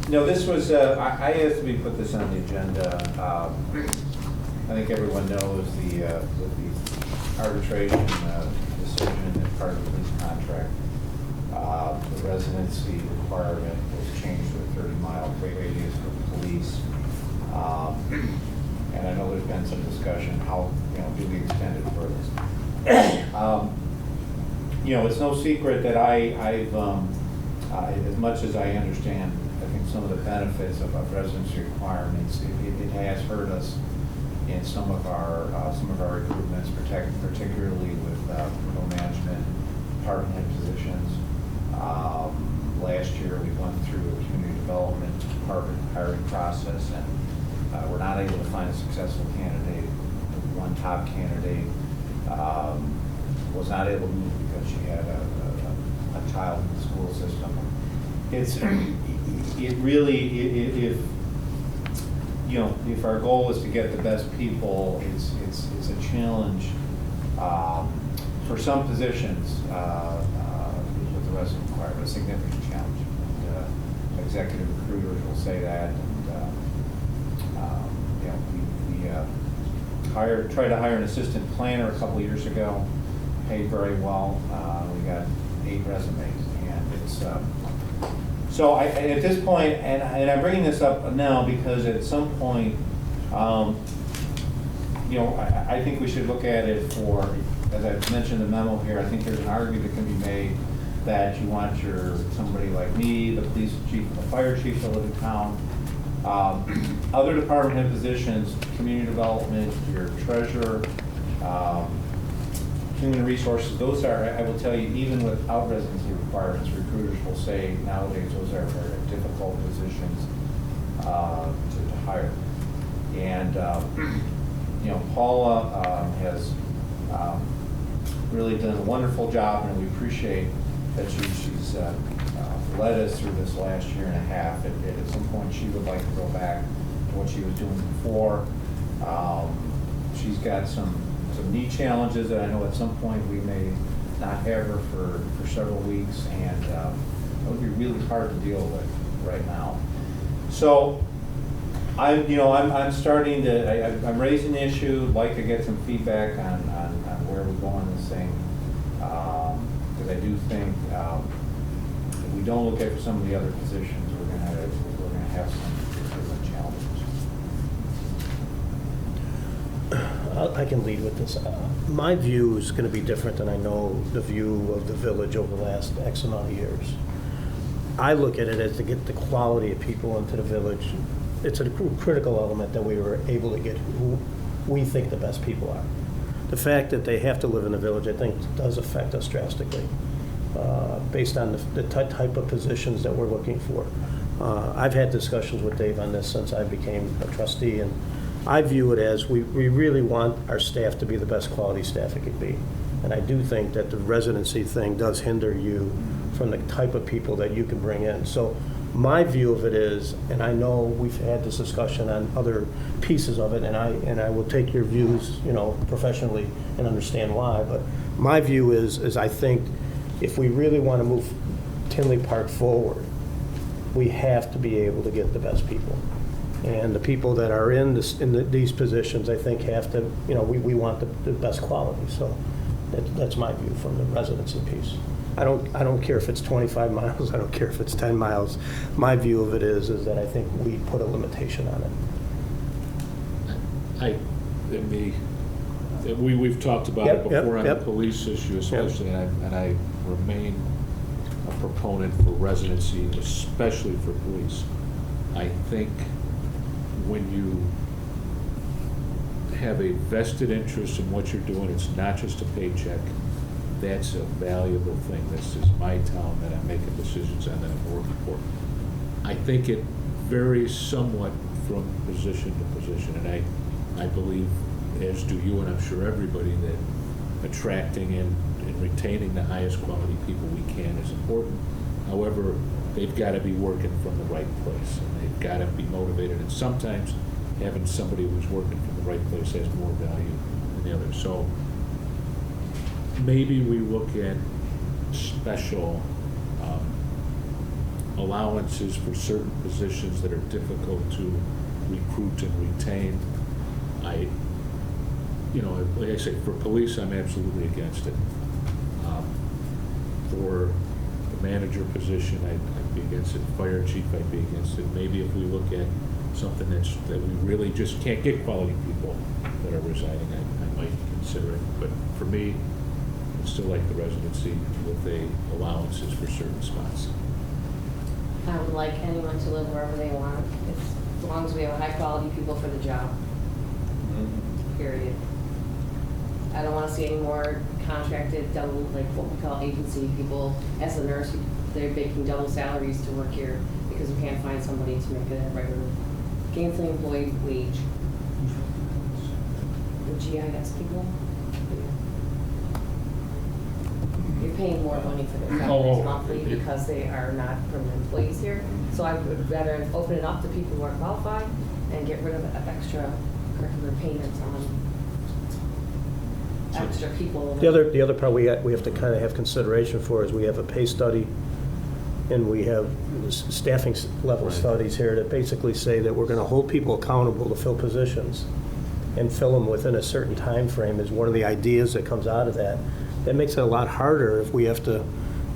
no, this was, I asked to be put this on the agenda. I think everyone knows the arbitration decision as part of the police contract. The residency requirement was changed to a 30-mile radius for the police. And I know there's been some discussion, how, do we extend it further? It's no secret that I've as much as I understand, I think some of the benefits of residency requirements, it has hurt us in some of our recruitments, particularly with middle management, department head positions. Last year, we went through a community development department hiring process, and we're not able to find a successful candidate. One top candidate was not able to move because she had a child in the school system. It really, if our goal is to get the best people, it's a challenge for some positions with the resident requirement, a significant challenge. And, executive recruiters will say that. We tried to hire an assistant planner a couple years ago, paid very well. We got 8 resumes, and it's so at this point, and I'm bringing this up now because at some point, I think we should look at it for, as I've mentioned in the memo here, I think there's an argument that can be made that you want somebody like me, the police chief, the fire chief to live in town. Other department head positions, community development, your treasurer, human resources, those are, I will tell you, even without residency requirements, recruiters will say nowadays those are very difficult positions to hire. And, Paula has really done a wonderful job, and we appreciate that she's led us through this last year and a half. At some point, she would like to go back to what she was doing before. She's got some knee challenges that I know at some point we may not have her for several weeks, and that would be really hard to deal with right now. So I'm starting to, I'm raising the issue, like to get some feedback on where we go on this thing. Because I do think if we don't look at some of the other positions, we're gonna have some challenges. I can lead with this. My view is going to be different than I know the view of the village over the last X amount of years. I look at it as to get the quality of people into the village. It's a critical element that we were able to get who we think the best people are. The fact that they have to live in the village, I think, does affect us drastically based on the type of positions that we're looking for. I've had discussions with Dave on this since I became a trustee, and I view it as we really want our staff to be the best quality staff it could be. And I do think that the residency thing does hinder you from the type of people that you can bring in. So my view of it is, and I know we've had this discussion on other pieces of it, and I will take your views, professionally and understand why, but my view is I think if we really want to move Tinley Park forward, we have to be able to get the best people. And the people that are in these positions, I think, have to, we want the best quality. So that's my view from the residency piece. I don't care if it's 25 miles. I don't care if it's 10 miles. My view of it is that I think we put a limitation on it. We've talked about it before on the police issue, especially, and I remain a proponent for residency, especially for police. I think when you have a vested interest in what you're doing, it's not just a paycheck. That's a valuable thing. This is my town that I'm making decisions on, that I'm working for. I think it varies somewhat from position to position, and I believe, as do you, and I'm sure everybody, that attracting and retaining the highest quality people we can is important. However, they've got to be working from the right place, and they've got to be motivated, and sometimes having somebody who's working from the right place has more value than the other. So maybe we look at special allowances for certain positions that are difficult to recruit and retain. Like I say, for police, I'm absolutely against it. For the manager position, I'd be against it. Fire chief, I'd be against it. Maybe if we look at something that we really just can't get quality people that are residing, I might consider it. But for me, I'd still like the residency with the allowances for certain spots. I would like anyone to live wherever they want, as long as we have high quality people for the job. Period. I don't want to see any more contracted double, like what we call agency people. As a nurse, they're making double salaries to work here because we can't find somebody to make it a regular gainfully employed wage. The GIS people, you're paying more money for their salaries monthly because they are not permanent employees here. So I would rather open it up to people who are qualified and get rid of extra curricular payments on extra people. The other part we have to kind of have consideration for is we have a pay study, and we have staffing level studies here that basically say that we're going to hold people accountable to fill positions and fill them within a certain time frame is one of the ideas that comes out of that. That makes it a lot harder if we have to,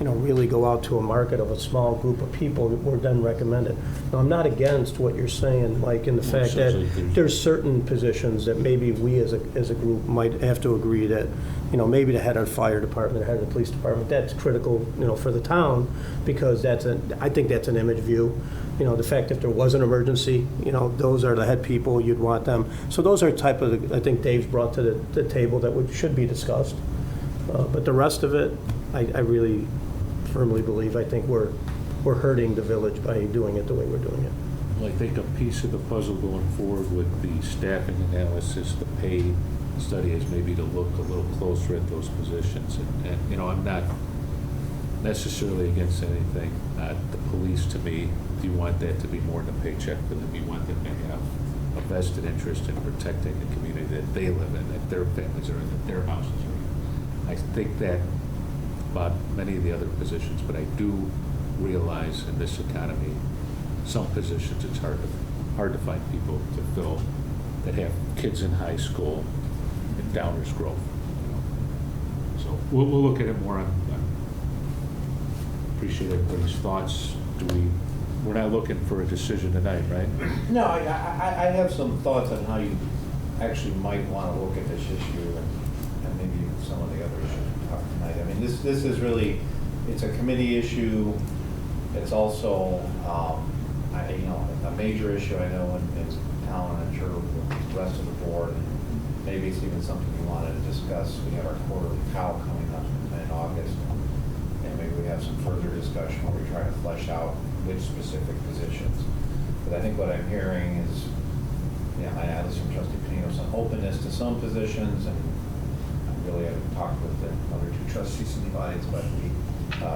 really go out to a market of a small group of people that we're then recommended. Now, I'm not against what you're saying, Mike, in the fact that there's certain positions that maybe we as a group might have to agree that, maybe the head of the fire department, the head of the police department, that's critical, for the town, because I think that's an image view. The fact if there was an emergency, those are the head people, you'd want them. So those are type of, I think Dave's brought to the table that should be discussed. But the rest of it, I really firmly believe, I think we're hurting the village by doing it the way we're doing it. I think a piece of the puzzle going forward with the staffing analysis, the pay study is maybe to look a little closer at those positions. And you know, I'm not necessarily against anything. The police, to me, you want that to be more than a paycheck for them. You want them to have a vested interest in protecting the community that they live in, that their families are in, that their houses are in. I think that about many of the other positions, but I do realize in this economy, some positions it's hard to find people to fill that have kids in high school in Downers Grove. You know. So we'll look at it more. Appreciate everybody's thoughts. We're not looking for a decision tonight, right? No, I have some thoughts on how you actually might want to look at this issue and maybe some of the other issues we talked tonight. I mean, this is really, it's a committee issue. It's also, you know, a major issue I know in town, and I'm sure with the rest of the board. And maybe it's even something you wanted to discuss. We have our quarterly cow coming up in August. And maybe we have some further discussion where we try to flesh out which specific positions. But I think what I'm hearing is, you know, I listen from Trustee Panino, some openness to some positions, and I really haven't talked with the other two trustees in the audience, but we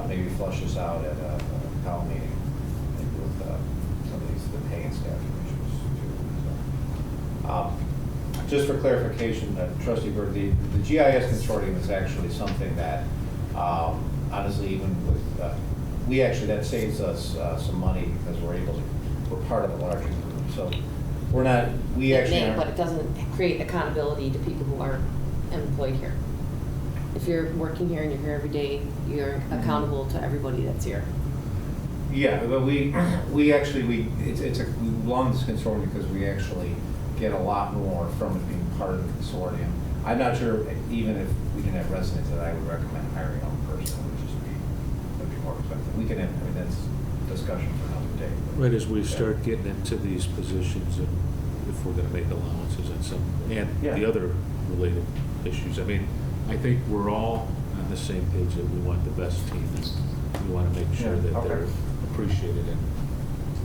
maybe flush this out at a COW meeting, maybe with some of these, the pay and staffing issues too. So, just for clarification, Trustee Berg, the GIS consortium is actually something that, honestly, even with, that saves us some money because we're part of a larger group. So we're not, But it doesn't create accountability to people who aren't employed here. If you're working here and you're here every day, you're accountable to everybody that's here. Yeah, but we belong to this consortium because we actually get a lot more from it being part of the consortium. I'm not sure, even if we didn't have residents, that I would recommend hiring our own person, which would be more expensive. We can have, I mean, that's discussion for another day. Right as we start getting into these positions, and if we're going to make allowances and the other related issues. I mean, I think we're all on the same page that we want the best team, and we want to make sure that they're appreciated and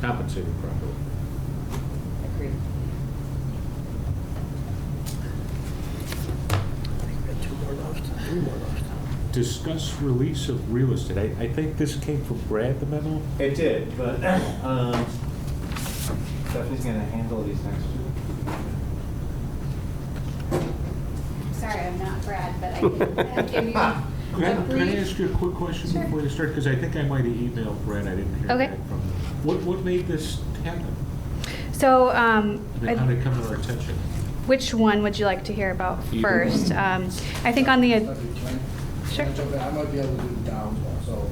compensated properly. Agreed. Discuss release of real estate. I think this came from Brad, the memo? It did, but Stephanie's going to handle these next two. Sorry, I'm not Brad, but I can give you Can I ask you a quick question before you start? Because I think I might have emailed Brad. I didn't hear back from him. What made this happen? So, I mean, how did it come to our attention? which one would you like to hear about first? I think on the... Sure. I might be able to do the Downs one. So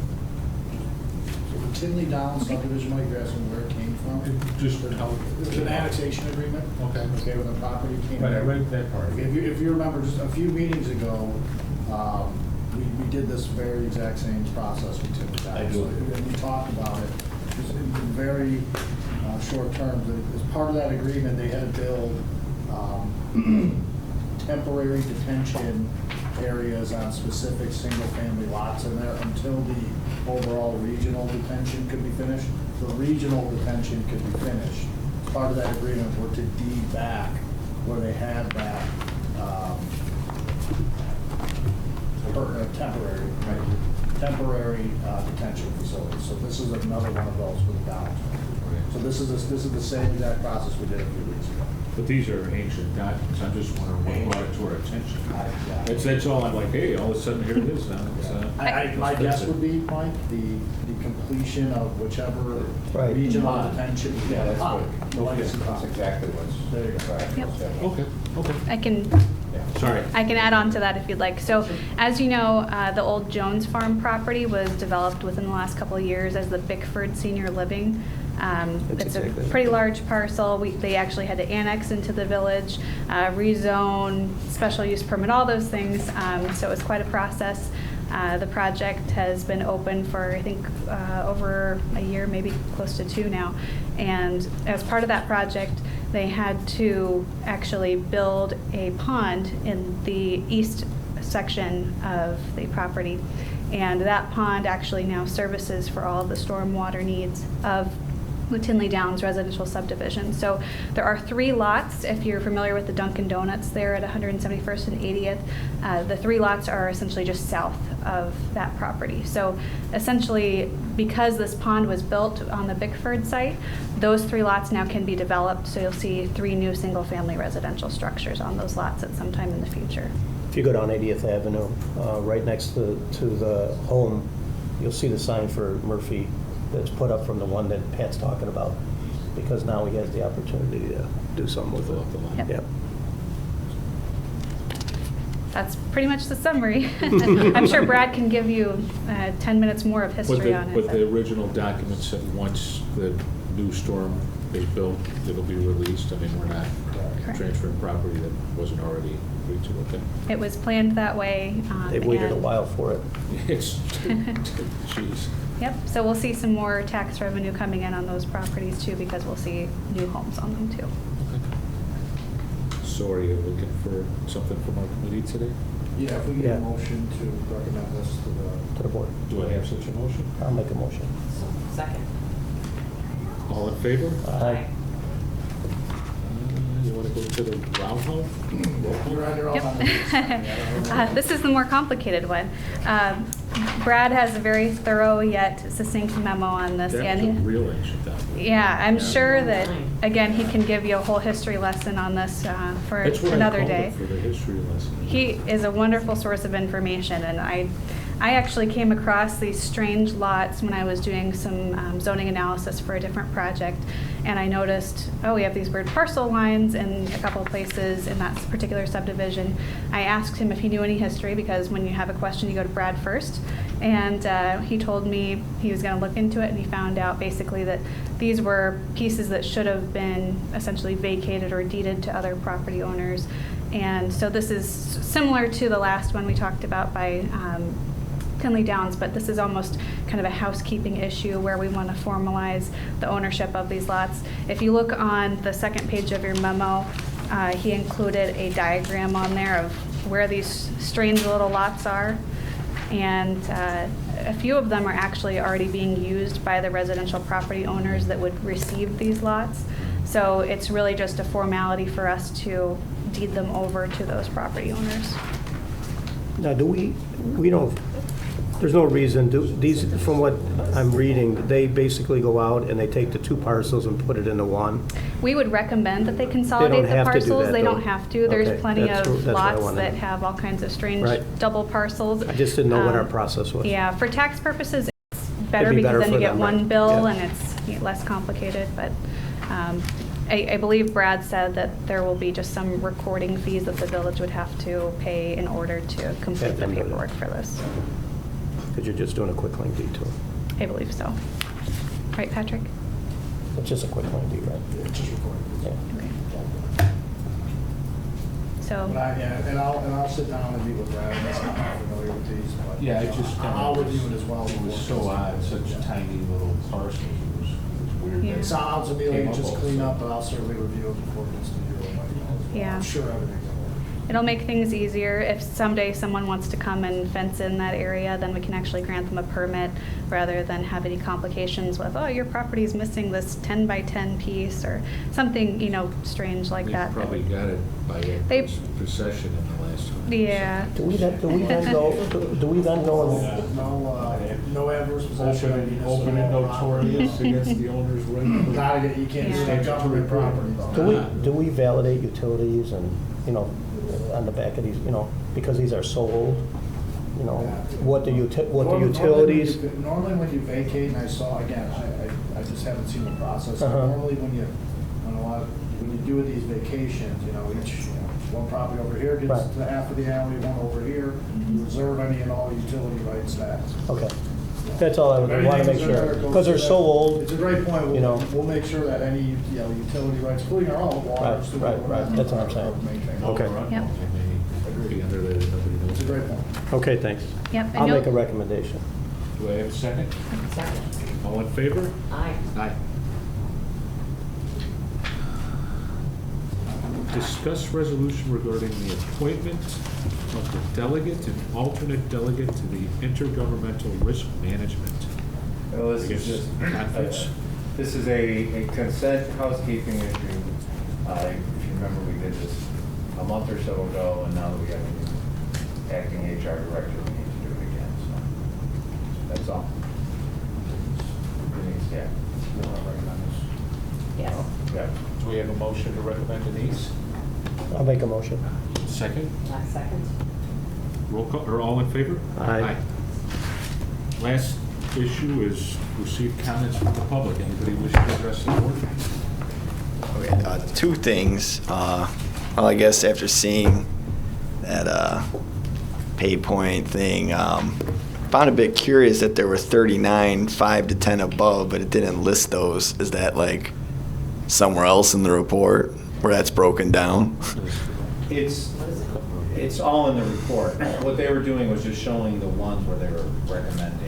the Tinley Downs subdivision, Mike, you're asking where it came from? It was an annexation agreement. Okay, when the property came in. I read that part. If you remember, just a few meetings ago, we did this very exact same process with Tinley Downs. I do. So, and we talked about it just in very short terms. As part of that agreement, they had to build temporary detention areas on specific single-family lots in there until the overall regional detention could be finished. The regional detention could be finished. Part of that agreement were to deed back where they had that temporary detention facility. So this is another one of those for the Downs. So this is the same exact process we did a few weeks ago. But these are ancient documents. I'm just wondering what brought it to our attention. That's all. I'm like, hey, all of a sudden here it is now. My guess would be, Mike, the completion of whichever regional detention. Yeah, that's what. That's exactly what's. There you go. Yep. Okay. I can... Sorry. I can add on to that if you'd like. So, as you know, the old Jones Farm property was developed within the last couple of years as the Bickford Senior Living. It's a pretty large parcel. They actually had to annex into the village, rezone, special use permit, all those things. So it was quite a process. The project has been open for, I think, over a year, maybe close to 2 now. And as part of that project, they had to actually build a pond in the east section of the property. And that pond actually now services for all of the stormwater needs of the Tinley Downs residential subdivision. So there are 3 lots, if you're familiar with the Dunkin' Donuts there at 171st and 80th. The 3 lots are essentially just south of that property. So essentially, because this pond was built on the Bickford site, those 3 lots now can be developed. So you'll see 3 new single-family residential structures on those lots at some time in the future. If you go down 80th Avenue, right next to the home, you'll see the sign for Murphy that's put up from the one that Pat's talking about, because now he has the opportunity to do something with it. Yep. That's pretty much the summary. I'm sure Brad can give you 10 minutes more of history on it. But the original documents that once the new storm is built, it'll be released. I mean, we're not transferring property that wasn't already agreed to. Okay. It was planned that way. They've waited a while for it. It's, jeez. Yep, so we'll see some more tax revenue coming in on those properties too, because we'll see new homes on them too. So are you looking for something from our committee today? Yeah, if we get a motion to recommend this to the board. Do I have such a motion? I'll make a motion. Second. All in favor? Aye. You want to go to the roundhouse? Yep. This is the more complicated one. Brad has a very thorough yet succinct memo on this. That's a real ancient document. Yeah, I'm sure that, again, he can give you a whole history lesson on this for another day. For the history lesson. He is a wonderful source of information, and I actually came across these strange lots when I was doing some zoning analysis for a different project, and I noticed, oh, we have these weird parcel lines in a couple of places in that particular subdivision. I asked him if he knew any history, because when you have a question, you go to Brad first, and he told me he was going to look into it, and he found out basically that these were pieces that should have been essentially vacated or deeded to other property owners. And so this is similar to the last one we talked about by Tinley Downs, but this is almost kind of a housekeeping issue where we want to formalize the ownership of these lots. If you look on the second page of your memo, he included a diagram on there of where these strange little lots are. And a few of them are actually already being used by the residential property owners that would receive these lots. So it's really just a formality for us to deed them over to those property owners. Now, we don't, there's no reason, these, from what I'm reading, they basically go out and they take the 2 parcels and put it into one? We would recommend that they consolidate the parcels. They don't have to. There's plenty of lots that have all kinds of strange double parcels. I just didn't know what our process was. Yeah, for tax purposes, it's better because then you get one bill and it's less complicated. But I believe Brad said that there will be just some recording fees that the village would have to pay in order to complete the paperwork for this. Because you're just doing a quick link deed to it. I believe so. Right, Patrick? It's just a quick link deed, right? It's just recording. Yeah. Okay. So. But and I'll sit down and meet with Brad. That's not familiar with these, but yeah, it just I'll review it as well. It was so odd, such tiny little parcels. It was weird. Yeah. It sounds to me like it's just clean up, but I'll certainly review it before it gets to you. Yeah. I'm sure everything's in order. It'll make things easier. If someday someone wants to come and fence in that area, then we can actually grant them a permit rather than have any complications with, oh, your property's missing this 10 by 10 piece or something, strange like that. They probably got it by a procession in the last time. Yeah. Do we then go? No adverse possession. Open and notorious against the owner's right. You can't do that government property though. Do we validate utilities and, on the back of these, because these are so old? What the utilities? Normally when you vacate, and I saw, again, I just haven't seen the process. Normally when you do these vacations, each, one property over here gets to half of the alley, one over here, you reserve any and all utility rights back. Okay. That's all I would want to make sure, because they're so old. It's a great point. We'll make sure that any utility rights, including our own water. Right. That's what I'm saying. Okay. Yep. It's a great point. Okay, thanks. Yep. I'll make a recommendation. Do I have a second? Second. All in favor? Aye. Aye. Discuss resolution regarding the appointment of the delegate and alternate delegate to the Intergovernmental Risk Management. Well, this is just, conference. This is a consent housekeeping issue. If you remember, we did this a month or so ago, and now that we have a new acting HR director, we need to do it again, so that's all. Denise, yeah. Yes. Yeah. Do we have a motion to recommend Denise? I'll make a motion. Second? Second. Roll call, or all in favor? Aye. Last issue is receive comments from the public. Anybody wish to address the board? Okay, two things. Well, I guess after seeing that pay point thing, found a bit curious that there were 39, 5 to 10 above, but it didn't list those. Is that like somewhere else in the report where that's broken down? It's all in the report. What they were doing was just showing the ones where they were recommending.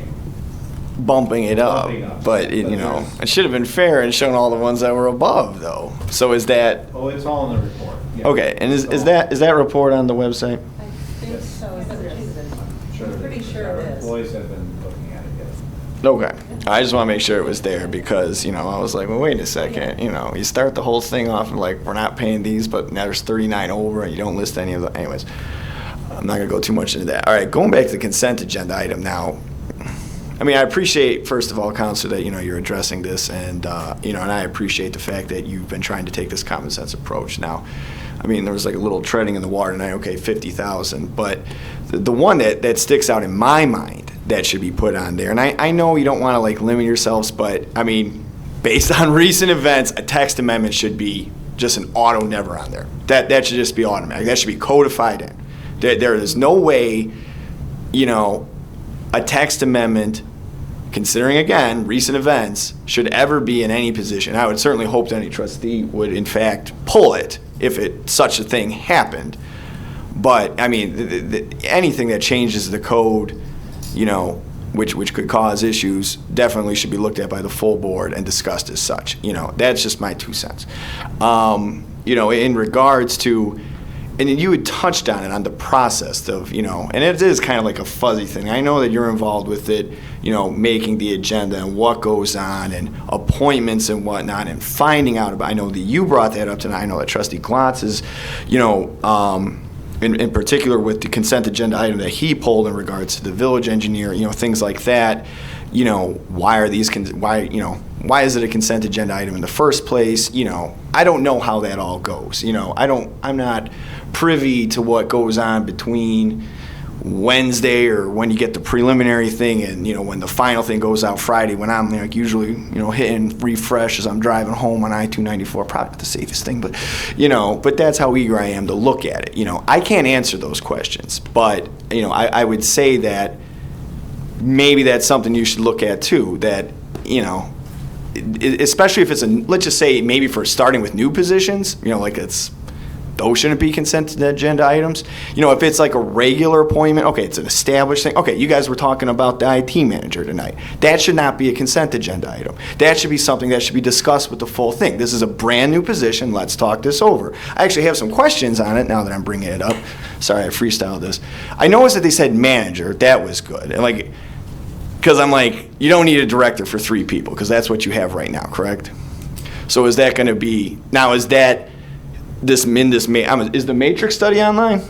Bumping it up, Bumping up. but it should have been fair and shown all the ones that were above, though. So is that Oh, it's all in the report. Yeah. okay? And is that report on the website? I think so. I'm pretty sure it is. Employees have been looking at it, yes. Okay, I just want to make sure it was there because I was like, well, wait a second, you start the whole thing off and like we're not paying these, but now there's 39 over and you don't list any of them. Anyways, I'm not gonna go too much into that. All right, going back to the consent agenda item now. I mean, I appreciate, first of all, Counselor, that, you're addressing this, and, and I appreciate the fact that you've been trying to take this common sense approach. Now, I mean, there was like a little treading in the water tonight, okay, 50,000, but the one that sticks out in my mind that should be put on there, and I know you don't want to like limit yourselves, but I mean, based on recent events, a text amendment should be just an auto never on there. That should just be automatic. That should be codified in. There is no way, a text amendment, considering, again, recent events, should ever be in any position. I would certainly hope that any trustee would, in fact, pull it if such a thing happened. But, I mean, anything that changes the code, which could cause issues, definitely should be looked at by the full board and discussed as such. That's just my 2 cents. In regards to, and you had touched on it, on the process of, and it is kind of like a fuzzy thing. I know that you're involved with it, making the agenda and what goes on and appointments and whatnot and finding out about, I know that you brought that up tonight. I know that Trustee Glotz is, in particular with the consent agenda item that he pulled in regards to the village engineer, things like that. Why are these, why is it a consent agenda item in the first place? I don't know how that all goes. I'm not privy to what goes on between Wednesday or when you get the preliminary thing and, when the final thing goes out Friday, when I'm like usually, hitting refresh as I'm driving home on I-294, probably not the safest thing, but, but that's how eager I am to look at it. I can't answer those questions, but, I would say that maybe that's something you should look at too, that, especially if it's let's just say maybe for starting with new positions, those shouldn't be consent agenda items. If it's like a regular appointment, okay, it's an established thing. Okay, you guys were talking about the IT manager tonight. That should not be a consent agenda item. That should be something that should be discussed with the full thing. This is a brand new position. Let's talk this over. I actually have some questions on it now that I'm bringing it up. Sorry, I freestyled this. I noticed that they said manager. That was good. And because I'm like, you don't need a director for 3 people because that's what you have right now, correct? So is that going to be, now is that, is the matrix study online?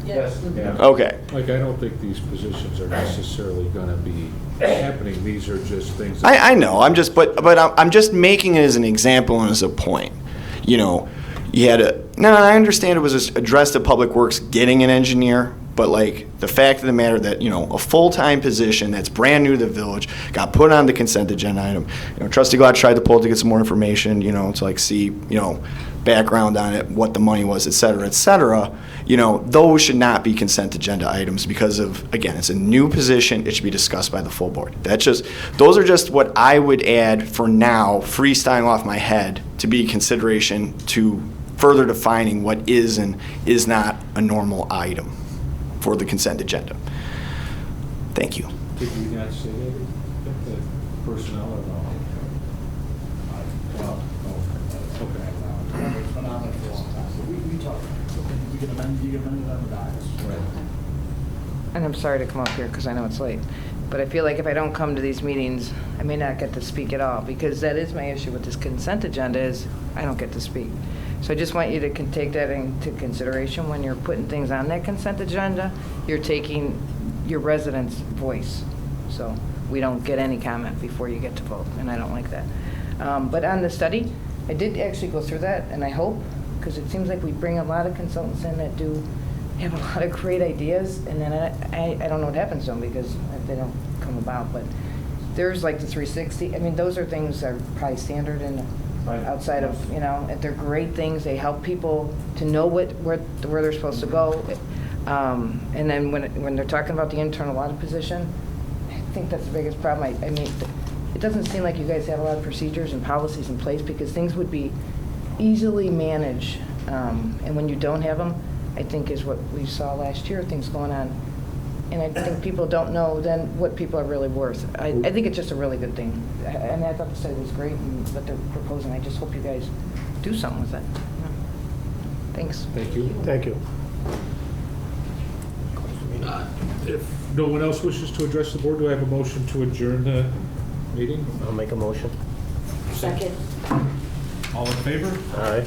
Yes. Yeah. Okay. I don't think these positions are necessarily going to be happening. These are just things. I know. I'm just, but I'm just making it as an example and as a point. You had I understand it was addressed to Public Works getting an engineer, but the fact of the matter that, a full-time position that's brand new to the village got put on the consent agenda item. Trustee Glotz tried to pull it to get some more information, to see, background on it, what the money was, et cetera, et cetera. Those should not be consent agenda items because of, again, it's a new position. It should be discussed by the full board. Those are just what I would add for now, freestyling off my head, to be consideration to further defining what is and is not a normal item for the consent agenda. Thank you. Did you not say that at the personnel or no? It's been on there for a long time, so we talked, you can amend it on the dais. Right. and I'm sorry to come up here because I know it's late, but I feel like if I don't come to these meetings, I may not get to speak at all, because that is my issue with this consent agenda is I don't get to speak. So I just want you to take that into consideration when you're putting things on that consent agenda. You're taking your residents' voice. So we don't get any comment before you get to vote, and I don't like that. But on the study, I did actually go through that, and I hope, because it seems like we bring a lot of consultants in that do have a lot of great ideas, and then I don't know what happens to them because they don't come about. But there's like the 360. I mean, those are things that are probably standard in outside of, you know, they're great things. They help people to know where they're supposed to go. And then when they're talking about the internal audit position, I think that's the biggest problem. I mean, it doesn't seem like you guys have a lot of procedures and policies in place because things would be easily managed. And when you don't have them, I think is what we saw last year, things going on. And I think people don't know then what people are really worth. I think it's just a really good thing. And I thought the study was great and what they're proposing. I just hope you guys do something with it. Thanks. Thank you. Thank you. If no one else wishes to address the board, do I have a motion to adjourn the meeting? I'll make a motion. Second. All in favor? All right.